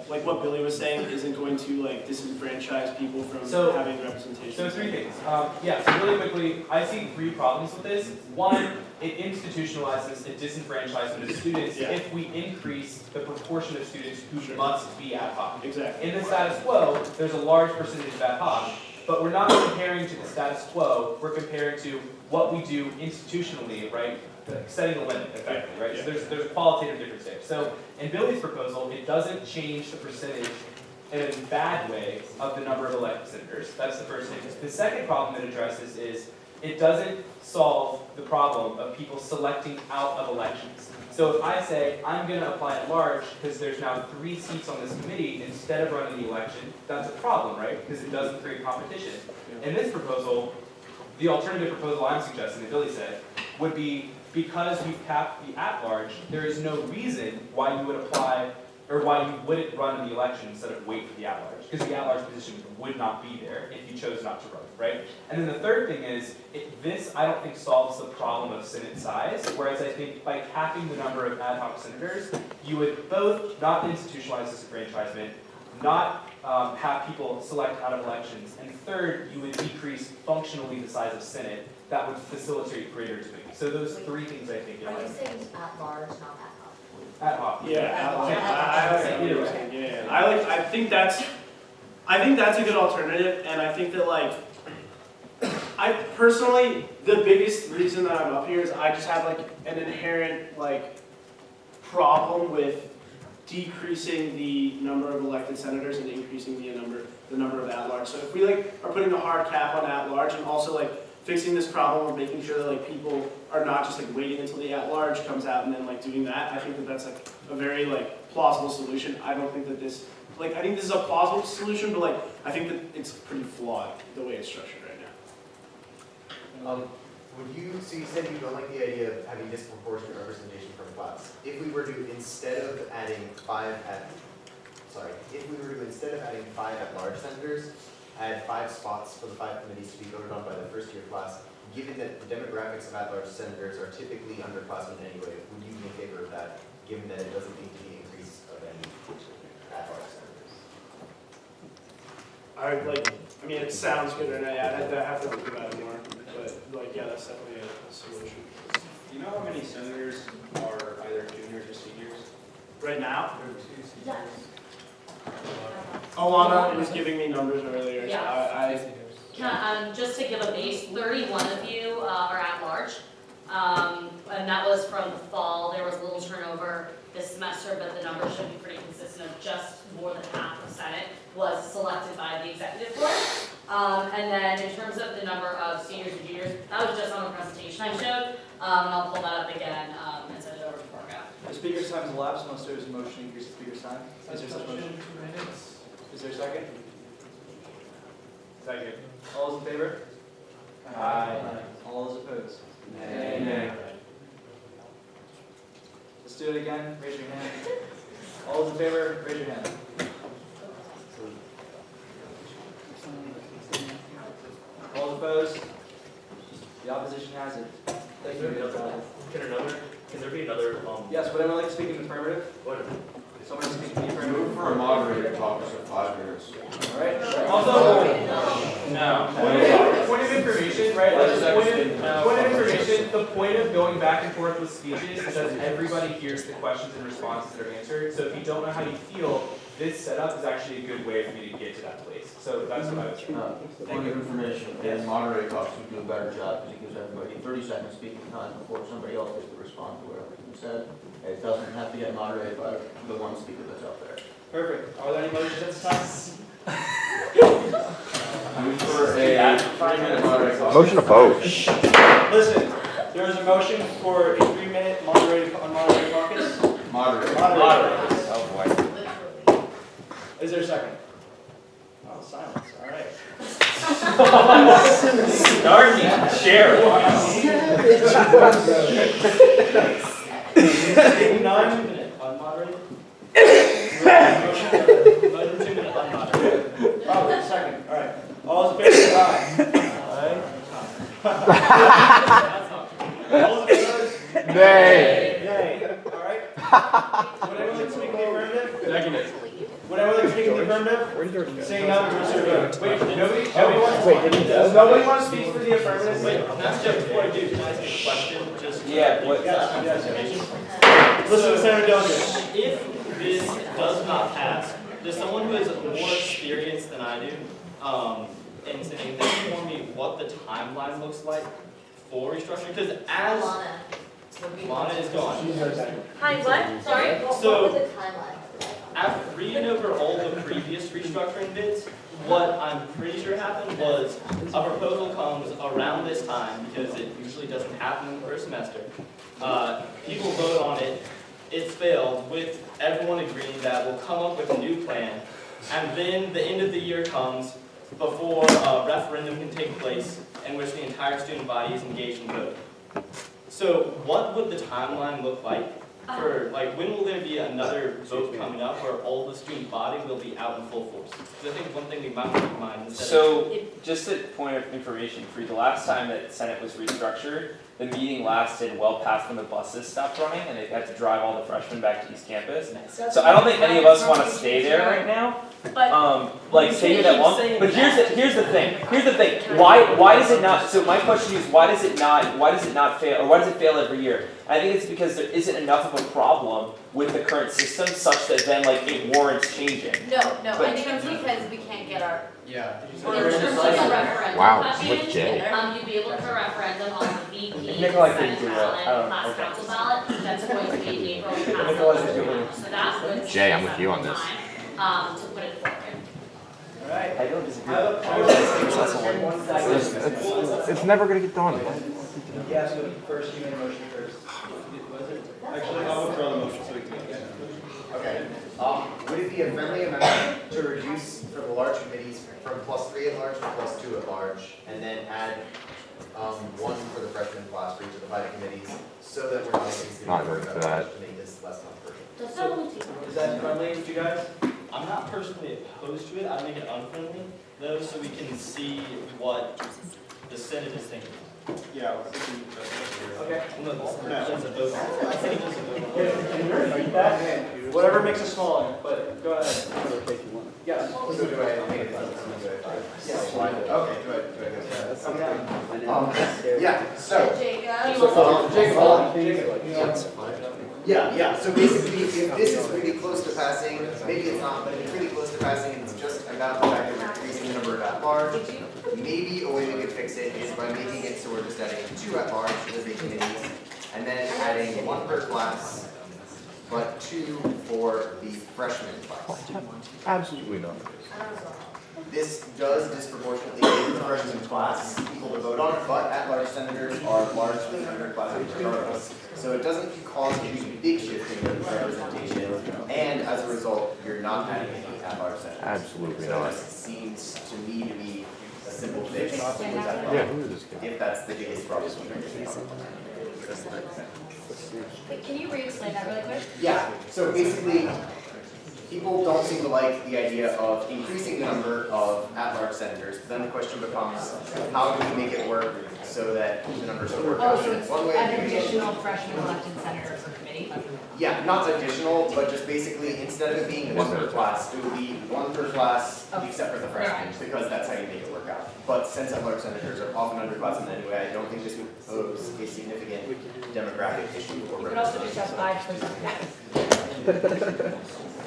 what Billy was saying isn't going to like disenfranchise people from having representation? So 3 things. So really quickly, I see 3 problems with this. 1, it institutionalizes the disenfranchisement of students if we increase the proportion of students who must be ad hoc. Exactly. In the status quo, there's a large percentage of ad hoc, but we're not comparing to the status quo, we're comparing to what we do institutionally, right? Setting a limit, effectively, right? So there's a qualitative difference there. So in Billy's proposal, it doesn't change the percentage in a bad way of the number of elected senators. That's the first thing. The second problem it addresses is it doesn't solve the problem of people selecting out of elections. So if I say, I'm going to apply at large because there's now 3 seats on this committee instead of running the election, that's a problem, right? Because it doesn't create competition. In this proposal, the alternative proposal I'm suggesting that Billy said would be because we've capped the at-large, there is no reason why you would apply or why you wouldn't run in the election instead of wait for the at-large, because the at-large position would not be there if you chose not to run, right? And then the third thing is, this I don't think solves the problem of Senate size, whereas I think by capping the number of ad hoc senators, you would both not institutionalize disenfranchisement, not have people select out of elections, and third, you would decrease functionally the size of Senate that would facilitate greater debate. So those 3 things I think. Are you saying at large, not ad hoc? Ad hoc. I think that's a good alternative, and I think that I personally, the biggest reason that I'm up here is I just have an inherent problem with decreasing the number of elected senators and increasing the number of at-large. So if we are putting a hard cap on at-large and also fixing this problem of making sure that people are not just waiting until the at-large comes out and then doing that, I think that that's a very plausible solution. I don't think that this I think this is a plausible solution, but I think that it's pretty flawed the way it's structured right now. So you said you don't like the idea of having disproportionate representation from class. If we were to instead of adding 5 at-large senators, add 5 spots for the 5 committees to be voted on by the first-year class, given that the demographics of at-large senators are typically underclassmen anyway, would you be in favor of that, given that it doesn't lead to the increase of any at-large senators? I mean, it sounds good right now. I'd have to think about it more, but yeah, that's definitely a solution. Do you know how many senators are either juniors or seniors? Right now? Yes. Alana was giving me numbers earlier. Yeah. So just to give a base, 31 of you are at large, and that was from the fall. There was a little turnover this semester, but the numbers should be pretty consistent of just more than half the Senate was selected by the executive board. And then in terms of the number of seniors and juniors, that was just on the presentation I showed, and I'll pull that up again and send it over to Margo. Is speaker's time has elapsed unless there is a motion to increase the speaker's time. Is there such a motion? Is there a second? Second. All those in favor? Aye. All those opposed? Nay. Let's do it again. Raise your hand. All those in favor, raise your hand. All opposed? The opposition has it. Thank you. Can there be another, Yes, would anyone like to speak in the affirmative? Someone to speak in the affirmative? Move for a moderator caucus of 5 minutes. All right. Also, point of information, right? Like, point of information, the point of going back and forth with speeches is that everybody hears the questions and responses that are answered. So if you don't know how you feel, this setup is actually a good way for you to get to that place. So that's what I was saying. Point of information, the moderator caucus would do a better job because it gives everybody 30 seconds speaking time before somebody else gets to respond to whatever you said. It doesn't have to get moderated by the one speaker that's up there. Perfect. Are there any motions at this time? Move for a 3-minute moderator caucus. Motion to vote. Listen, there is a motion for a 3-minute unmoderated caucus. Moderator. Moderated. Oh, boy. Is there a second? Oh, silence. All right. Starting chair. Seeing none, unmoderated. Motion 2-minute unmoderated. Oh, wait a second. All right. All those in favor, say aye. All those opposed? Nay. Nay. All right. Would anyone like to speak in the affirmative? Would anyone like to speak in the affirmative? Saying none, we're going to vote. Wait, nobody wants to speak for the affirmative? Wait, that's just before I do, can I ask a question? Just Yeah, what? Listen to Senator Dilger. If this does not pass, does someone who has more experience than I do, in saying, can inform me what the timeline looks like for restructuring? Because as Lana is gone. Hi, what? Sorry, what So- was the timeline? After reading over all the previous restructuring bids, what I'm pretty sure happened was a proposal comes around this time, because it usually doesn't happen in the first semester. People vote on it, it's failed, with everyone agreeing that we'll come up with a new plan, and then the end of the year comes before a referendum can take place in which the entire student body is engaged in voting. So what would the timeline look like? For, like, when will there be another vote coming up where all the student body will be out in full force? Because I think one thing we might keep in mind is that So, just a point of information for you, the last time that Senate was restructured, the meeting lasted well past when the buses stopped running and they had to drive all the freshmen back to East Campus. So I don't think any of us want to stay there right now. Like stay here that long. But here's the thing. Why does it not? So my question is, why does it not fail, or why does it fail every year? I think it's because there isn't enough of a problem with the current system such that then like it warrants changing. No, I think it's because we can't get our. Yeah. In terms of the referendum Wow, question, with Jay. you'd be able to referendum on the VP, Nikolai Senate didn't do ballot, that. I don't- class okay. council ballot, that's going to be in April, we pass Nikolai's it. doing it. So that would. Jay, I'm with you on this. To put it forward. All right. I don't disagree. It's never gonna get done. Yes, but first, you made a motion first. Was it? Actually, I'll withdraw the motion so we can get it. Okay. Would it be a friendly amendment to reduce for the large committees from +3 at large to +2 at large, and then add 1 for the freshman class for each of the 5 committees, so that we're not making student Not work voting for about that. to make this less controversial? That's not what we do. Is that friendly with you guys? I'm not personally opposed to it. I'd make it unfriendly though, so we can see what the Senate is thinking. Yeah, I was thinking Okay. No, that's a vote. I think it's a vote. Whatever makes it smaller, but go ahead. Yes. So do I make it Yes. Okay, do I Come down. yeah, so. Yeah, so basically, if this is really close to passing, maybe it's not, but if it's really close to passing and it's just about the fact that we're increasing the number of at-large, maybe a way we could fix it is by making it so we're just adding 2 at-large to the committees, and then adding 1 per class, but 2 for the freshman class. Absolutely not. this does disproportionately give the freshman class people to vote on, but at-large senators are largely underclassmen regardless. So it doesn't cause a huge big shift in the representation, and as a result, you're not adding any at-large senators. Absolutely So not. it just seems to me to be a simple fix, Yeah, who is this guy? if that's the biggest problem. Wait, can you re-explain that really quick? Yeah, so basically, people don't seem to like the idea of increasing the number of at-large senators. Then the question becomes, how do we make it work so that the numbers will work out? Oh, so it's One way of an doing it- additional freshman elected senator per committee? Yeah, not additional, but just basically, instead of it being one per class, it would be one per class except for the freshmen, because that's how you make it work out. But since at-large senators are often underclassmen anyway, I don't think this would pose a significant demographic issue for You could also just have 5%.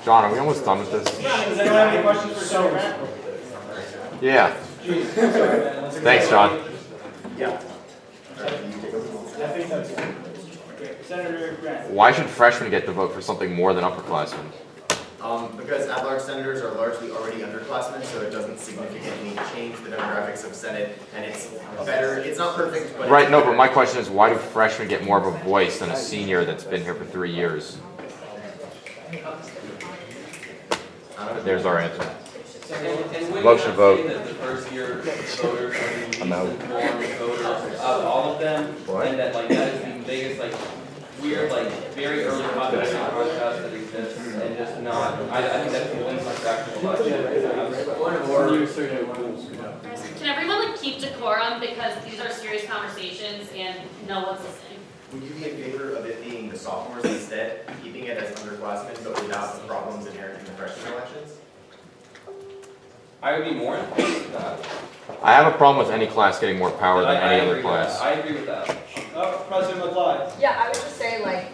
John, are we almost done with this? Does anyone have any questions for Senator Grant? Yeah. Thanks, John. Yeah. I think that's it. Okay, Senator Grant. Why should freshmen get to vote for something more than upperclassmen? Because at-large senators are largely already underclassmen, so it doesn't significantly change the demographics of Senate, and it's better, it's not perfect, but. Right, no, but my question is, why do freshmen get more of a voice than a senior that's been here for 3 years? There's our answer. And when Motion you're vote. saying that the first year voters are the I'm out. least informed voters of all of them, What? and that like that is the biggest like weird like very early population contrast that exists, and just not. I think that's the least practical election. Can everyone like keep decorum because these are serious conversations and no one's listening? Would you be in favor of it being the sophomores instead, keeping it as underclassmen, but without the problems inherent in the freshman elections? I would be more in favor of that. I have a problem with any class getting more power than any other class. I agree with that. President McFly. Yeah, I would just say, like,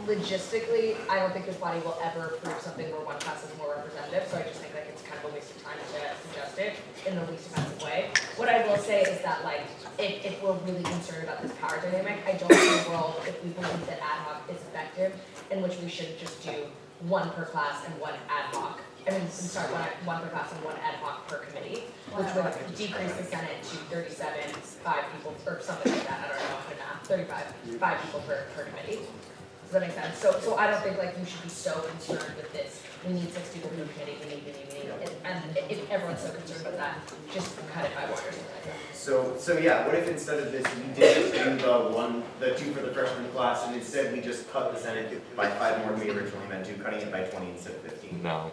logistically, I don't think this body will ever approve something where one class is more representative, so I just think like it's kind of a waste of time to suggest it in the least offensive way. What I will say is that, like, if we're really concerned about this power dynamic, I don't see a world if we believe that ad hoc is effective, in which we should just do one per class and one ad hoc. One per class and one ad hoc per committee, which would decrease the Senate to 37, 5 people, or something like that, I don't know, my math, 35, 5 people per committee. Does that make sense? So I don't think like you should be so concerned with this, we need 6 people per committee, we need, and if everyone's so concerned about that, just cut it by one or something like that. So yeah, what if instead of this, we did do the 2 for the freshman class, and instead we just cut the Senate by 5 more than we originally meant to, cutting it by 20 instead of 15? No.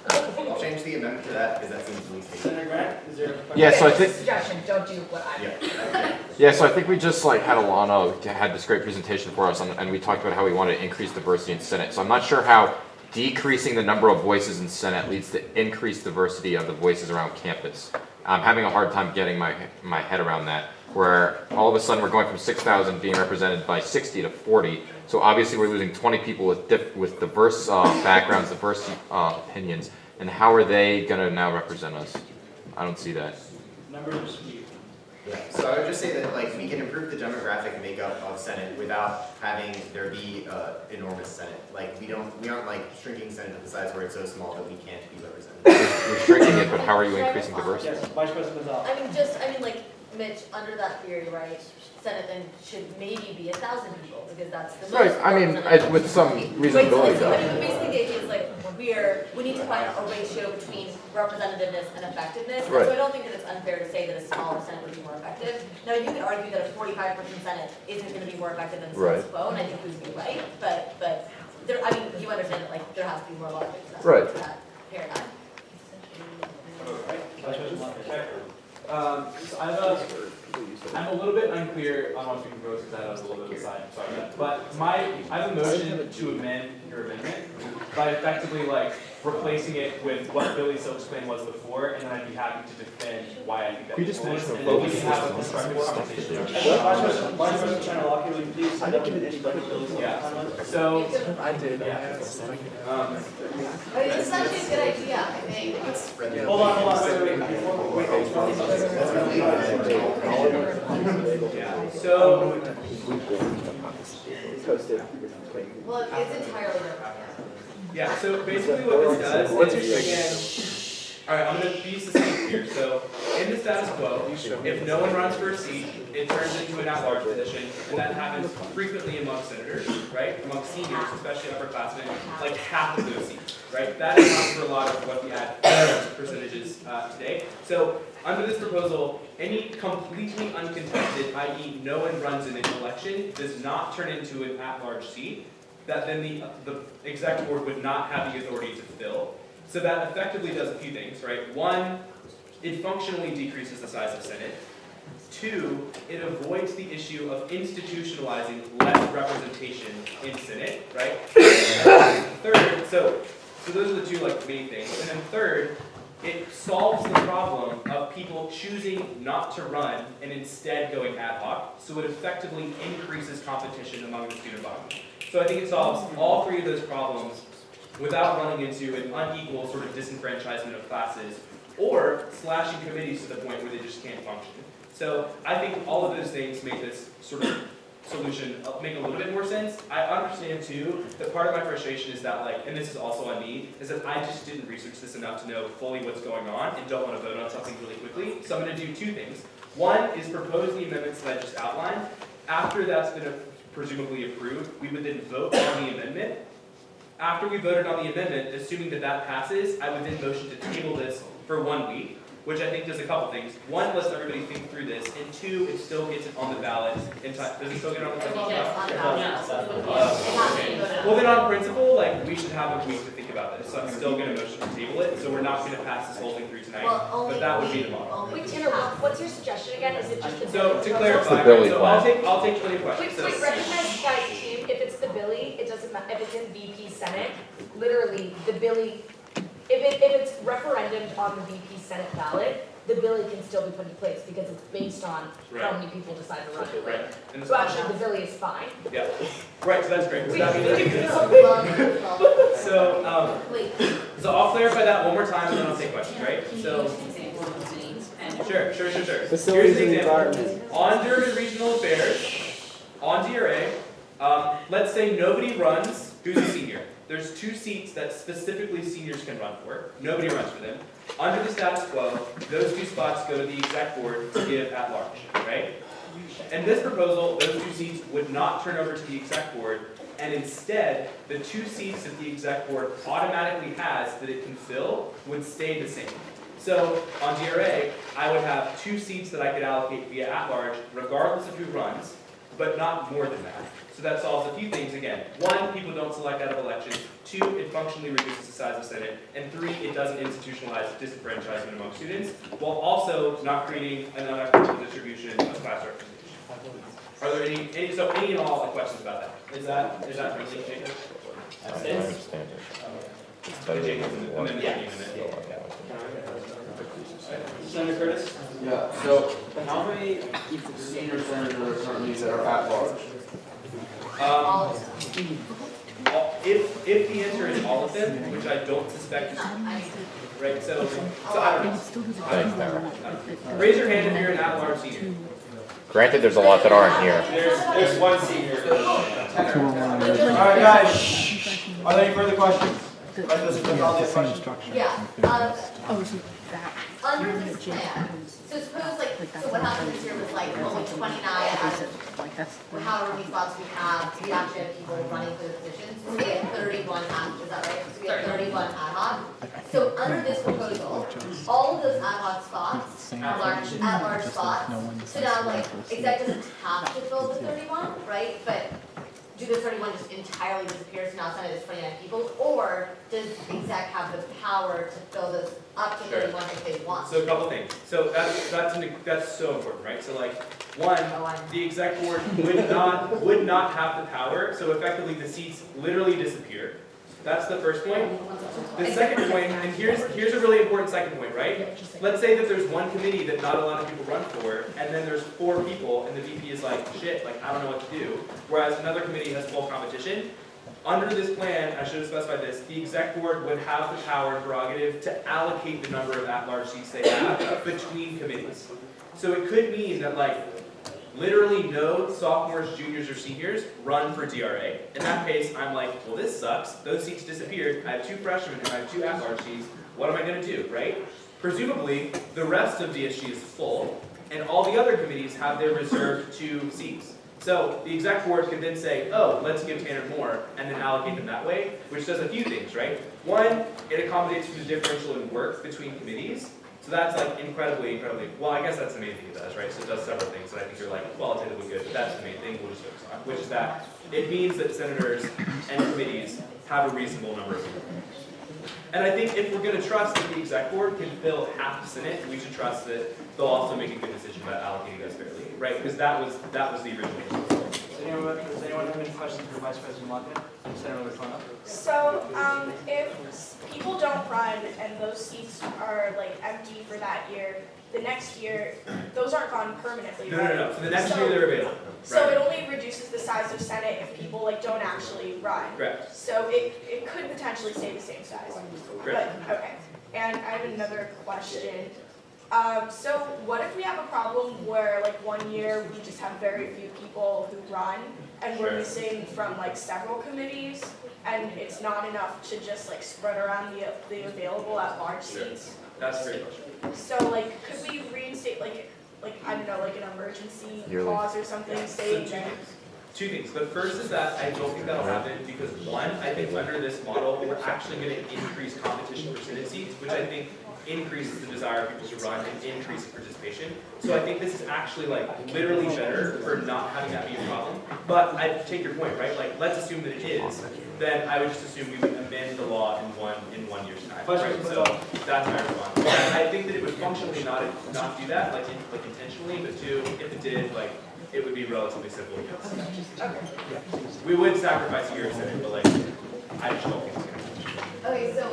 I'll change the amendment to that, because that seems the least. Senator Grant, is there? Yeah, so I Okay, think. suggestion, don't do what I did. Yeah, so I think we just like had Alana had this great presentation for us, and we talked about how we wanted to increase diversity in Senate. So I'm not sure how decreasing the number of voices in Senate leads to increased diversity of the voices around campus. I'm having a hard time getting my head around that, where all of a sudden we're going from 6,000 being represented by 60 to 40. So obviously we're losing 20 people with diverse backgrounds, diverse opinions, and how are they going to now represent us? I don't see that. Numbers of speed. So I would just say that like we can improve the demographic makeup of Senate without having there be enormous Senate. Like we aren't like shrinking Senate to the size where it's so small that we can't be represented. We're shrinking it, but how are you increasing diversity? Yes, Vice President Gonzalez. I mean, like, Mitch, under that theory, right, Senate then should maybe be 1,000 people, because that's the most. Right, I mean, with some reasonability though. Basically, the idea is like, we need to find a ratio between representativeness and effectiveness. And Right. so I don't think that it's unfair to say that a smaller Senate would be more effective. Now, you could argue that a 45-person Senate isn't going to be more effective than the status quo, and I think we would be right, but there, I mean, you understand that, like, there has to be more logic to that, Right. to that paradigm. So I'm a little bit unclear on what speaking votes because I was a little bit aside, sorry about that. But I have a motion to amend your amendment by effectively like replacing it with what Billy so explained was before, and then I'd be happy to defend why I think that We makes just sense, motion to and then we vote can have a constructive stuff conversation. that Vice President Chanelaki, will you please send out any Billy's Yeah. So I did. yeah. I mean, this is actually a good idea, I think. Hold on, wait. So Well, it's entirely different. yeah, so basically what this does What's is, your again, Alright, I'm gonna be succinct here. So, in the status quo, if no one runs for a seat, it turns into an at-large position, and that happens frequently among senators, right? Among seniors, especially upperclassmen, like half of those seats, right? That accounts for a lot of what the at-large percentage is today. So, under this proposal, any completely uncontested, i.e. no one runs in an election, does not turn into an at-large seat, that then the exec board would not have the authority to fill. So that effectively does a few things, right? One, it functionally decreases the size of Senate. Two, it avoids the issue of institutionalizing less representation in Senate, right? Third, so those are the two main things. And then third, it solves the problem of people choosing not to run and instead going ad hoc. So it effectively increases competition among the student body. So I think it solves all three of those problems without running into an unequal sort of disenfranchisement of classes or slashing committees to the point where they just can't function. So I think all of those things make this sort of solution make a little bit more sense. I understand too that part of my frustration is that and this is also on me, is that I just didn't research this enough to know fully what's going on and don't want to vote on something really quickly. So I'm going to do two things. One is propose the amendments that I just outlined. After that's been presumably approved, we would then vote on the amendment. After we voted on the amendment, assuming that that passes, I would then motion to table this for 1 week, which I think does a couple things. One, lets everybody think through this, and two, it still gets it on the ballot in time. Does it still get on the ballot? Okay. Well then on principle, we should have a week to think about this. So I'm still gonna motion to table it, so we're not gonna pass this whole thing through tonight, but that would be the model. Wait, Tanner, what's your suggestion again? Is it just the So to bill? clarify, so I'll take 20 questions. Wait, recognize guys too, if it's the Billy, it doesn't matter, if it's in VP Senate, literally, the Billy, if it's referendumed on the VP Senate ballot, the Billy can still be put in place because it's based on how many people decide to run it. Right. And So actually, the Billy is fine. Yeah. Right, so that's great. So that means so I'll clarify that one more time and then I'll take questions, right? So sure. Here's an example. On Durham Regional Affairs, on DRA, let's say nobody runs who's a senior. There's 2 seats that specifically seniors can run for. Nobody runs for them. Under the status quo, those 2 spots go to the exec board to give at large, right? In this proposal, those 2 seats would not turn over to the exec board, and instead, the 2 seats that the exec board automatically has that it can fill would stay the same. So on DRA, I would have 2 seats that I could allocate via at large, regardless of who runs, but not more than that. So that solves a few things again. 1, people don't select out of elections. 2, it functionally reduces the size of Senate. And 3, it doesn't institutionalize disenfranchisement among students, while also not creating an unequitable distribution of class representation. Are there any and all questions about that? Is that really Jacob? That's it? I understand it. Senator Curtis? Yeah, so how many senior senators currently that are at large? If the answer is all of them, which I don't suspect is right, so I don't know. Thanks, Tara. Raise your hand if you're an at-large senior. Granted, there's a lot that aren't here. There's 1 senior. Alright guys, are there any further questions? Yeah, under this plan, so suppose so what happened this year was only 29 out of however many spots we actually have people running for the positions. So we had 31 is that right? So we had 31 ad hoc. So under this proposal, all of those ad hoc spots are at large spots. So now exec doesn't have to fill the 31, right? But do the 31 just entirely disappear, so now Senate is 29 people, or does exec have the power to fill those up to 31 if they want? So a couple things. So that's so important, right? So one, the exec board would not have the power, so effectively the seats literally disappear. That's the first point. The second point, and here's a really important second point, right? Let's say that there's one committee that not a lot of people run for, and then there's 4 people, and the VP is shit, I don't know what to do. Whereas another committee has full competition. Under this plan, I should have specified this, the exec board would have the power and prerogative to allocate the number of at-large seats they have between committees. So it could mean that literally no sophomores, juniors, or seniors run for DRA. In that case, I'm well, this sucks. Those seats disappeared. I have 2 freshmen and I have 2 at-large seats. What am I going to do, right? presumably, the rest of DSG is full, and all the other committees have their reserved 2 seats. So the exec board could then say, oh, let's give Tanner more, and then allocate them that way, which does a few things, right? One, it accommodates for the differential in work between committees. So that's like incredibly, well, I guess that's the main thing it does, right? So it does several things that I think are like qualitatively good, but that's the main thing we'll just focus on, which is that it means that senators and committees have a reasonable number of people. And I think if we're going to trust that the exec board can fill half the Senate, we should trust that they'll also make a good decision about allocating those fairly, right? Because that was the original. Does anyone have any questions for Vice President Lockett? Senator McConnell? So, if people don't run and those seats are like empty for that year, the next year, those aren't gone permanently, right? No. So the next year they're available. So it only reduces the size of Senate if people like don't actually run. Correct. So it could potentially stay the same size. Correct. But, okay. And I have another question. So what if we have a problem where like one year we just have very few people who run and we're missing from like several committees and it's not enough to just like spread around the available at large seats? That's a great question. So like could we reinstate like I don't know, like an emergency Yearly. clause or something saying So that? two things. The first is that I don't think that'll happen because one, I think under this model, we're actually going to increase competition for Senate seats, which I think increases the desire of people to run and increases participation. So I think this is actually like literally better for not having that be a problem. But I take your point, right? Like let's assume that it is, then I would just assume we would amend the law in one year's time. Right? So that's my response. And I think that it would functionally not do that, like intentionally, but two, if it did, like it would be relatively simple. We would sacrifice a year of Senate, but like I just don't think it's gonna happen. Okay, so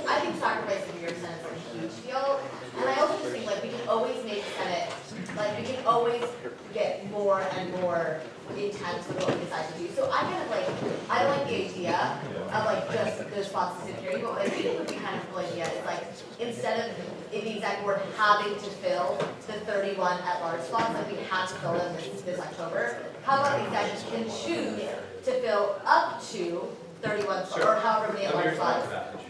I think sacrificing your Senate is a huge deal, and I also just think like we can always make Senate, like we can always get more and more intense with what we decide to do. So I kind of like, I like the idea of like just the spots in security, but what I think would be kind of cool idea is like instead of the exec board having to fill the 31 at-large spots, like we have to fill them this October, how about the exec can choose to fill up to 31 spots, or however many at-large spots.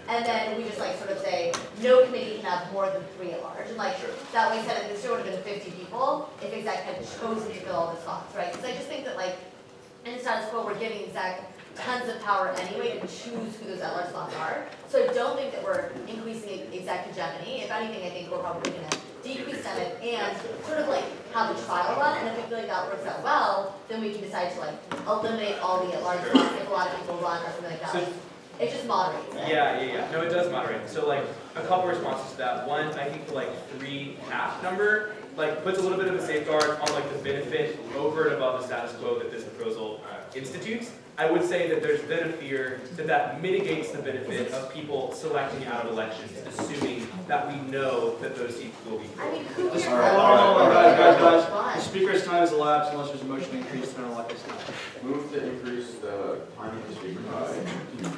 And then we just like sort of say, no committee can have more than 3 at large. And like, that way Senate this year would have been 50 people if exec had chosen to fill all the spots, right? Because I just think that like, in the status quo, we're giving exec tons of power anyway to choose who those at-large spots are. So I don't think that we're increasing exec hegemony. If anything, I think we're probably going to decrease Senate and sort of like have a trial run. And if we feel like that works out well, then we can decide to like eliminate all the at-large spots if a lot of people run or something like that. It just moderates it. Yeah. No, it does moderate. So like a couple responses to that. One, I think the like 3.5 number like puts a little bit of a safeguard on like the benefit over and above the status quo that this proposal institutes. I would say that there's then a fear that that mitigates the benefit of people selecting out of elections, assuming that we know that those seats will be filled. I mean, who cares? Guys. The speaker's time is elapsed unless there's a motion to increase Senator Lockett's time. Move to increase the time of the speaker by.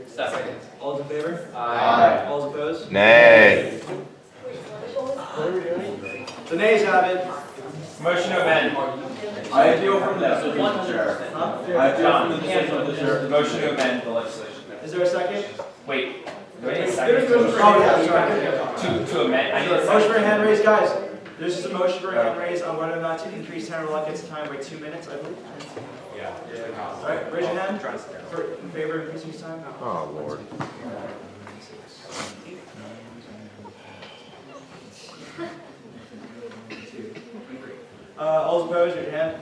Second. All those in favor? Aye. All those opposed? Nay. What are we doing? The nays have it. Motion to amend. I appeal from the decision of the chair. I appeal from the decision of the chair. Motion to amend the legislation. Is there a second? Wait. There's Second. a motion for To amend. I need a motion for second. hand raised, guys. There's just a motion for hand raised on whether or not to increase Senator Lockett's time by 2 minutes, I believe. Yeah. All right, raise your hand. In favor of increasing his time? Oh, Lord. All those opposed, raise your hand.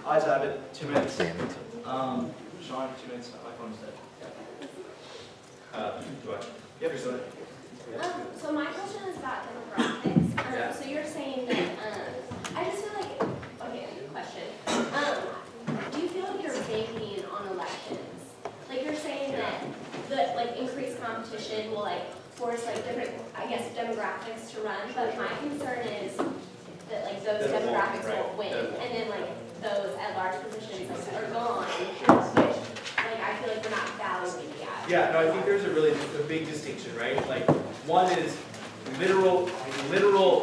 Ayes have it, 2 minutes. Damn it. Sean, 2 minutes, my phone's dead. Yep, you're still there. So my question is about demographics. So you're saying that, I just feel like, okay, question. Do you feel like you're banking on elections? Like you're saying that the like increased competition will like force like different, I guess, demographics to run, but my concern is that like those demographics won't win, and then like those at-large positions like, are gone, which like I feel like we're not valuing yet. Yeah, no, I think there's a big distinction, right? Like, one is literal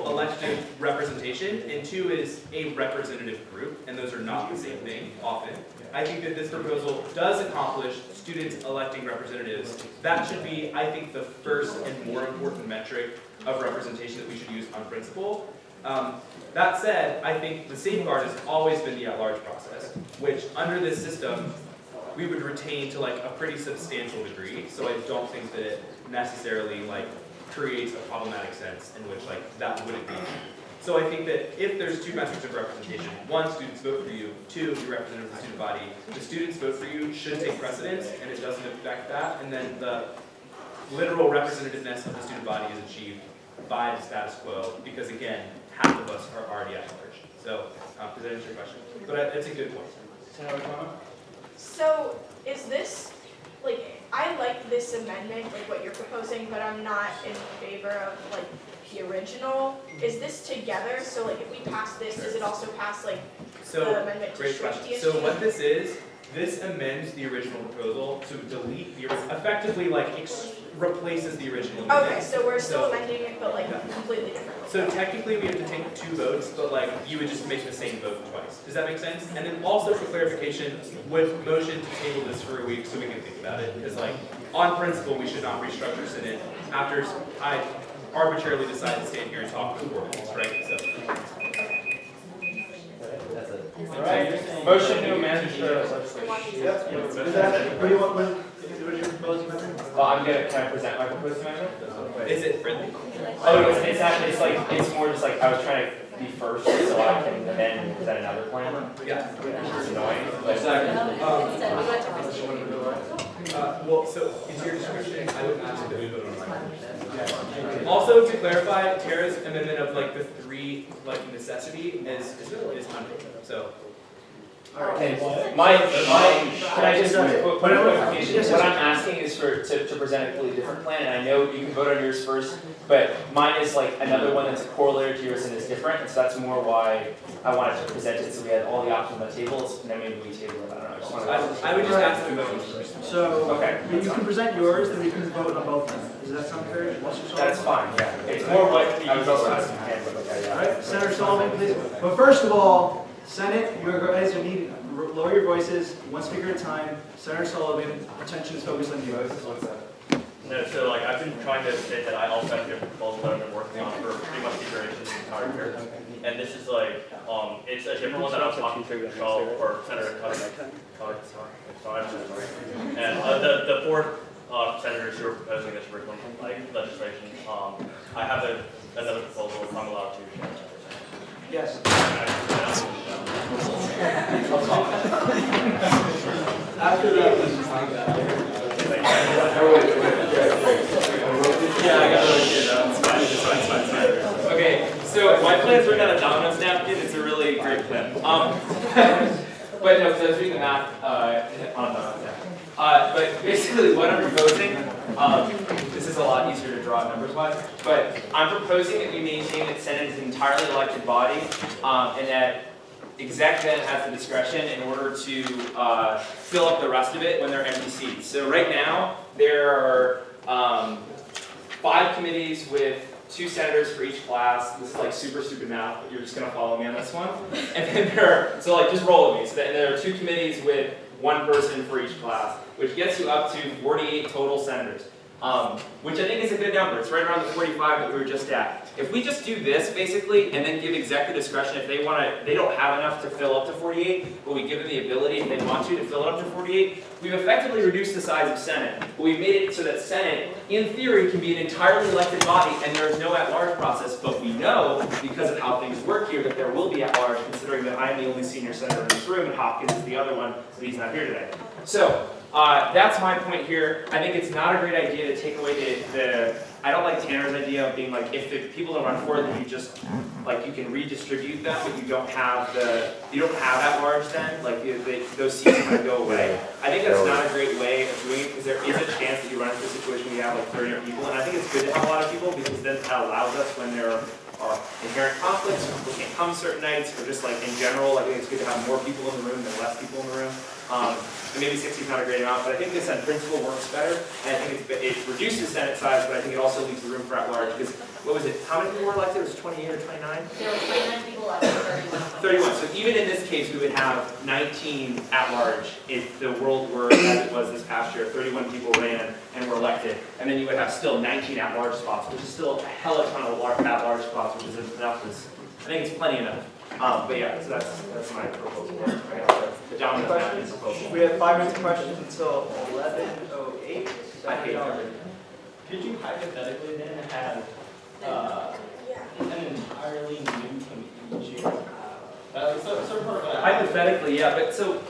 elected representation, and two is a representative group, and those are not the same thing often. I think that this proposal does accomplish students electing representatives. That should be, I think, the first and more important metric of representation that we should use on principle. That said, I think the safeguard has always been the at-large process, which under this system, we would retain to like a pretty substantial degree. So I don't think that it necessarily like creates a problematic sense in which like that wouldn't be. So I think that if there's two metrics of representation, one, students vote for you, two, you're represented with the student body, the students vote for you should take precedence and it doesn't affect that, and then the literal representativeness of the student body is achieved by the status quo, because again, half of us are already at large. So, does that answer your question? But it's a good point. So, is this, like, I like this amendment, like what you're proposing, but I'm not in favor of, like, the original. Is this together? So, like, if we pass this, does it also pass, like, the amendment to Great shrink question. DSG? So what this is, this amends the original proposal to delete the, effectively, like, replaces the original amendment. Okay, so we're still amending it, but, like, completely different. So technically, we have to take 2 votes, but like, you would just make the same vote twice. Does that make sense? And then also for clarification, would motion to table this for a week so we can think about it. Because like, on principle, we should not restructure Senate after I arbitrarily decide to stand here and talk for 4 minutes, right? So. All right, motion to amend the legislation. Can I present my proposed amendment? Is it friendly? Oh, it's actually, it's more just like, I was trying to be first so I can then present another plan. Yeah. It's annoying. Well, so into your description, I would ask that we vote on my. Also, to clarify, Tara's amendment of like the 3 like necessity is under. So. Okay, can I just put a clarification? What I'm asking is to present a completely different plan, and I know you can vote on yours first, but mine is like another one that's a corollary to yours and is different, and so that's more why I wanted to present it, so we had all the options on the tables, and then maybe we table it, I don't know. I just wanted to I would just ask to vote first. So, okay, you can present yours, then we can vote on both of them. Does that sound fair? that's fine, yeah. It's more what I was also asking, but okay, yeah. All right, Senator Sullivan, please. But first of all, Senate, you guys need to lower your voices, one speaker at a time. Senator Sullivan, attention is focused on you. No, so like I've been trying to say that I also have different proposals that I've been working on for pretty much the duration of the entire year. And this is like, it's a different one that I was talking to Michelle or Senator and the 4 senators who are proposing this original like legislation. I have another proposal if I'm allowed to share that. Yes. After that, yeah, I got it. It's fine. Okay, so my plan's written on a Domino's napkin. It's a really great plan. But no, so I was doing the math on Domino's napkin. But basically, what I'm proposing, this is a lot easier to draw numbers-wise, but I'm proposing that we maintain that Senate is an entirely elected body, and that exec then has the discretion in order to fill up the rest of it when there are empty seats. So right now, there are 5 committees with 2 senators for each class. This is like super stupid math, but you're just gonna follow me on this one. And then so like just roll with me. So then there are 2 committees with 1 person for each class, which gets you up to 48 total senators, which I think is a good number. It's right around the 45 that we were just at. If we just do this basically, and then give executive discretion if they don't have enough to fill up to 48, but we give them the ability if they want to fill it up to 48, we've effectively reduced the size of Senate. But we've made it so that Senate, in theory, can be an entirely elected body, and there is no at-large process. But we know, because of how things work here, that there will be at-large, considering that I'm the only senior senator in this room, and Hopkins is the other one, but he's not here today. So that's my point here. I think it's not a great idea to take away I don't like Tanner's idea of being like, if the people don't run for it, then you just, like, you can redistribute them, but you don't have at large then, like, those seats kind of go away. I think that's not a great way of doing it, because there is a chance that you run into a situation where you have like 30 people, and I think it's good to have a lot of people, because then that allows us when there are inherent conflicts, or people can't come certain nights, or just like in general, I think it's good to have more people in the room than less people in the room. and maybe 60 is not a great amount, but I think this in principle works better, and I think it reduces Senate size, but I think it also leaves the room for at-large, because, what was it, how many people were elected? It was 28 or 29? There were 29 people elected, 31, so even in this case, we would have 19 at-large if the world were as it was this past year. 31 people ran and were elected, and then you would have still 19 at-large spots, which is still a hell of a ton of at-large spots, which is enough. I think it's plenty enough. But yeah, so that's my proposal. The dominant Questions? proposal. We have 5 minutes of questions until 11:08. I hate that. Could you hypothetically then have an entirely new committee chair? Hypothetically, yeah, but so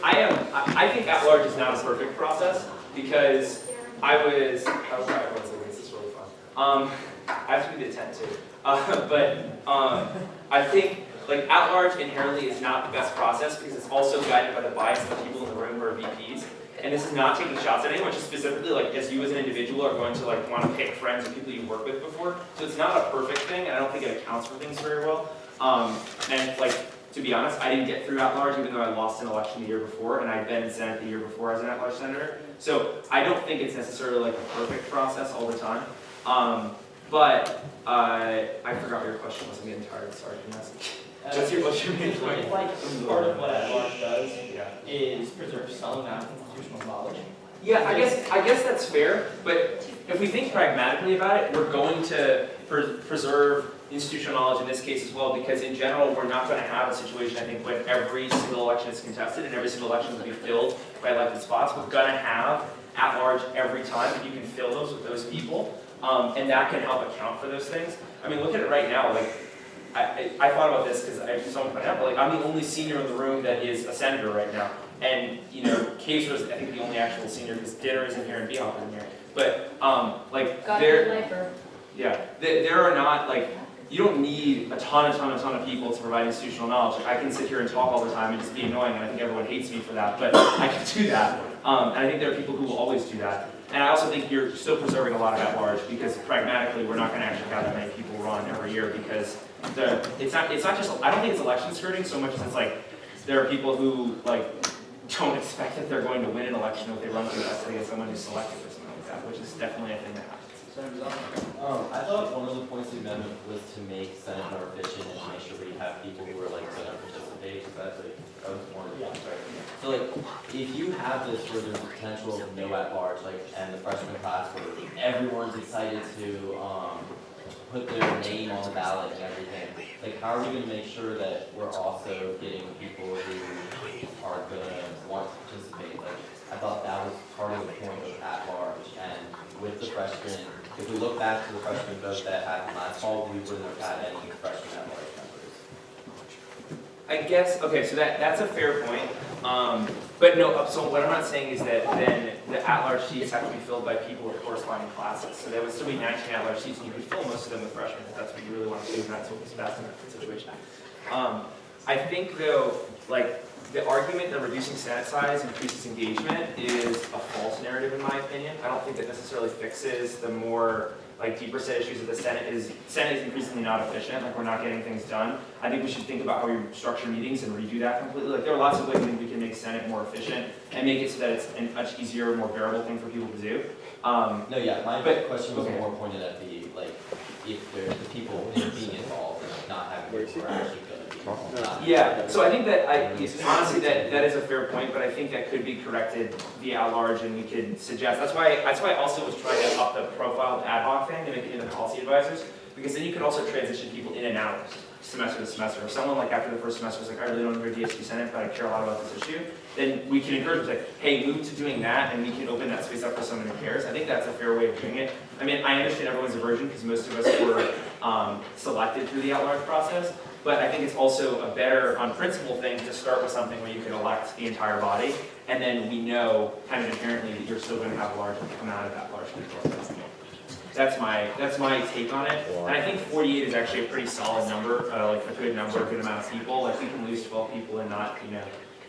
I think at-large is not a perfect process because I was this is really fun. I have to be the 10 too. I think like at-large inherently is not the best process because it's also guided by the bias of the people in the room who are VPs. And this is not taking shots at anyone, just specifically like as you as an individual are going to like want to pick friends and people you worked with before. So it's not a perfect thing, and I don't think it accounts for things very well. And like, to be honest, I didn't get through at-large even though I lost an election the year before, and I'd been in Senate the year before as an at-large senator. So I don't think it's necessarily like a perfect process all the time. But I forgot what your question was. I'm getting tired. Sorry, what's your main point? If like part of what at-large does is preserve some amount of institutional knowledge. Yeah, I guess that's fair. But if we think pragmatically about it, we're going to preserve institutional knowledge in this case as well, because in general, we're not going to have a situation, I think, when every single election is contested and every single election will be filled by elected spots. We're going to have at-large every time, and you can fill those with those people, and that can help account for those things. I mean, look at it right now. Like, I thought about this because someone pointed out, but like, I'm the only senior in the room that is a senator right now, and you know, Case was, I think, the only actual senior because Dinner isn't here and Behoff isn't here. But like, there are not like. You don't need a ton of people to provide institutional knowledge. Like, I can sit here and talk all the time and just be annoying, and I think everyone hates me for that, but I can do that. And I think there are people who will always do that. And I also think you're still preserving a lot of at-large because pragmatically, we're not going to actually have that many people run every year because it's not just. I don't think it's election skirting so much as it's like there are people who like don't expect that they're going to win an election if they run for the against someone who's selected or something like that, which is definitely a thing that happens. I thought one of the points of the amendment was to make Senate more efficient and to make sure we have people who are like going to participate, because that's like, that was one of the points, right? So like, if you have this where there's a potential of no at-large, like, and the freshman class where everyone's excited to put their name on the ballot and everything, like, how are we going to make sure that we're also getting people who are going to want to participate? Like, I thought that was part of the point of at-large, and with the freshmen, if we look back to the freshman vote that happened last fall, we wouldn't have had any freshmen at-large members. I guess, okay, so that's a fair point. But no, so what I'm not saying is that then the at-large seats have to be filled by people with corresponding classes. So there would still be 19 at-large seats, and you could fill most of them with freshmen if that's what you really want to do, and that's what's best in that situation. I think though, like, the argument that reducing Senate size increases engagement is a false narrative in my opinion. I don't think that necessarily fixes the more like deeper set issues of the Senate is increasingly not efficient, like we're not getting things done. I think we should think about how we structure meetings and redo that completely. Like there are lots of ways I think we can make Senate more efficient and make it so that it's a much easier, more bearable thing for people to do. No, yeah, my question was more pointed at the like if there's the people being involved and not having people who are actually going to be involved. Yeah, so I think that honestly that is a fair point, but I think that could be corrected via at-large, and we could suggest. That's why I also was trying to up the profile of ad hoc thing to make it into policy advisors, because then you could also transition people in and out semester to semester. If someone like after the first semester is like, I really don't know DSG Senate, but I care a lot about this issue, then we can encourage them to say, hey, move to doing that, and we can open that space up for someone who cares. I think that's a fair way of doing it. I mean, I understand everyone's aversion because most of us were selected through the at-large process, but I think it's also a better, on principle thing to start with something where you can elect the entire body, and then we know kind of inherently that you're still going to have a large amount of at-large control. That's my take on it, and I think 48 is actually a pretty solid number, like a good number, a good amount of people. Like we can lose 12 people and not,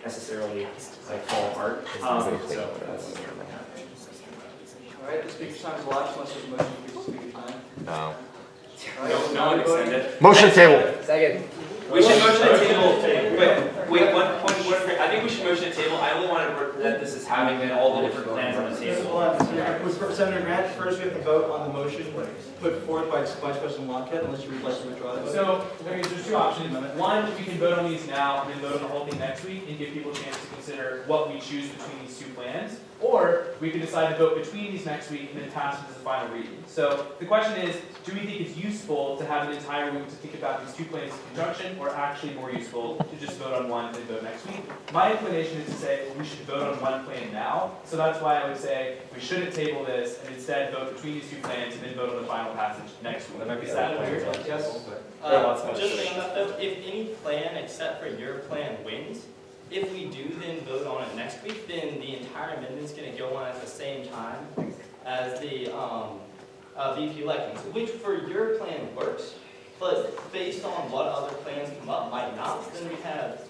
necessarily like fall apart. So that's. All right, the speaker's time is elapsed unless there's a motion to increase the speaker's time. No. No one extended. Motion table. Second. We should motion to table, but wait, one point, I think we should motion to table. I only want to represent this as having been all the different plans on the table. With Senator Grant, first we have to vote on the motion put forth by Vice President Lockett, unless you would like to withdraw that vote. So, okay, there's two options. One, we can vote on these now and then vote on the whole thing next week and give people a chance to consider what we choose between these two plans. Or we can decide to vote between these next week and then pass it as a final reading. So the question is, do we think it's useful to have an entire week to think about these two plans in conjunction, or actually more useful to just vote on one and then vote next week? My inclination is to say we should vote on one plan now. So that's why I would say we shouldn't table this and instead vote between these two plans and then vote on the final passage next week. That might be sad. Yes. Just saying that though, if any plan except for your plan wins, if we do then vote on it next week, then the entire amendment's going to go on at the same time as the VP elections, which for your plan works, but based on what other plans come up might not. Then we have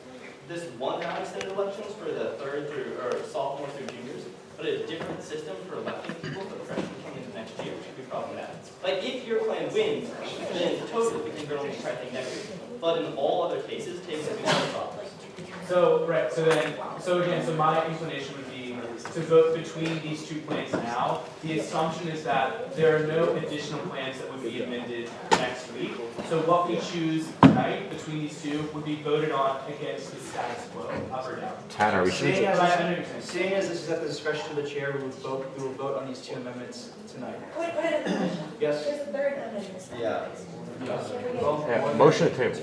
this one round of Senate elections for the third through, or sophomore through juniors, but a different system for electing people for the freshmen coming into next year, which would be problematic. Like, if your plan wins, then totally we can go on the entire thing next week. But in all other cases, table would be no problem. So, right, so again, my inclination would be to vote between these two plans now. The assumption is that there are no additional plans that would be amended next week. So what we choose tonight between these two would be voted on against the status quo, up or down. Tanner, we should. Seeing as this is at the discretion of the chair, we will vote on these two amendments tonight. Wait, Yes? there's a third amendment. Yeah. Yeah, motion to table.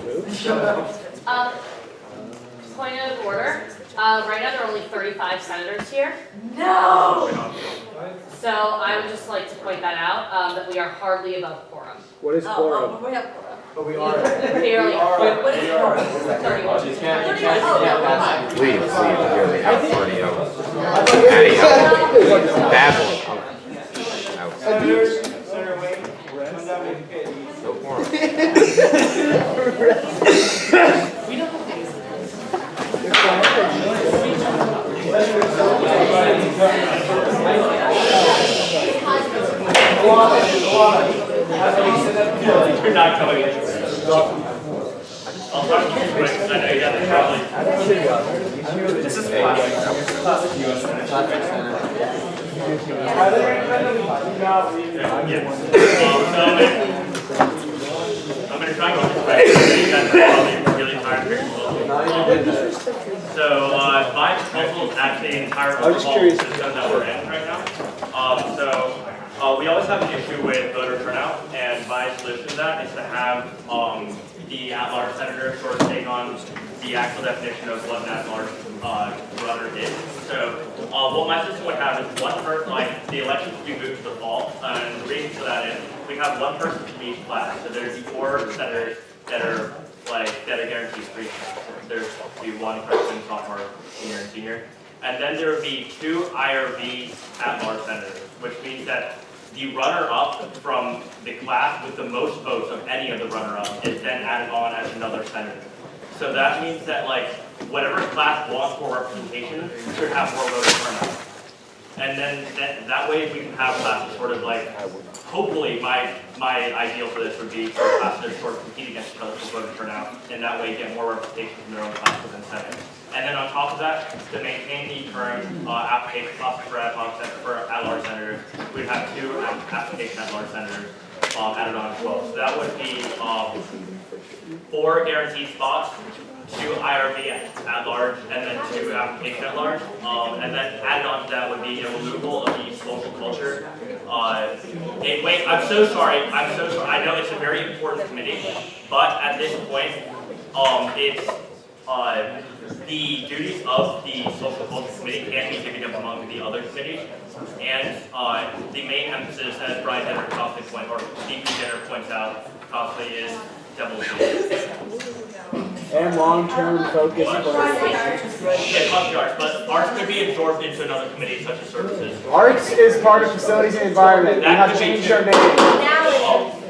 Point of order. Right now there are only 35 senators here. No! So I would just like to point that out, that we are hardly above quorum. What is quorum? We have quorum. But we are. Barely. What is quorum? 31. Leave, really, out, already out. Babble. Out. Senator Wayne, come down with the kid. No quorum. You're not coming in. I'll talk to you quick, because I know you guys are probably. This is classic US Senate. I'm going to try and go this way. You guys are probably really tired. So my proposal is actually an entire overhaul system that we're in right now. We always have an issue with voter turnout, and my solution to that is to have the at-large senator sort of take on the actual definition of what an at-large runner is. So what my system would have is one person, like the elections would be moved to the fall, and the reason for that is we have one person from each class. So there's 4 senators that are guaranteed 3 spots. There's the one freshman, sophomore, junior, and senior. And then there would be 2 IRV at-large senators, which means that the runner-up from the class with the most votes of any of the runner-ups is then added on as another senator. So that means that, like, whatever class wants more representation should have more voter turnout. And then that way we can have classes sort of like, hopefully my ideal for this would be for classes to sort of compete against each other for voter turnout, and that way get more representation from their own class within Senate. And then on top of that, to maintain the current application process for at-large senators, we'd have 2 application at-large senators added on as well. So that would be 4 guaranteed spots, 2 IRV at-large, and then 2 application at-large. And then added on to that would be a removal of the social culture. Wait, I'm so sorry. I know it's a very important committee, but at this point, it's the duties of the social culture committee can be taken up among the other committees, and the main emphasis, as Brian Denner constantly points out, constantly is devil's And long-term focus. Yeah, constantly arts, but arts could be absorbed into another committee such as services. Arts is part of facilities and environment. We have changed our name.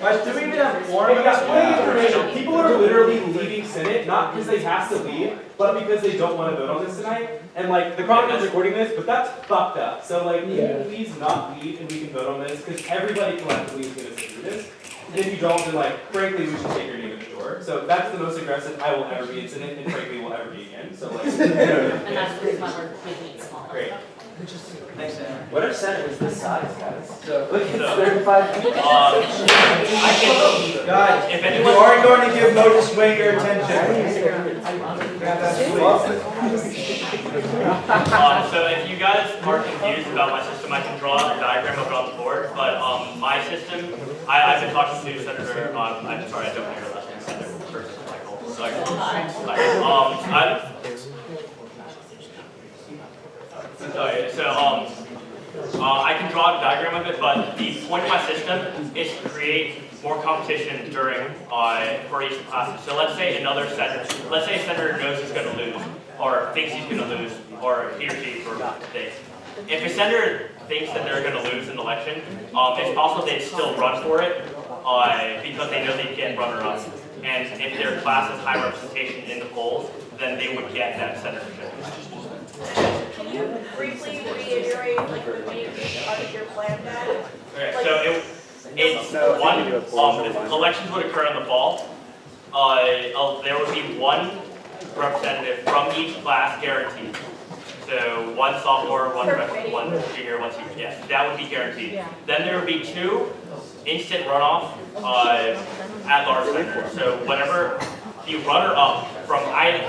Do we even have more? Hey, guys, point of information. People are literally leaving Senate, not because they have to leave, but because they don't want to vote on this tonight. And like, the Chronicle is recording this, but that's fucked up. So like, can you please not leave and we can vote on this? Because everybody collectively is going to sit through this. If you don't, then like, frankly, we should take your name to the door. So that's the most aggressive I will ever be in Senate, and frankly will ever be again. So like, And that's the reason why we're making it smaller. great. Thanks, Dan. What if Senate was this size, guys? So, Look, it's 35 people. I can, guys, if if anyone. you aren't going to give Mo just Wayne your attention. So if you guys are confused about my system, I can draw a diagram of it on the board, but my system, I've been talking to Senator, I'm sorry, I don't know your last name, Senator Michael. Sorry. I can draw a diagram of it, but the point of my system is to create more competition during for each class. So let's say a senator knows he's going to lose, or thinks he's going to lose, or he or she for days. If a senator thinks that they're going to lose an election, it's possible they'd still run for it because they know they get runner-up. And if their class has high representation in the polls, then they would get that senatorship. Can you briefly reiterate like the main part of your plan then? Okay, Like- so it's one, elections would occur in the fall. There would be one representative from each class guaranteed. So one sophomore, one freshman, one junior, one senior. Yes, that would be guaranteed. Yeah. Then there would be 2 instant runoff at-large senators. So whenever the runner-up from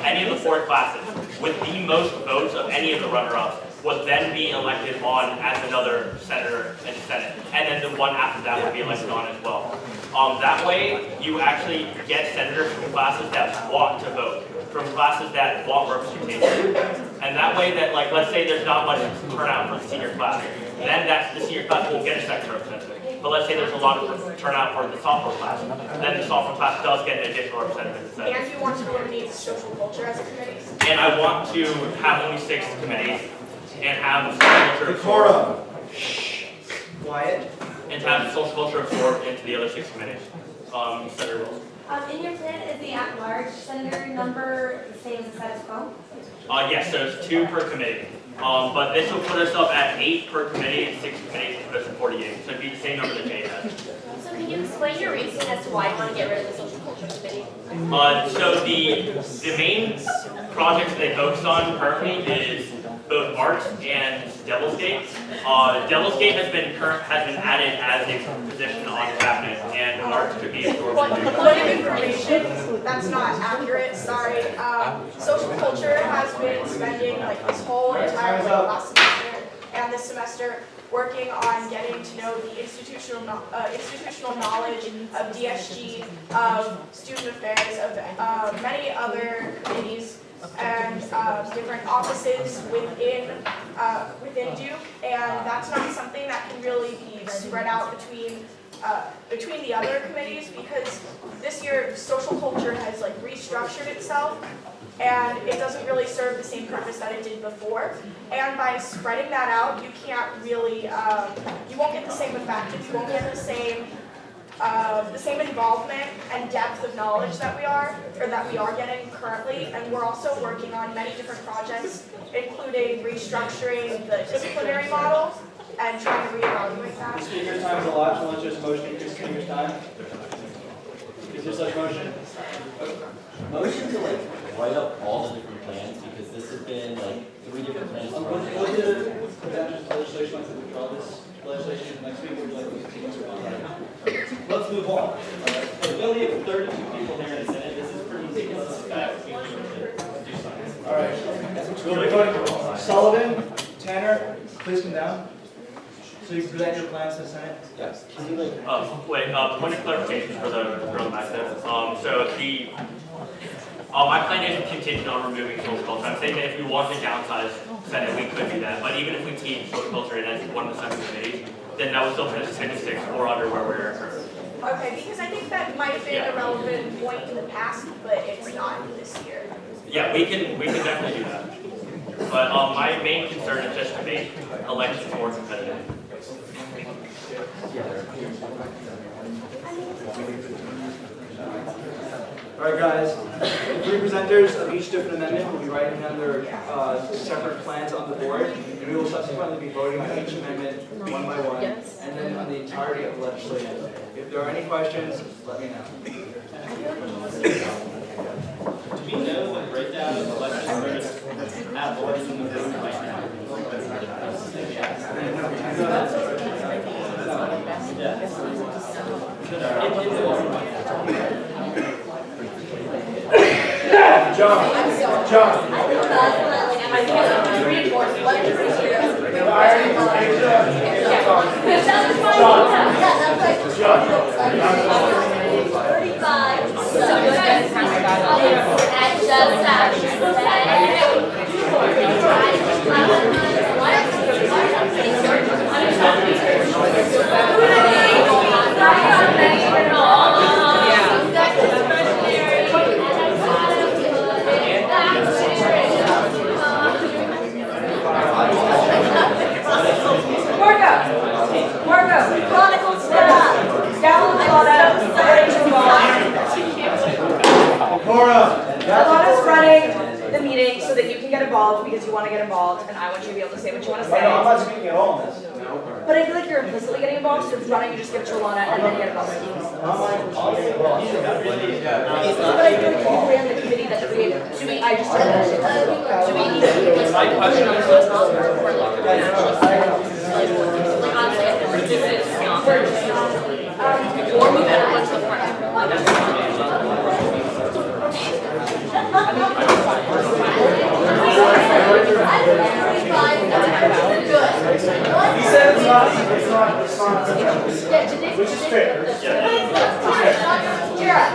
any of the 4 classes with the most votes of any of the runner-ups would then be elected on as another senator in the Senate. And then the one after that would be elected on as well. That way, you actually get senators from classes that want to vote, from classes that want representation. And that way that, like, let's say there's not much turnout for the senior class, then the senior class won't get a second representative. But let's say there's a lot of turnout for the sophomore class, then the sophomore class does get an additional representative in the Senate. And you want to eliminate social culture as a committee? And I want to have only 6 committees and have social culture absorbed. Quiet. And have social culture absorbed into the other 6 committees. Senator Wilson. In your plan, is the at-large senator number the same as the status quo? Yes, so it's 2 per committee. But this will put us up at 8 per committee and 6 committees will put us at 48. So it'd be the same number that Jay has. So can you explain your reasoning as to why you want to get rid of the social culture committee? So the main projects they focus on currently is both Arts and Devil's Gate. Devil's Gate has been added as a position on cabinet, and Arts could be absorbed. Point of information, that's not accurate, sorry. Social culture has been spending like this whole entire last semester and this semester working on getting to know the institutional knowledge of DSG, of student affairs, of many other committees and different offices within Duke, and that's not something that can really be spread out between the other committees, because this year social culture has like restructured itself and it doesn't really serve the same purpose that it did before. And by spreading that out, you can't really, you won't get the same effect, you won't get the same involvement and depth of knowledge that we are getting currently. And we're also working on many different projects, including restructuring the disciplinary model and trying to reevaluate that. Speaker time's a lot, so let's just motion to increase speaker's time. Is there such motion? Motion to like write up all the different plans, because this has been like 3 different plans. What did the legislation like to withdraw this legislation next week? Would you like to continue on? Let's move on. We only have 32 people here in the Senate. This is pretty easy. All right. We'll be voting. Sullivan, Tanner, please come down. So you present your plans to the Senate? Yes. Point of clarification for the girl back there. My plan isn't contingent on removing social culture. I'm saying that if we want to downsize Senate, we could do that. But even if we keep social culture in as one of the Senate committees, then that would still put us at 6 or under where we're currently. Okay, because I think that might have been a relevant point in the past, but it's not this year. Yeah, we can definitely do that. But my main concern is just to make elections more competitive. All right, guys. Three presenters of each different amendment will be writing down their separate plans on the board, and we will subsequently be voting on each amendment one by one, and then on the entirety of the legislation. If there are any questions, let me know. Do we know the breakdown of legislators at large in the room right now? John. I can't reinforce what you're Margo, chronicle staff, download Alana's running the meeting so that you can get involved because you want to get involved, and I want you to be able to say what you want to say. No, I'm not speaking at all on this. But I feel like you're implicitly getting involved, so if it's running, you just give it to Alana and then get involved. But I feel like you ran the committee that created. Do we? I just do we need to? My question is, Or move everyone to the front. He said it's not, which is fair. Jara,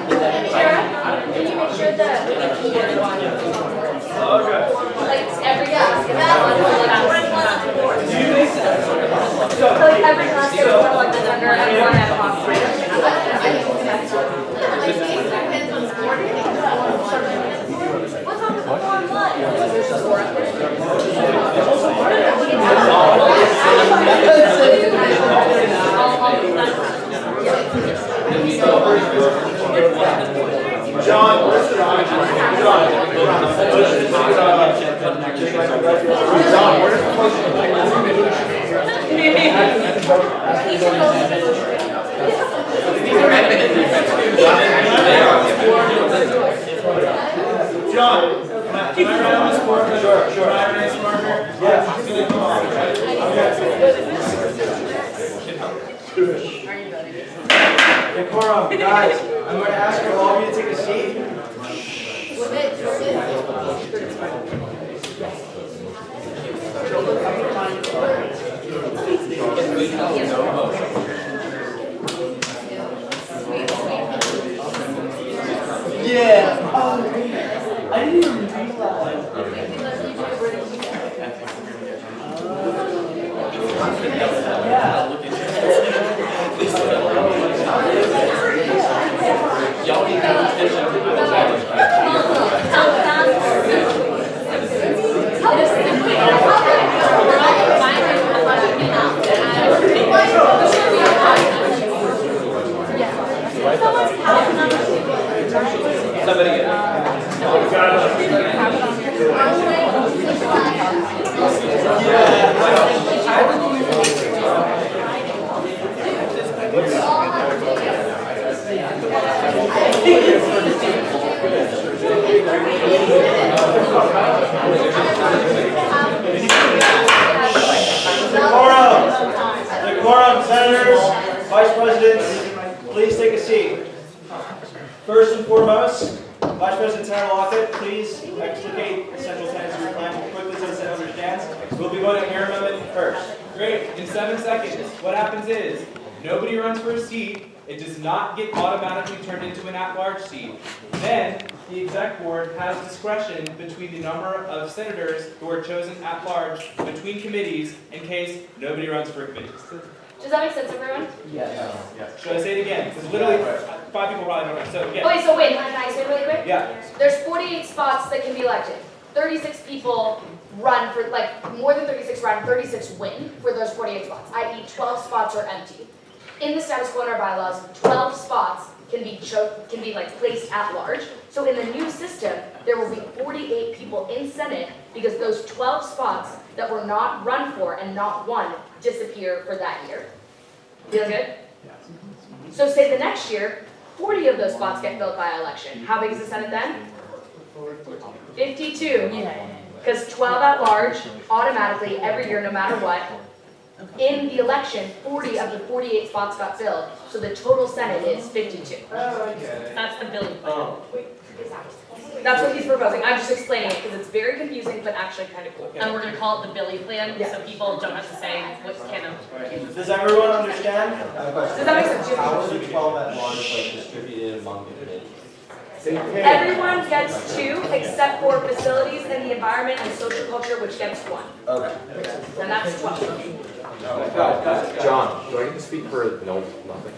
can you make sure that the keyboard one? Okay. Like every class gets one. So like every class gets one like the under and one ad hoc. What's on the form one? John, where's the John, where's the motion? John, can I write on this board? Sure. Can I write this marker? Yeah. Decorum, guys, I'm going to ask for all of you to take a seat. Yeah. I didn't even read that. Somebody get it. Decorum, senators, vice presidents, please take a seat. First and foremost, Vice President Senator Lockett, please explicate essential tenets of your plan quickly so the Senate understands. We'll be voting on your amendment first. Great, in 7 seconds. What happens is, nobody runs for a seat, it does not get automatically turned into an at-large seat. Then, the exec board has discretion between the number of senators who are chosen at-large between committees in case nobody runs for a committee. Does that make sense, everyone? Yes. Should I say it again? Because literally, 5 people probably don't know. So, again. Okay, so wait, can I say it really quick? Yeah. There's 48 spots that can be elected. 36 people run for, like, more than 36 run, 36 win for those 48 spots, i.e. 12 spots are empty. In the status quo in our bylaws, 12 spots can be like placed at large. So in the new system, there will be 48 people in Senate because those 12 spots that were not run for and not won disappear for that year. Feel good? So say the next year, 40 of those spots get filled by election. How big is the Senate then? 52. Because 12 at large, automatically, every year, no matter what. In the election, 40 of the 48 spots got filled, so the total Senate is 52. That's the Billy plan. That's what he's proposing. I'm just explaining it because it's very confusing, but actually kind of cool. And we're gonna call it the Billy plan, Yeah. so people don't have to say what can of. Does everyone understand? Does that make sense? How are the 12 at large like distributed among the committees? Everyone gets 2 except for facilities and the environment and social culture, which gets 1. Okay. And that's 12. John, do I get to speak for, no, nothing?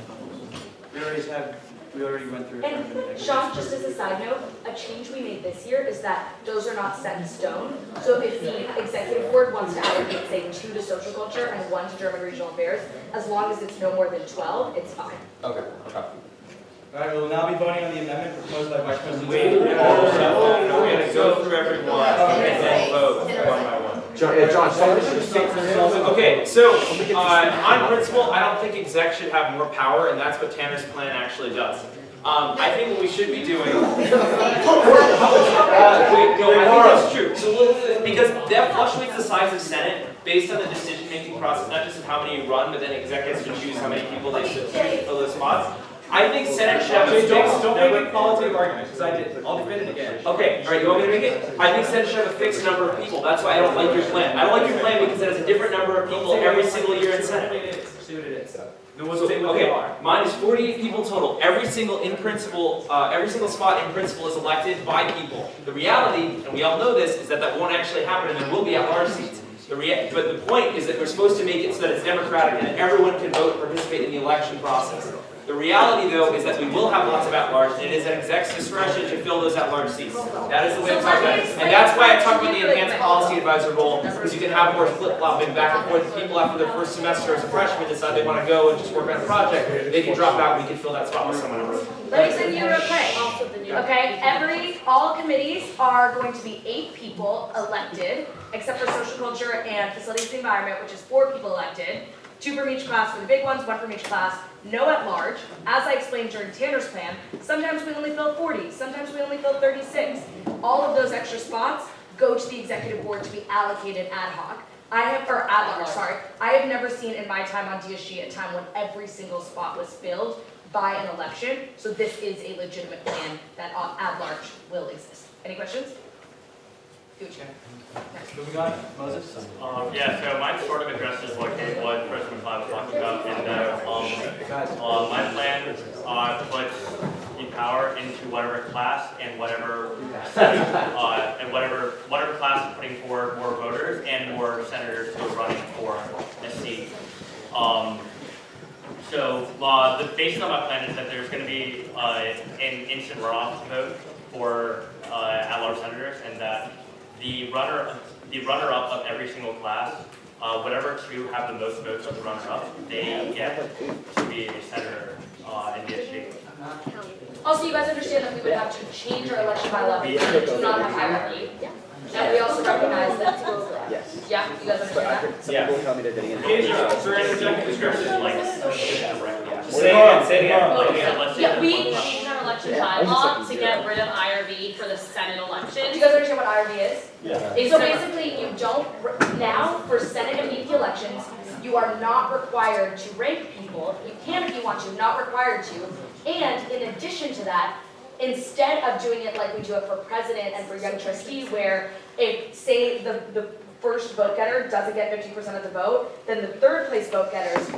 We already went through. And Sean, just as a side note, a change we made this year is that those are not set in stone. So if the executive board wants to allocate, say, 2 to social culture and 1 to German regional affairs, as long as it's no more than 12, it's fine. Okay. All right, we will now be voting on the amendment proposed by Vice President. We're gonna go through everyone and then vote one by one. John, Okay, so, on principle, I don't think exec should have more power, and that's what Tanner's plan actually does. I think what we should be doing. Wait, no, I think that's true. So, because that fluctuates the size of Senate based on the decision-making process, not just of how many you run, but then exec gets to choose how many people they should fill those spots. I think Senate should have a fixed Don't make a qualitative argument, because I did. I'll defend it again. Okay, all right, you want me to make it? I think Senate should have a fixed number of people. That's why I don't like your plan. I don't like your plan because it has a different number of people every single year in Senate. Say what it is. Okay, mine is 48 people total. Every single spot in principle is elected by people. The reality, and we all know this, is that that won't actually happen, and there will be at-large seats. But the point is that we're supposed to make it so that it's democratic and that everyone can vote and participate in the election process. The reality, though, is that we will have lots of at-large, and it is at exec's discretion to fill those at-large seats. That is the way to talk about it. And that's why I talk about the enhanced policy advisor role, because you can have more flip-flopping back and forth. People after their first semester as a freshman decide they want to go and just work on a project, they can drop out, we can fill that spot with someone else. Let me send you a play. Okay, all committees are going to be 8 people elected, except for social culture and facilities and environment, which is 4 people elected. 2 from each class for the big ones, 1 from each class, no at large. As I explained during Tanner's plan, sometimes we only fill 40, sometimes we only fill 36. All of those extra spots go to the executive board to be allocated ad hoc. I have never seen in my time on DSG a time when every single spot was filled by an election. So this is a legitimate plan that at large will exist. Any questions? Moving on, Moses? Yeah, so mine sort of addresses what President Cloud was talking about, and my plan puts the power into whatever class and whatever class is putting forward more voters and more senators who are running for a seat. So the basis of my plan is that there's going to be an instant runoff vote for at-large senators, and that the runner-up of every single class, whatever 2 have the most votes of the runner-up, they get to be a senator in DSG. Also, you guys understand that we would have to change our election bylaw because we do not have hierarchy. And we also recognize that. Yes. Yeah, you guys understand that? Some people tell me they're getting in. For interjecting description, like, Say it again. Yeah, we changed our election bylaw to get rid of IRB for the Senate election. Do you guys understand what IRB is? Yeah. So basically, you don't, now for Senate and VP elections, you are not required to rank people. You can if you want to, not required to. And in addition to that, instead of doing it like we do it for president and for young trustee, where if, say, the first vote getter doesn't get 50% of the vote, then the third place vote getters,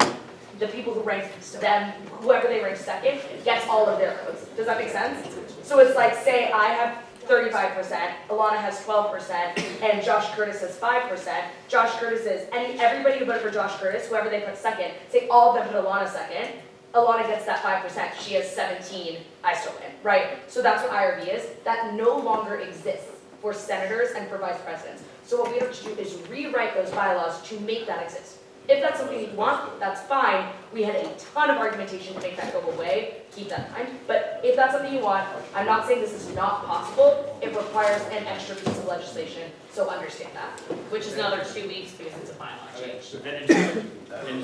the people who rank them, whoever they rank second, gets all of their votes. Does that make sense? So it's like, say I have 35%, Alana has 12%, and Josh Curtis has 5%. Josh Curtis is, and everybody who voted for Josh Curtis, whoever they put second, say all of them put Alana second, Alana gets that 5%, she has 17, I still win, right? So that's what IRB is. That no longer exists for senators and for vice presidents. So what we have to do is rewrite those bylaws to make that exist. If that's something you want, that's fine. We had a ton of argumentation to make that go away, keep that in mind. But if that's something you want, I'm not saying this is not possible. It requires an extra piece of legislation, so understand that. Which is another 2 weeks because it's a bylaw change.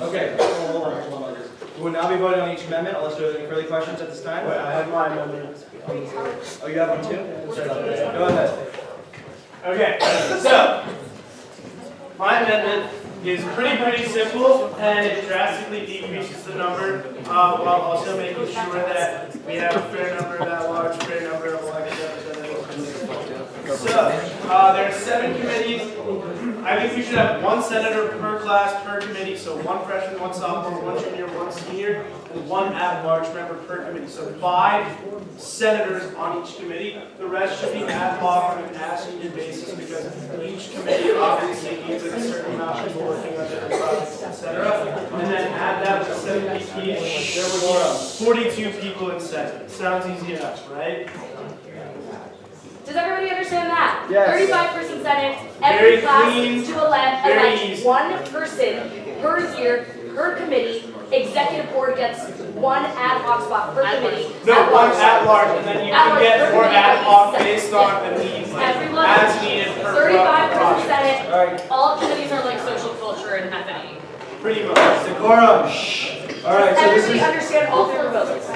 Okay, hold on. We will now be voting on each amendment unless there are any further questions at this time. Wait, I have my amendment. Oh, you have one too? Go ahead. Okay, so, my amendment is pretty simple, and it drastically decreases the number, while also making sure that we have a fair number of at-large, fair number of elected representatives. So, there are 7 committees. I think we should have 1 senator per class per committee, so 1 freshman, 1 sophomore, 1 junior, 1 senior, and 1 at-large member per committee. So 5 senators on each committee. The rest should be ad hoc on an as-needed basis because each committee obviously needs a certain amount of people working on different projects, etc. And then add that with 7 PPs. There would be 42 people in Senate. Sounds easy enough, right? Does everybody understand that? Yes. 35-person Senate, Very every class clean, to elect very easy. 1 person per year, per committee. Executive board gets 1 ad hoc spot per committee. No, 1 at large, and then you At can large get per more committee, ad hoc but based on the needs, like, Everyone, as needed per 35-person project. Senate. Alright, All committees are like social culture and FNE. Pretty much. decorum. Alright, so this Everybody is, understand all 4 votes.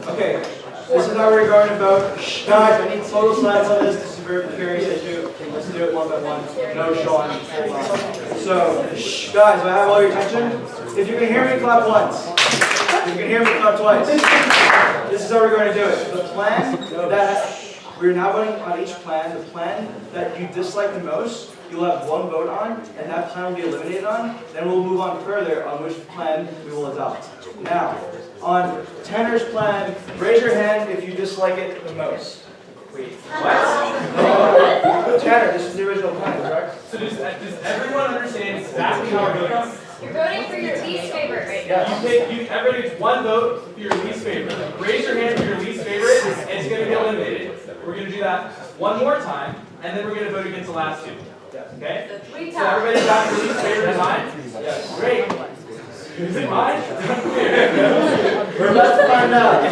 okay, this is how we're going to vote. Guys, I need total slides on this. This is a very precarious issue. Let's do it one by one. No Sean. So, guys, do I have all your attention? If you can hear me, clap once. If you can hear me, clap twice. This is how we're going to do it. The plan that we're now voting on each plan. The plan that you dislike the most, you'll have 1 vote on, and that plan will be eliminated on. Then we'll move on further on which plan we will adopt. Now, on Tanner's plan, raise your hand if you dislike it the most. Wait, what? Tanner, this is the original plan, correct? So does everyone understand exactly how we're voting? You're voting for your least favorite right now. Everybody gets 1 vote for your least favorite. Raise your hand for your least favorite, and it's going to be eliminated. We're going to do that 1 more time, and then we're going to vote against the last 2. Okay? So 3 So times. everybody got your least favorite in mind? Yes. Great. Is it mine? We're about to find out.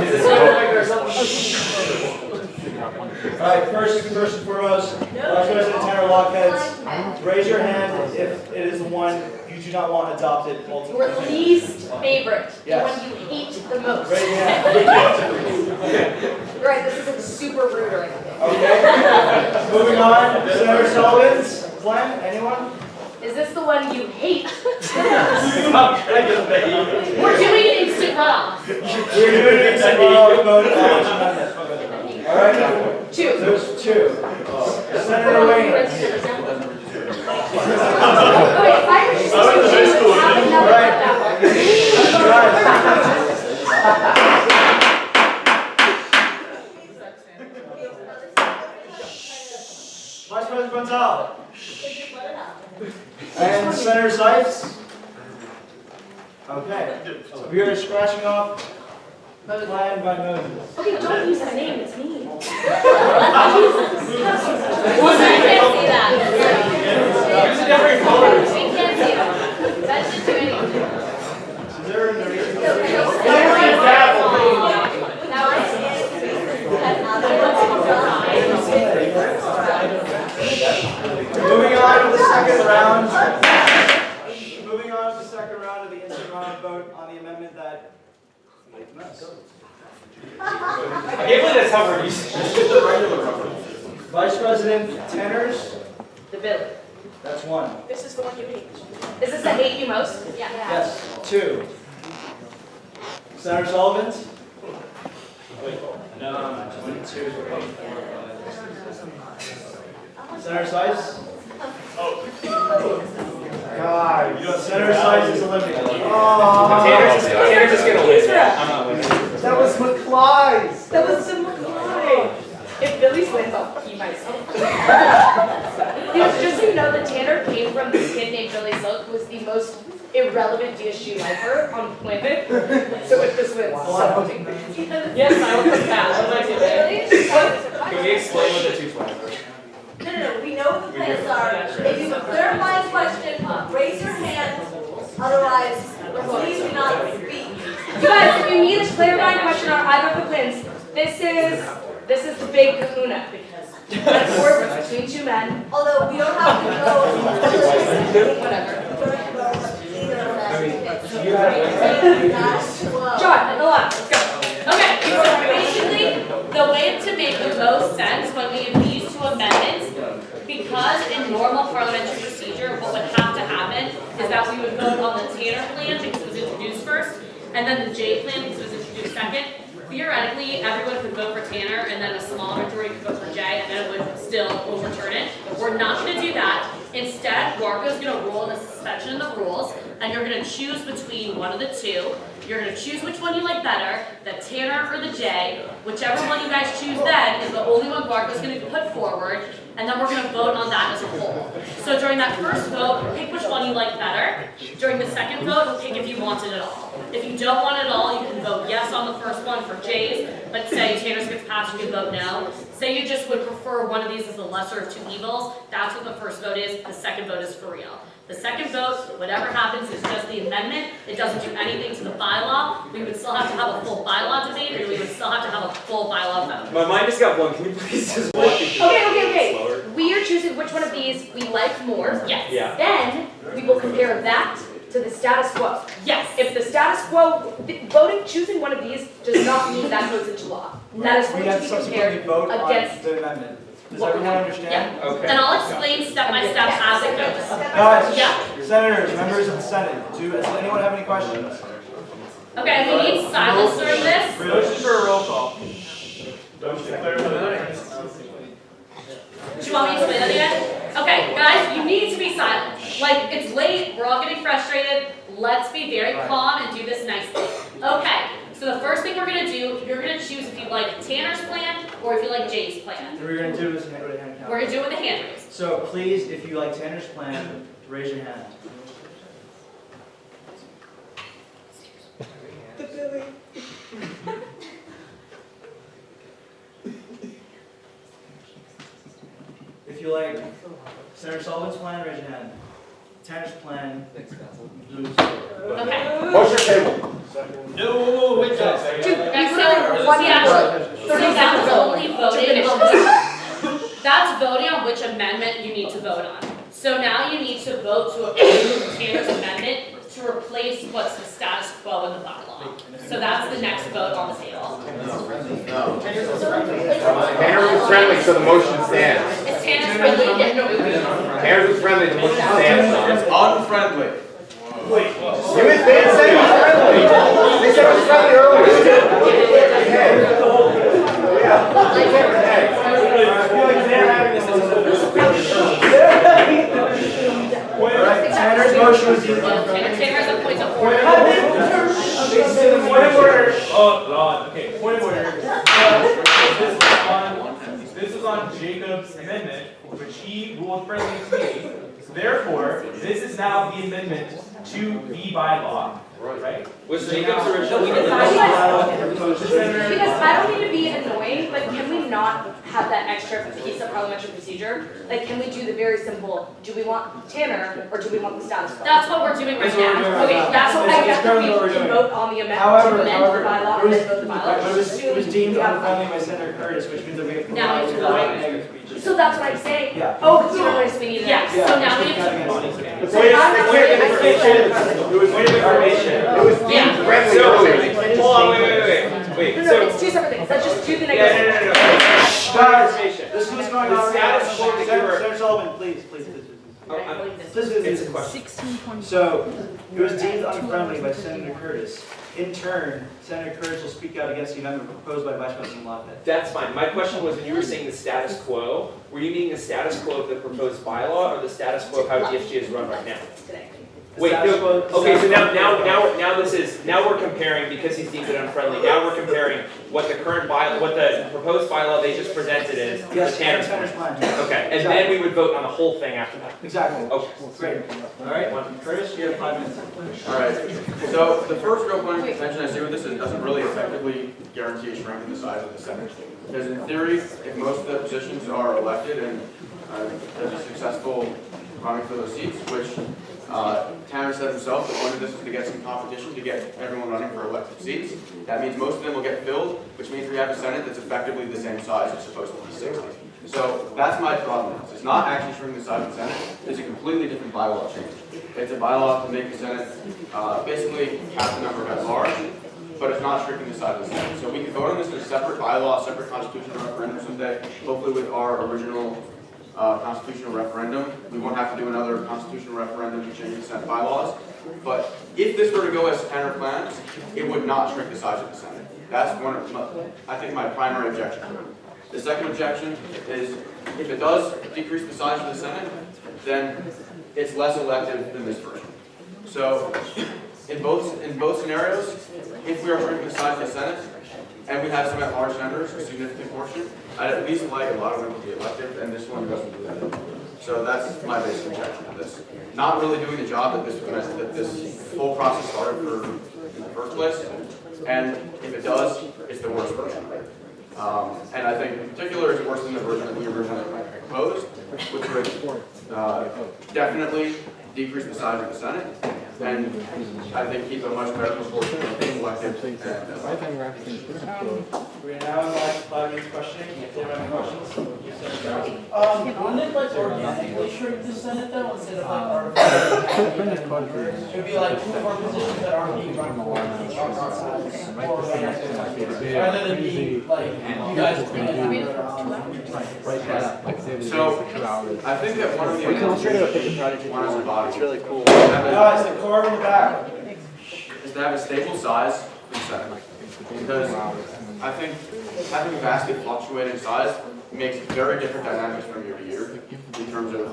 Alright, first and foremost, Vice President Tanner Lockheads, raise your hand if it is the one you do not want adopted Your ultimately. least favorite, the Yes. one you hate the most. Raise your hand. Right, this isn't super rude or anything. Okay. Moving on, Senator Sullivan's plan, anyone? Is this the one you hate? Stop trying to debate. We're doing an instant runoff. We're doing an instant runoff vote on each amendment. All right. 2. There's 2. Senator Wayne. Wait, if I were just to choose, have another Vice President Gonzalez. And Senator Sipes. Okay. We are scratching off plan by Moses. Okay, don't use his name, it's me. I can't see that. Use a different color. We can't see that. That should do anything. Is there a narration? Now Moving on to the second round. Moving on to the second round of the instant round vote on the amendment that. I can't believe that's how we're using it. Vice President Tanner's. The bill. That's 1. This is the one you hate. Is this the hate you most? Yeah. Yes. 2. Senator Sullivan's. No, 22. Senator Sipes. God, Senator Sipes is eliminated. Tanner's just gonna lose. I'm not winning. That was McFly's. That was the McFly. If Billy wins, I'll pee myself. Just so you know, the Tanner came from this kid named Billy Silk, who was the most irrelevant DSG lifer on the planet. So if this wins, Yes, I will put that. What did I say? Can we explain what the 2 plans are? No, we know what the plans are. If you clarify the question, raise your hand. Otherwise, You guys, if you need a clarifying question on either of the plans, this is the big kahuna. And of course, it's between two men. Although we don't have to go. Whatever. Whoa. John, hold on, let's go. Okay, so basically, the way to make the most sense when we have these two amendments, because in normal parliamentary procedure, what would have to happen is that we would vote on the Tanner plan because it was introduced first, and then the J plan because it was introduced second. Theoretically, everyone could vote for Tanner, and then a small majority could vote for Jay, and then it would still overturn it. We're not going to do that. Instead, Marco's going to rule in a suspension of the rules, and you're going to choose between one of the two. You're going to choose which one you like better, the Tanner or the J. Whichever one you guys choose then is the only one Marco's going to put forward, and then we're going to vote on that as a whole. So during that first vote, pick which one you like better. During the second vote, pick if you want it at all. If you don't want it at all, you can vote yes on the first one for J's. Let's say Tanner's gets passed, you can vote no. Say you just would prefer one of these as the lesser of two evils, that's what the first vote is. The second vote is for real. The second vote, whatever happens, is just the amendment. It doesn't do anything to the bylaw. We would still have to have a full bylaw debate, and we would still have to have a full bylaw vote. My mind just got blown. Can you please just walk me through Okay. slower? We are choosing which one of these we like more. Yes. Yeah. Then we will compare that to the status quo. Yes. If the status quo, choosing one of these does not mean that goes into law. That is We going have to to be subsequently compared vote on against. the amendment. Does what we everyone have. understand? Yeah. Okay. And I'll explain step by step as it goes. Guys, Yeah. senators, members of the Senate, does anyone have any questions? Okay, we need silence during this. Motion for a roll call. Motion to clarify the difference. Do you want me to explain that again? Okay, guys, you need to be silent. Like, it's late, we're all getting frustrated. Let's be very calm and do this nicely. Okay, so the first thing we're gonna do, you're gonna choose if you like Tanner's plan or if you like Jay's plan. And we're gonna do this with a hand count. We're gonna do it with a hand raise. So please, if you like Tanner's plan, raise your hand. If you like Senator Sullivan's plan, raise your hand. Tanner's plan, lose. Okay. Motion table. No, wait, So that was only voting on which, that's voting on which amendment you need to vote on. So now you need to vote to approve Tanner's amendment to replace what's the status quo in the bylaw. So that's the next vote on the table. Tanner was friendly, so the motion stands. Is Tanner's friendly? Tanner was friendly, the motion stands. It's unfriendly. They said it was friendly. They said it was friendly earlier. Alright, Tanner's motion was used. Tanner's a point of order. Point of order. Oh, God. Okay, point of order. This is on Jacob's amendment, which he ruled friendly to me. Therefore, this is now the amendment to the bylaw, right? Was Jacob's original? Because I don't need to be annoying, but can we not have that extra piece of parliamentary procedure? Like, can we do the very simple, do we want Tanner or do we want the status quo? That's what we're doing right now. Okay, that's what I It's guess currently what we're we can doing. vote on the amendment, However, to amend the bylaw and then vote the bylaw. It was deemed unfriendly by Senator Curtis, which means that we have to Now we have to provide vote. negative speeches. So that's what I'm saying. Yeah. Oh, it's serious, we need Yes, that. so now we have to. It It was point of information. It was deemed Yeah. friendly So, earlier. hold on, wait. No, So, it's two separate things, let's just do the yeah, negative. no. Guys, Information. this is what's going The on right now. status quo that you were- Senator Sullivan, please. It's a question. So, it was deemed unfriendly by Senator Curtis. In turn, Senator Curtis will speak out against the amendment proposed by Vice President Lopez. That's fine. My question was, when you were saying the status quo, were you meaning the status quo of the proposed bylaw or the status quo of how DSG is run right now? Wait, status no, quo- okay, so status quo- now we're comparing, because he's deemed it unfriendly, now we're comparing what the current what the proposed bylaw they just presented is, Yes, the Tanner's Tanner's plan. plan. Okay, and then we would vote on the whole thing after that. Exactly. Okay. Great. All right, Curtis, you have 5 minutes. Alright, so the first real point of contention I see with this is it doesn't really effectively guarantee a shrink in the size of the Senate. Because in theory, if most of the positions are elected and there's a successful running for those seats, which Tanner said himself, the point of this is to get some competition, to get everyone running for elected seats. That means most of them will get filled, which means we have a Senate that's effectively the same size as supposed to be 60. So that's my problem. It's not actually shrinking the size of the Senate. It's a completely different bylaw change. It's a bylaw to make the Senate basically cap the number at large, but it's not shrinking the size of the Senate. So we can vote on this in a separate bylaw, separate constitutional referendum someday, hopefully with our original constitutional referendum. We won't have to do another constitutional referendum to change the Senate bylaws. But if this were to go as Tanner plans, it would not shrink the size of the Senate. That's one of, I think, my primary objection to it. The second objection is if it does decrease the size of the Senate, then it's less elective than this version. So in both scenarios, if we are shrinking the size of the Senate, and we have some at-large senators, a significant portion, I'd at least like a lot of them to be elective, and this one doesn't do that. So that's my basic objection to this. Not really doing the job that this whole process started for in the first place, and if it does, it's the worst version of it. And I think in particular it's worse than the version that we originally proposed, which would definitely decrease the size of the Senate, and I think keep a much better proportion of being elected. We're now in the last 5 minutes questioning. If there are any questions? Wouldn't it like organically shrink the Senate though, instead of like artificially? It would be like two of our positions that aren't being run for are more organically, rather than being like, you guys are going to So, I think that one of the one as a body, it's really cool. Guys, the car in the back. Is to have a stable size for the Senate. Because I think having a vastly fluctuating size makes very different dynamics from year to year in terms of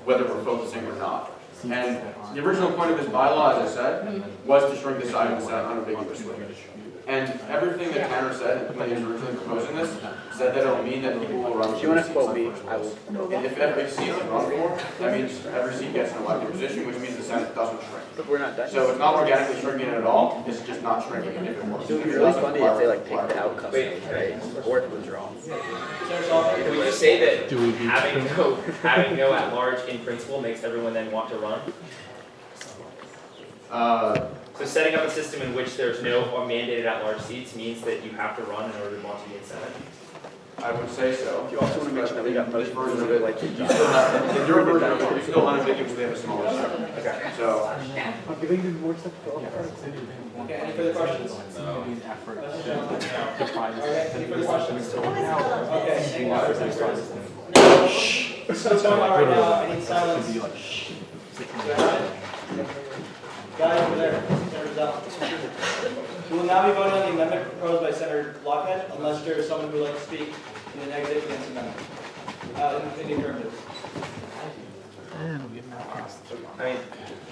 whether we're focusing or not. And the original point of this bylaw, as I said, was to shrink the size of the Senate unambiguously. And everything that Tanner said when he was originally proposing this said that it'll mean that people will run for seats. And if every seat is run for, that means every seat gets an elected position, which means the Senate doesn't shrink. But we're not done. So it's not organically shrinking it at all, it's just not shrinking it if it works. It would be really funny if they like take the outcome, right? Or it was wrong. Would you say that having no at-large in principle makes everyone then want to run? So setting up a system in which there's no mandated at-large seats means that you have to run in order to want to be in Senate? I would say so. You also want to mention that we got most version of it, like you still have, in your version of it, you still unambiguously have a smaller Senate. Okay. So. Okay, any further questions? No. Any further questions? Okay. Shh. So what's going on right now? I need silence. Shh. Guys over there, Senator's out. We will now be voting on the amendment proposed by Senator Lockhead, unless there is someone who would like to speak in the negative against the amendment. In the affirmative.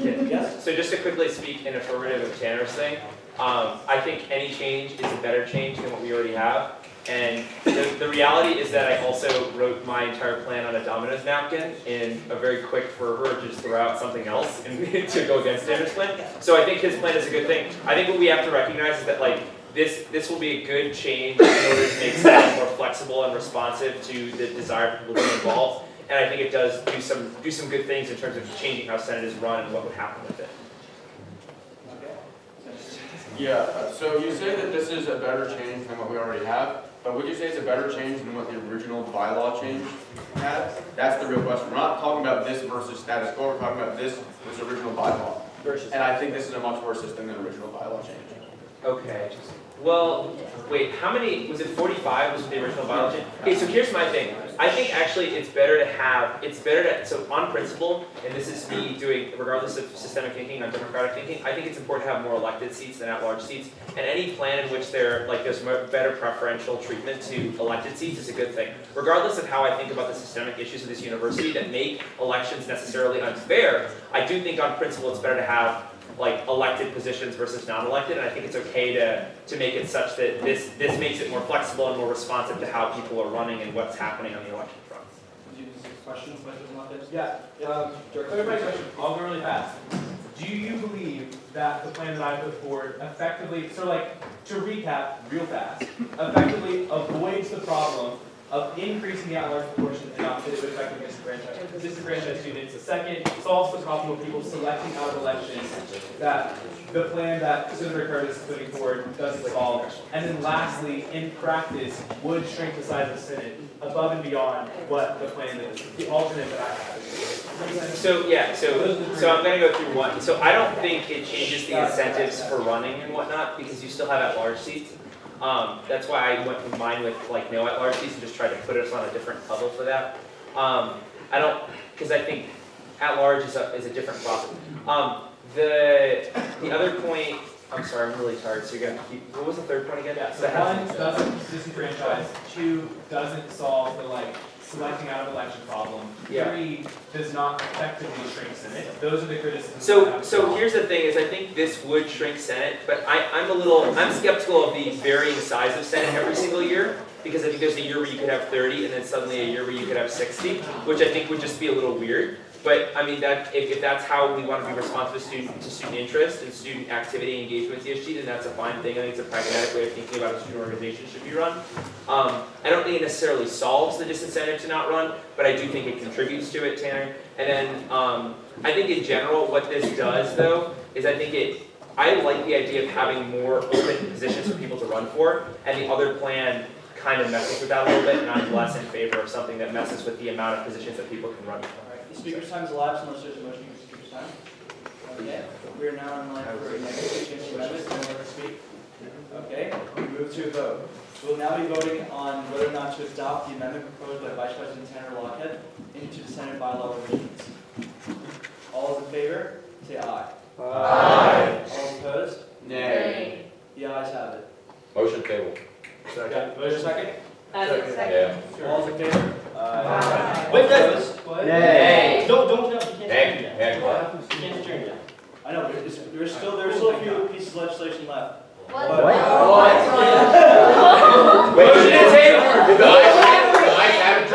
Yes? So just to quickly speak in affirmative of Tanner's thing, I think any change is a better change than what we already have. And the reality is that I also wrote my entire plan on a Domino's napkin in a very quick fervor to just throw out something else and to go against Tanner's plan. So I think his plan is a good thing. I think what we have to recognize is that like this will be a good change in order to make Senate more flexible and responsive to the desire for people to be involved. And I think it does do some good things in terms of changing how Senate is run and what would happen with it. Yeah, so you say that this is a better change than what we already have, but would you say it's a better change than what the original bylaw change had? That's the real question. We're not talking about this versus status quo, we're talking about this original bylaw. And I think this is a much worse system than the original bylaw change. Okay. Well, wait, how many, was it 45 was the original bylaw change? Okay, so here's my thing. I think actually it's better to so on principle, and this is me doing, regardless of systemic thinking, on democratic thinking, I think it's important to have more elected seats than at-large seats. And any plan in which there's better preferential treatment to elected seats is a good thing. Regardless of how I think about the systemic issues of this university that make elections necessarily unfair, I do think on principle it's better to have like elected positions versus non-elected, and I think it's okay to make it such that this makes it more flexible and more responsive to how people are running and what's happening on the election front. Questions? Yeah. Clarify question. I'll go really fast. Do you believe that the plan that I put forward effectively, so like to recap real fast, effectively avoids the problem of increasing the at-large proportion and not that it would effectively disenfranchise students. The second solves the problem of people selecting out of elections that the plan that Senator Curtis is putting forward doesn't solve. And then lastly, in practice, would shrink the size of the Senate above and beyond what the plan is, the alternate that I have. So yeah, so I'm gonna go through one. So I don't think it changes the incentives for running and whatnot because you still have at-large seats. That's why I went with mine with like no at-large seats and just tried to put us on a different level for that. Because I think at-large is a different process. The other point, I'm sorry, I'm really tired, so you're gonna keep, what was the third point again? Yeah, so one doesn't disenfranchise, two doesn't solve the selecting out of election problem, three does not effectively shrink Senate. Those are the criticisms. So here's the thing is I think this would shrink Senate, but I'm skeptical of the varying size of Senate every single year. Because I think there's a year where you could have 30 and then suddenly a year where you could have 60, which I think would just be a little weird. But I mean, that if that's how we want to be responsive to student interest and student activity and engagement with DSG, then that's a fine thing. I think it's a pragmatic way of thinking about how a student organization should be run. I don't think it necessarily solves the disincentive to not run, but I do think it contributes to it, Tanner. And then I think in general, what this does though, is I like the idea of having more open positions for people to run for, and the other plan kind of messes with that a little bit, and I'm less in favor of something that messes with the amount of positions that people can run for. The speaker's time is elapsed unless there's a motion to speaker's time. Okay, we are now in line for a next against the amendment. No one to speak. Okay, we move to a vote. We will now be voting on whether or not to adopt the amendment proposed by Vice President Tanner Lockhead into the Senate bylaw revisions. All those in favor, say aye. Aye. All opposed? Nay. The ayes have it. Motion table. Second. Motion second? Second. Yeah. All those in favor? Aye. Wait, guys. Nay. Don't jump. You can't Nay. adjourn yet. Nay. You can't adjourn yet. I know, there's still a few pieces of legislation left. What? Motion to table. Did the ayes have it?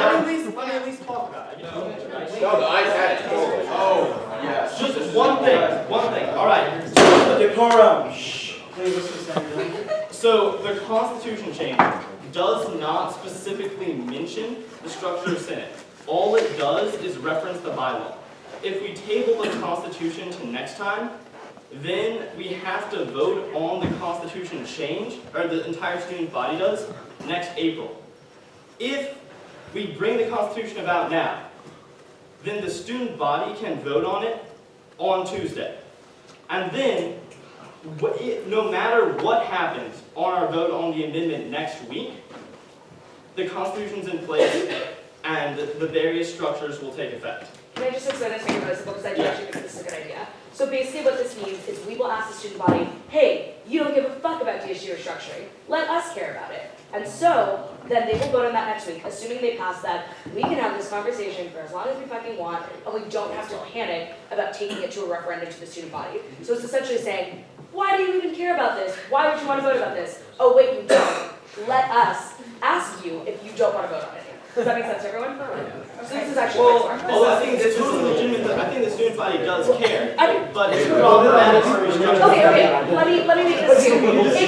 Let me at least talk about it. No, the ayes had it. Oh, yes. Just one thing. All right. Decorum. Shh. Please listen to Senator. So the Constitution change does not specifically mention the structure of Senate. All it does is reference the bylaw. If we table the Constitution to next time, then we have to vote on the Constitution change, or the entire student body does, next April. If we bring the Constitution about now, then the student body can vote on it on Tuesday. And then, no matter what happens on our vote on the amendment next week, the Constitution's in place and the various structures will take effect. Can I just explain this to you guys, because I do actually think this is a good idea. So basically what this means is we will ask the student body, hey, you don't give a fuck about DSG restructuring, let us care about it. And so, then they will vote on that next week, assuming they pass that, we can have this conversation for as long as we fucking want, and we don't have to panic about taking it to a referendum to the student body. So it's essentially saying, why do you even care about this? Why would you want to vote about this? Oh wait, you don't. Let us ask you if you don't want to vote on it. Does that make sense to everyone? So this is actually quite smart. I think it's totally legitimate. I think the student body does care, I but it's problematic for restructuring. Okay, let me make this it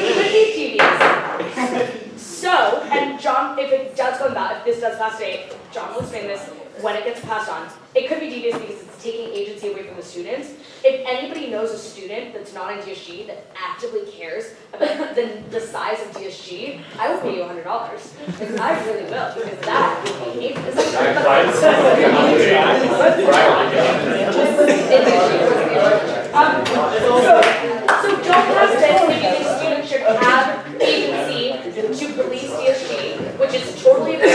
could be tedious. So, and John, if it does go back, if this does pass today, John will explain this when it gets passed on. It could be devious because it's taking agency away from the students. If anybody knows a student that's not in DSG that actively cares about the size of DSG, I will pay you $100. Like, I really will, because that will be So don't pass this if you think students should have agency to police DSG, which is totally a fair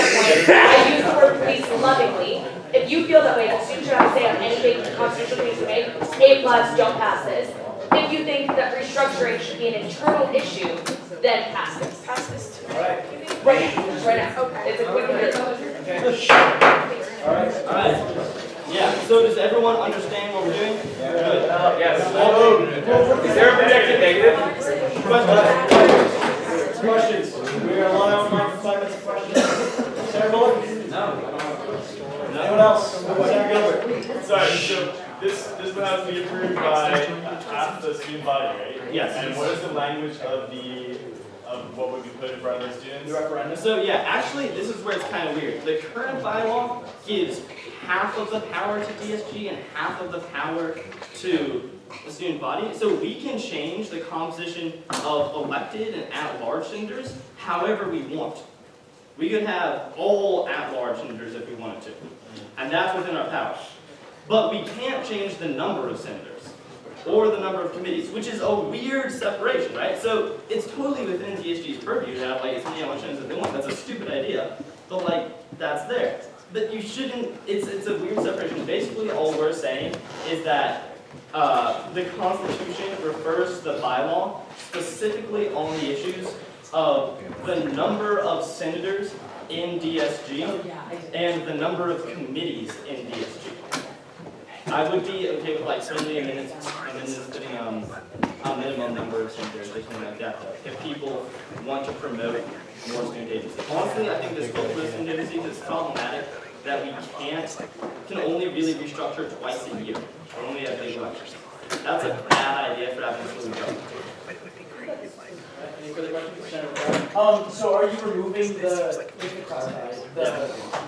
point. I use the word police lovingly. If you feel that way, the student should have to say on anything the Constitution needs to make, A+, don't pass this. If you think that restructuring should be an internal issue, then pass this. Pass this to me. Right now. Okay. It's a quick All right. Yeah, so does everyone understand what we're doing? Good. Yes. Is there a projected negative? Questions? We are allowing 5 minutes of questions. Sarah Bullock? No. Anyone else? Senator Gilbert? Sorry, so this would have to be approved by half the student body, right? Yes. And what is the language of what would be put in front of the students? The referendum. So yeah, actually, this is where it's kind of weird. The current bylaw gives half of the power to DSG and half of the power to the student body. So we can change the composition of elected and at-large senators however we want. We could have all at-large senators if we wanted to. And that's within our power. But we can't change the number of senators or the number of committees, which is a weird separation, right? So it's totally within DSG's purview to have like as many elections as they want. That's a stupid idea, but like that's there. But you shouldn't. It's a weird separation. Basically, all we're saying is that the Constitution refers to the bylaw specifically on the issues of the number of senators in DSG and the number of committees in DSG. I would be okay with like friendly amendments putting a minimum number of senators, something like that, if people want to promote more student agency. Honestly, I think this goal for student agency is problematic that we can only really restructure twice a year, or only at big elections. That's a bad idea for having a fluid government. Any further questions? So are you removing the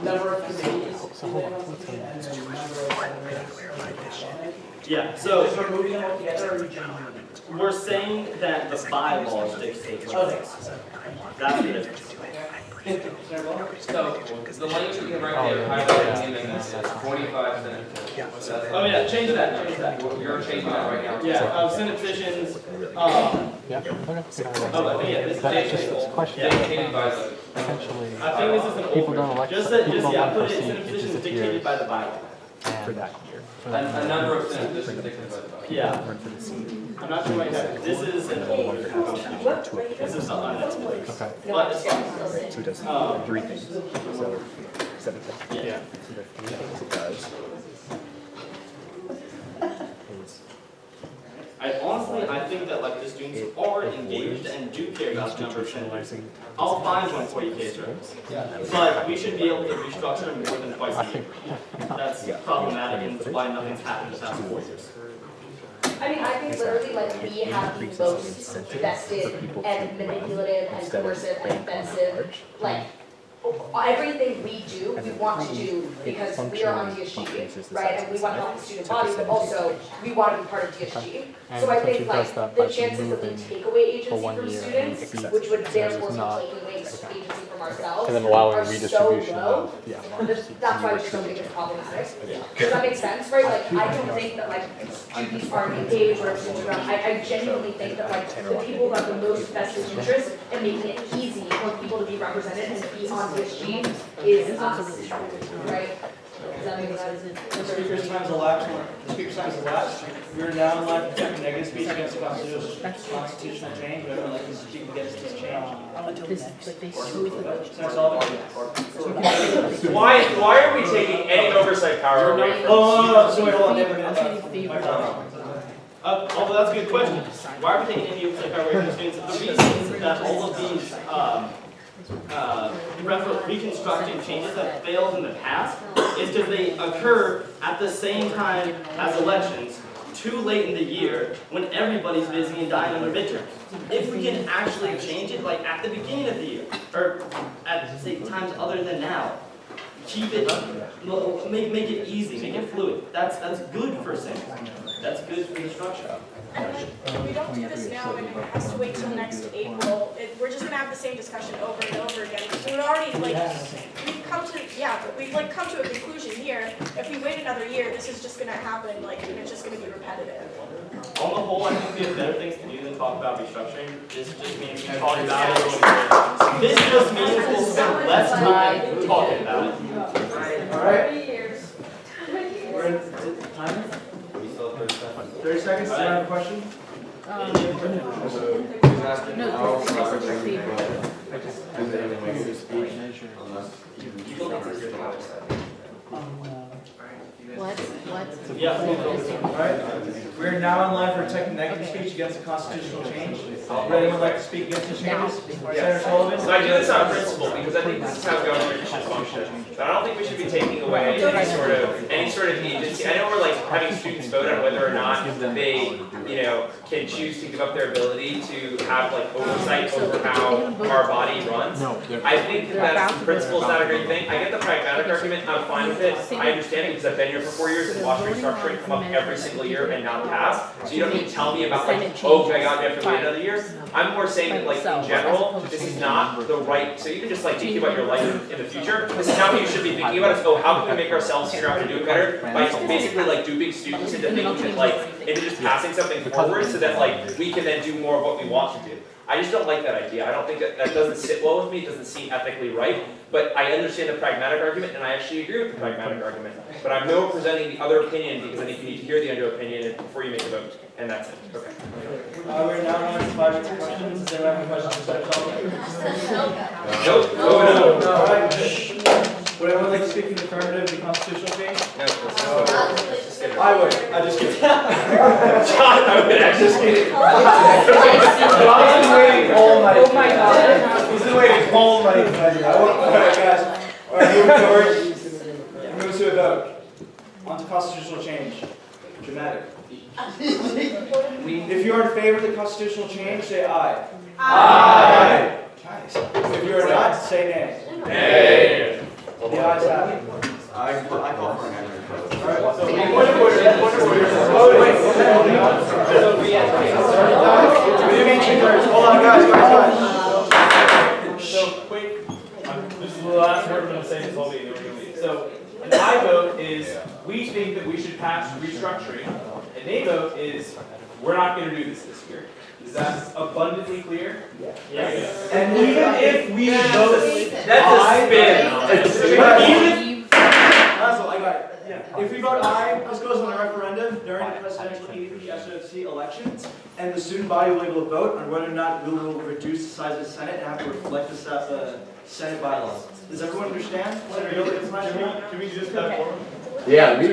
number of committees in the Constitution and the number of senators? Yeah, so Is removing them altogether, or are you changing them? we're saying that the bylaws dictate what it is. That's the difference. So, the language that we have right there, highlighted in the amendment, is 45 senators. Oh yeah, change that. You're changing that right now? Yeah, Senate positions, Yeah, okay. oh, yeah, this is Dictated by the. Essentially, I think this is an people old don't version. elect, Just that, people yeah, don't put it, proceed, Senate it positions just dictated appears by the bylaw. for that year. A number of senators dictated by the bylaw. Yeah. I'm not sure what exactly, this is an old constitution. This is not unnecessary. Okay. But it's fine. So it does three things. So, 7 things. Yeah. So the 3 things it does is I think that like the students are engaged and do care about the number of senators. I'll find one for you, Kaiser. But we should be able to restructure more than twice a year. That's problematic and why nothing's happened the past 4 years. I mean, I think literally like we have the most vested and manipulative and coercive and offensive, like everything we do, we want to do because we are on DSG, right? And we want to help the student body, but also we want to be part of DSG. So I think like the chances that we take away agency from students, which would therefore be taking away agency from ourselves, and then allowing are so redistribution low. of, That's why we still think it's problematic. Does that make sense, right? Like I don't think that like students are engaged or students are, I genuinely think that like the people who have the most vested interest in making it easy for people to be represented and to be on DSG is us, right? Does that make sense? The speaker's time has elapsed. The speaker's time has elapsed. We are now in line for negative speech against the constitutional change. We haven't elected to speak against this change. Senator Sullivan? Why are we taking any oversight power away from Oh, so wait, hold on. Oh, that's a good question. Why are we taking any oversight power away from the students? The reason that all of these reconstructing changes that failed in the past is because they occur at the same time as elections, too late in the year when everybody's busy and dying on their midterms. If we can actually change it like at the beginning of the year, or at say times other than now, keep it, make it easy, make it fluid. That's good for Senate. That's good for the structure. And like, if we don't do this now and it has to wait till next April, we're just gonna have the same discussion over and over again. So it already we've come to a conclusion here. If we wait another year, this is just gonna happen, and it's just gonna be repetitive. On the whole, I think we have better things to do than talk about restructuring. This just means we talk about it. This just means we'll spend less time talking about it. All right. We're in time. 30 seconds. Does anyone have a question? What? Yeah. All right. We're now in line for a negative speech against the constitutional change. Would anyone like to speak against the changes? Senator Sullivan? So I do this on principle because I think this is how government should function. But I don't think we should be taking away any sort of agency. I know we're like having students vote on whether or not they, can choose to give up their ability to have like oversight over how our body runs. I think that principle is not a great thing. I get the pragmatic argument. I'm fine with it. I understand it because I've been here for 4 years and watched restructuring come up every single year and not pass. So you don't need to tell me about like, oh my God, we have to wait another year. I'm more saying that like in general, this is not the right, so you can just like think about your life in the future. This is not what you should be thinking about. It's, oh, how can we make ourselves figure out how to do it better by basically like duping students into thinking that into just passing something forward so that like we can then do more of what we want to do. I just don't like that idea. I don't think that doesn't sit well with me. It doesn't seem ethically right. But I understand the pragmatic argument, and I actually agree with the pragmatic argument. But I'm no representing the other opinion because I think you need to hear the other opinion before you make a vote. And that's it. Okay. We're now on to 5 minute questions. Does anyone have any questions for Senator Sullivan? Nope. No. All right. Would anyone like to speak in the affirmative of the constitutional change? No. I would. I just kidding. John, I would actually just kidding. John's been waiting all night. Oh my God. He's been waiting all night. All right, guys. All right, moving forward. Move to a vote. On to constitutional change. Dramatic. If you are in favor of the constitutional change, say aye. Aye. Guys. If you are not, say nay. Nay. The ayes have it. I call for an amendment. All right. So we hold on, guys. So quick, this is the last word I'm going to say this whole meeting, then we're going to leave. So an aye vote is we think that we should pass restructuring. An nay vote is we're not going to do this year. Is that abundantly clear? Yes. And even if we vote, that's a spin. If we vote aye, this goes on the referendum during the presidential SOC elections, and the student body will be able to vote on whether or not we will reduce the size of the Senate and have to reflect the Senate bylaws. Does everyone understand? Can we just have forum? Yeah, don't you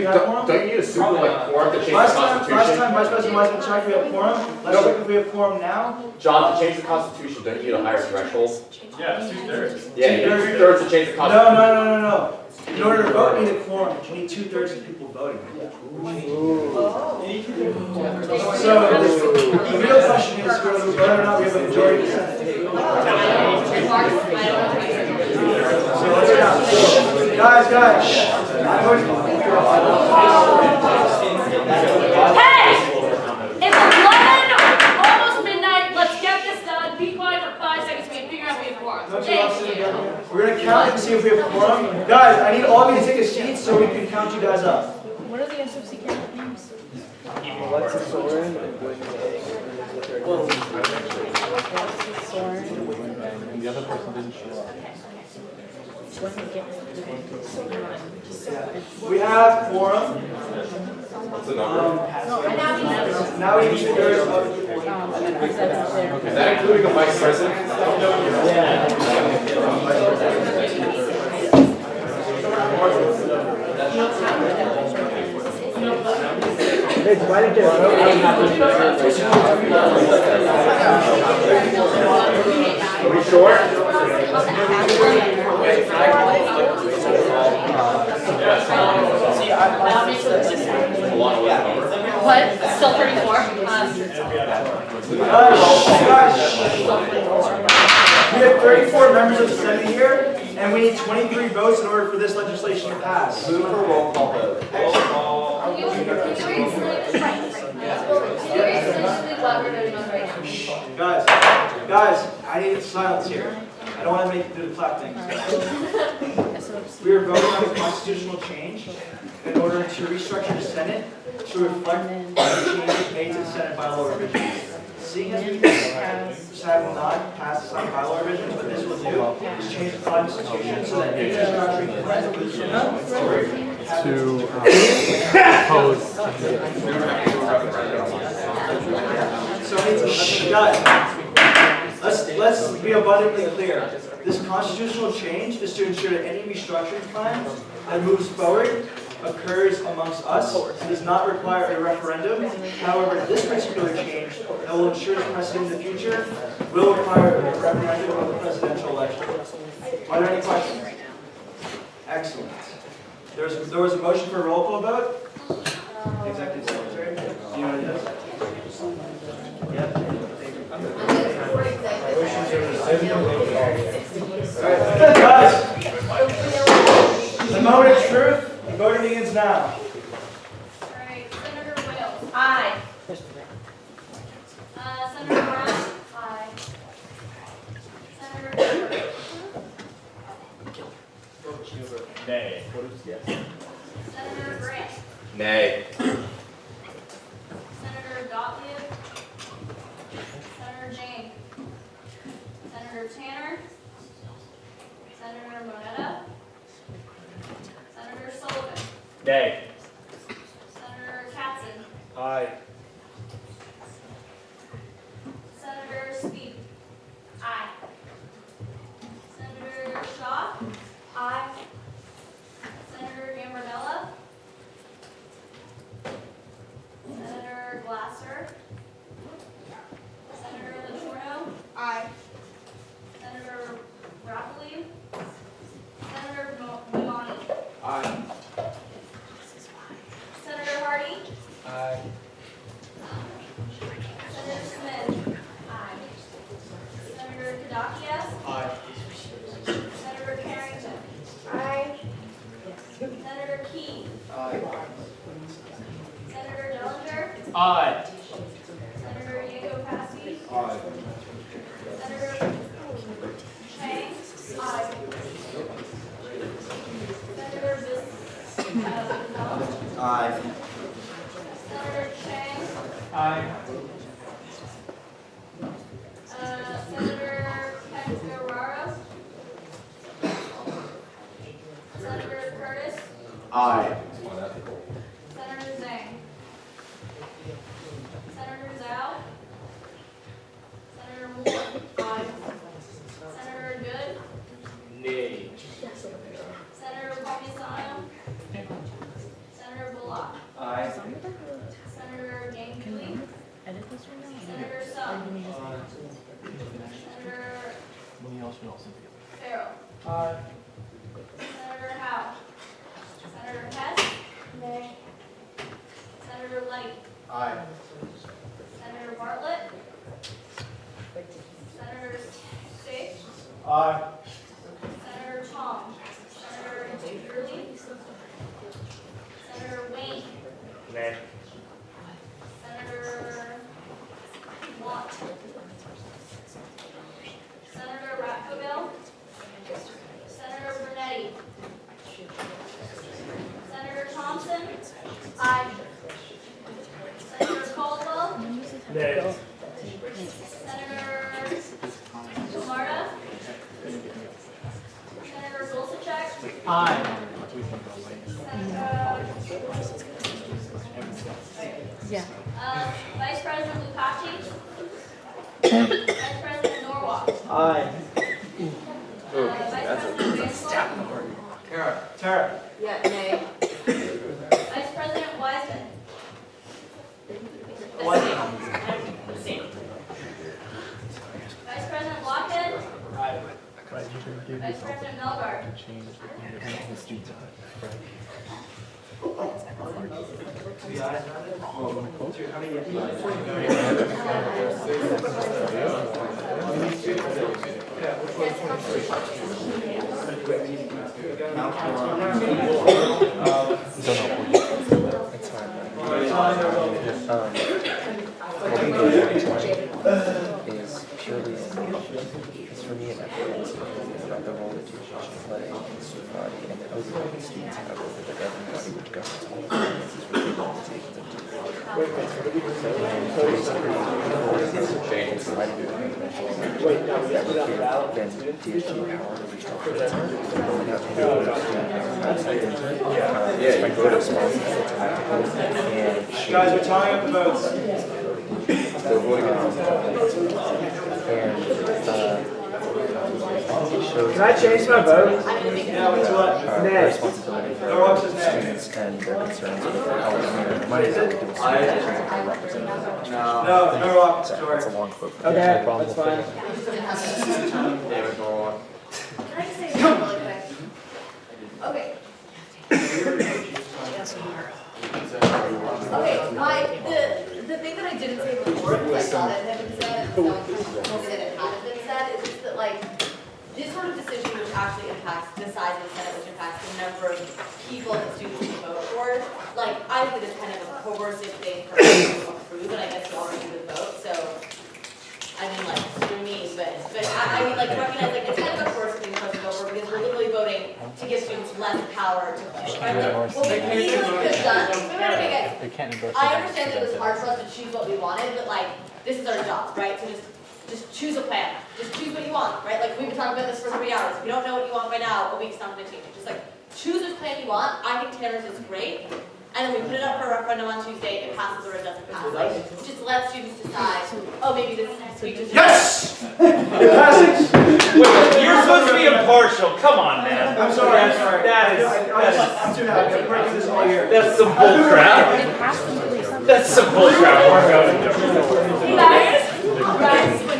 need a super like quorum to change the Constitution? Last time Vice President Wiseman checked, we have quorum. Let's check if we have quorum now. John, to change the Constitution, don't you need a higher threshold? Yeah, 2/3. Yeah, you need 2/3 to change the Constitution. No. In order to vote, you need a quorum. You need 2/3 of people voting. So the real question is whether or not we have a majority of the Senate. So let's go. Guys. Hey! It's 11, almost midnight. Let's get this done. Be quiet for 5 seconds. We can figure out if we have quorum. Thank you. We're going to count and see if we have quorum. Guys, I need all of you to take a seat so we can count you guys up. What are the SFC candidate names? Alexis Soren and And the other person didn't show up. We have quorum. What's the number? Now we need to do Is that including the vice president? Are we sure? What? Still 34? We have 34 members of the Senate here, and we need 23 votes in order for this legislation to pass. Move for roll call vote. Guys, I need silence here. I don't want to make do the clap things. We are voting on a constitutional change in order to restructure the Senate to reflect the changes made to the Senate bylaw revisions. Seeing as we have not passed the Senate bylaw revisions, what this will do is change the Constitution so that any restructuring plans will To oppose. So guys, let's be abundantly clear. This constitutional change is to ensure that any restructuring plan that moves forward occurs amongst us and does not require a referendum. However, this particular change that will ensure precedent in the future will require a referendum of the presidential election. Are there any questions? Excellent. There was a motion for a roll call vote. Executive Secretary, do you want to do this? Yep. Guys, the moment of truth, the voting begins now. Alright, Senator Wales. Aye. Senator Brown. Aye. Senator Cooper. Nay. Senator Grant. Nay. Senator Gottlieb. Senator Jane. Senator Tanner. Senator Moneta. Senator Sullivan. Nay. Senator Katzen. Aye. Senator Speed. Aye. Senator Shaw. Aye. Senator Gambardella. Senator Glasser. Senator Letourneau. Aye. Senator Rapoli. Senator Vimani. Aye. Senator Hardy. Aye. Senator Smith. Aye. Senator Kadakias. Aye. Senator Carrington. Aye. Senator Key. Aye. Senator Dellinger. Aye. Senator Yanko-Pasky. Aye. Senator Chang. Aye. Senator Aye. Senator Chang. Aye. Senator Peña-Guerrero. Senator Curtis. Aye. Senator Zhang. Senator Zhao. Senator Moore. Aye. Senator Good. Nay. Senator Palmisano. Senator Bullock. Aye. Senator Ganguly. Senator Sung. Senator Farrell. Aye. Senator Howe. Senator Hess. Nay. Senator Light. Aye. Senator Bartlett. Senator Sage. Aye. Senator Tom. Senator Gurley. Senator Wayne. Nay. Senator Watt. Senator Ratcobell. Senator Brunetti. Senator Thompson. Aye. Senator Caldwell. Nay. Senator Camarda. Senator Golsacek. Aye. Vice President Lukachi. Vice President Norwalk. Aye. Vice President Vanscoy. Tara. Yeah, nay. Vice President Wiseman. Vice President Blockhead. Aye. Vice President Melgard. The ayes have it. How many yes? Is purely, it's for me an ethics about the role that teachers play in the student body and the oversight students have over the governing body which governs all governments is really going to take them to the then DSG power to restructure its own. Yeah, my vote is small. Guys, we're tallying up the votes. And shows Can I change my vote? Yeah, what's what? the responsibility for students and their concerns with how the money is going to represent. No, Rock, sorry. That's a long quote. Okay, that's fine. David Norwalk. Can I just say something really quick? Okay. Okay, the thing that I didn't say before, because I thought it had been said, and someone told me that it hadn't been said, is just that like, this sort of decision which actually impacts the size of the Senate, which impacts the number of people that students can vote for, like, I think it's kind of a coercive thing for us to approve, and I guess you already would vote, so, I mean, like, screw me, but I mean, like, recognize, like, it's kind of a coercive thing for us to vote for, because we're literally voting to give students less power to push. Right? Like, what we easily could have done, I understand that it was hard for us to choose what we wanted, but like, this is our job, right? So just choose a plan. Just choose what you want, right? Like, we've been talking about this for 3 hours. If you don't know what you want right now, a week's not gonna change it. Just like, choose which plan you want. I think Tanner's is great. And then we put it up for a referendum on Tuesday, it passes or it doesn't pass. Like, just let students decide, oh, maybe this speech is. Yes! It passes. Wait, you're supposed to be impartial. Come on, man. I'm sorry, I'm sorry. I'm too happy. I'm breaking this all year. That's some bull crap. That's some bull crap.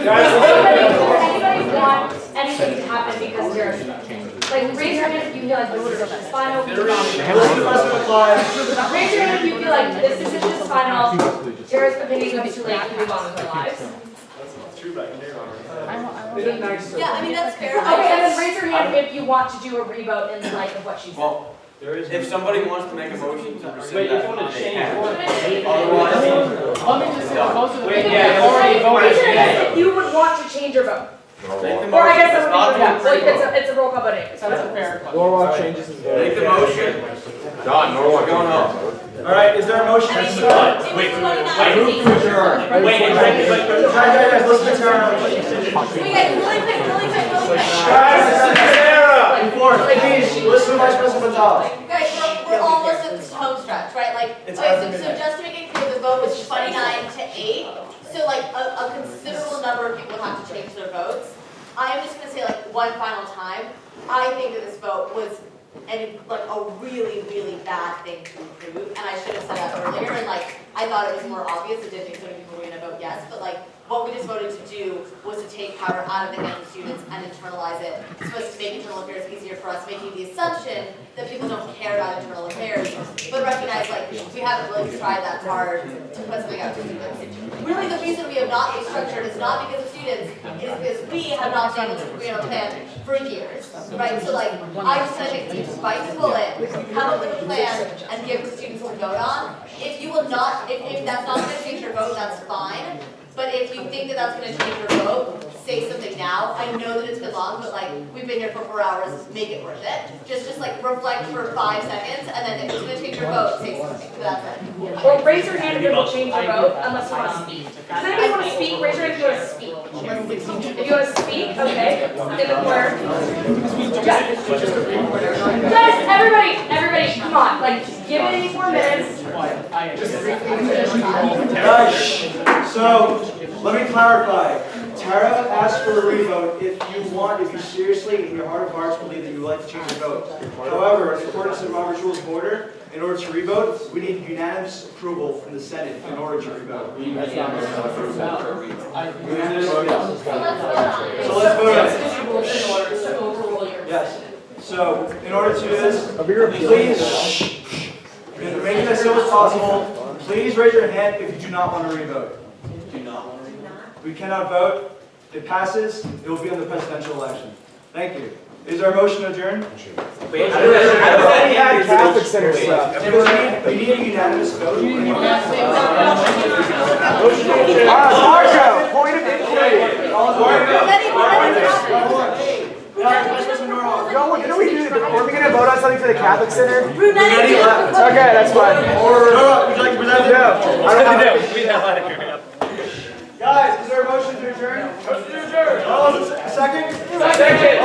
Anybody want anything to happen because you're, like, raise your hand if you feel like this decision is final. Raise your hand if you feel like this decision is final. Tara's opinion comes too late to move on with our lives. Yeah, I mean, that's fair. Okay, and then raise your hand if you want to do a revote in the light of what she said. If somebody wants to make a motion to rescind Wait, if you that, want to they change can. one, Otherwise, let me just say, most of the Wait, people yeah, have already voted Raise your hand today. if you would want to change your vote. make the Or I motion. guess It's that not would be, to yeah, approve. it's a roll call vote anyway, so That's a fair question. Norwalk changes his vote. Make the motion. John, Norwalk. Going up. All right, is there a motion? I mean, Wait, it was 29. move to adjourn. Wait, Guys, listen to Tara. Wait, guys, really quick. Guys, Tara! Please, listen to Vice President Gonzalez. Guys, we're almost at the home stretch, right? Like, It's okay, after so midnight. just to make it clear, the vote was 29 to 8. So like a considerable number of people have to change their votes. I am just gonna say like one final time, I think that this vote was like a really, really bad thing to approve, and I should have said that earlier, and like, I thought it was more obvious, I didn't think so many people were gonna vote yes, but like, what we just voted to do was to take power out of the hands of students and internalize it. It's supposed to make internal affairs easier for us, making the assumption that people don't care about internal affairs, but recognize like, we haven't really tried that hard to put something out to students. Really, the reason we have not restructured is not because of students, it is because we have not been able to agree on a plan for years, right? So like, I'm just gonna bite the bullet, come up with a plan, and give the students to vote on. If you will not, if that's not gonna change your vote, that's fine. But if you think that that's gonna change your vote, say something now. I know that it's been long, but like, we've been here for 4 hours, make it worth it. Just like reflect for 5 seconds, and then if it's gonna change your vote, say something, so that's it. Well, raise your hand if it will change your vote, unless you want to speak. Does anybody want to speak? Raise your hand if you want to speak. If you want to speak, okay, in the corner. Guys, everybody, come on, like, give it any more minutes. Guys, so, let me clarify. Tara asked for a revote if you seriously, in your heart of hearts, believe that you would like to change your vote. However, in accordance to Robert's Rules of Order, in order to revote, we need unanimous approval from the Senate in order to revote. So let's vote on it. Yes. So, in order to do this, please, to make it as simple as possible, please raise your hand if you do not want to revote. Do not. We cannot vote. It passes. It will be on the presidential election. Thank you. Is there a motion to adjourn? Wait, how does that Catholic Center stuff. We need a unanimous vote. Marco, point of inquiry. Didn't we do? Were we gonna vote on something for the Catholic Center? Brunetti left. Okay, that's fine. No, would you like to present it? No, I don't know. Guys, is there a motion to adjourn? Motion to adjourn. Second? Second.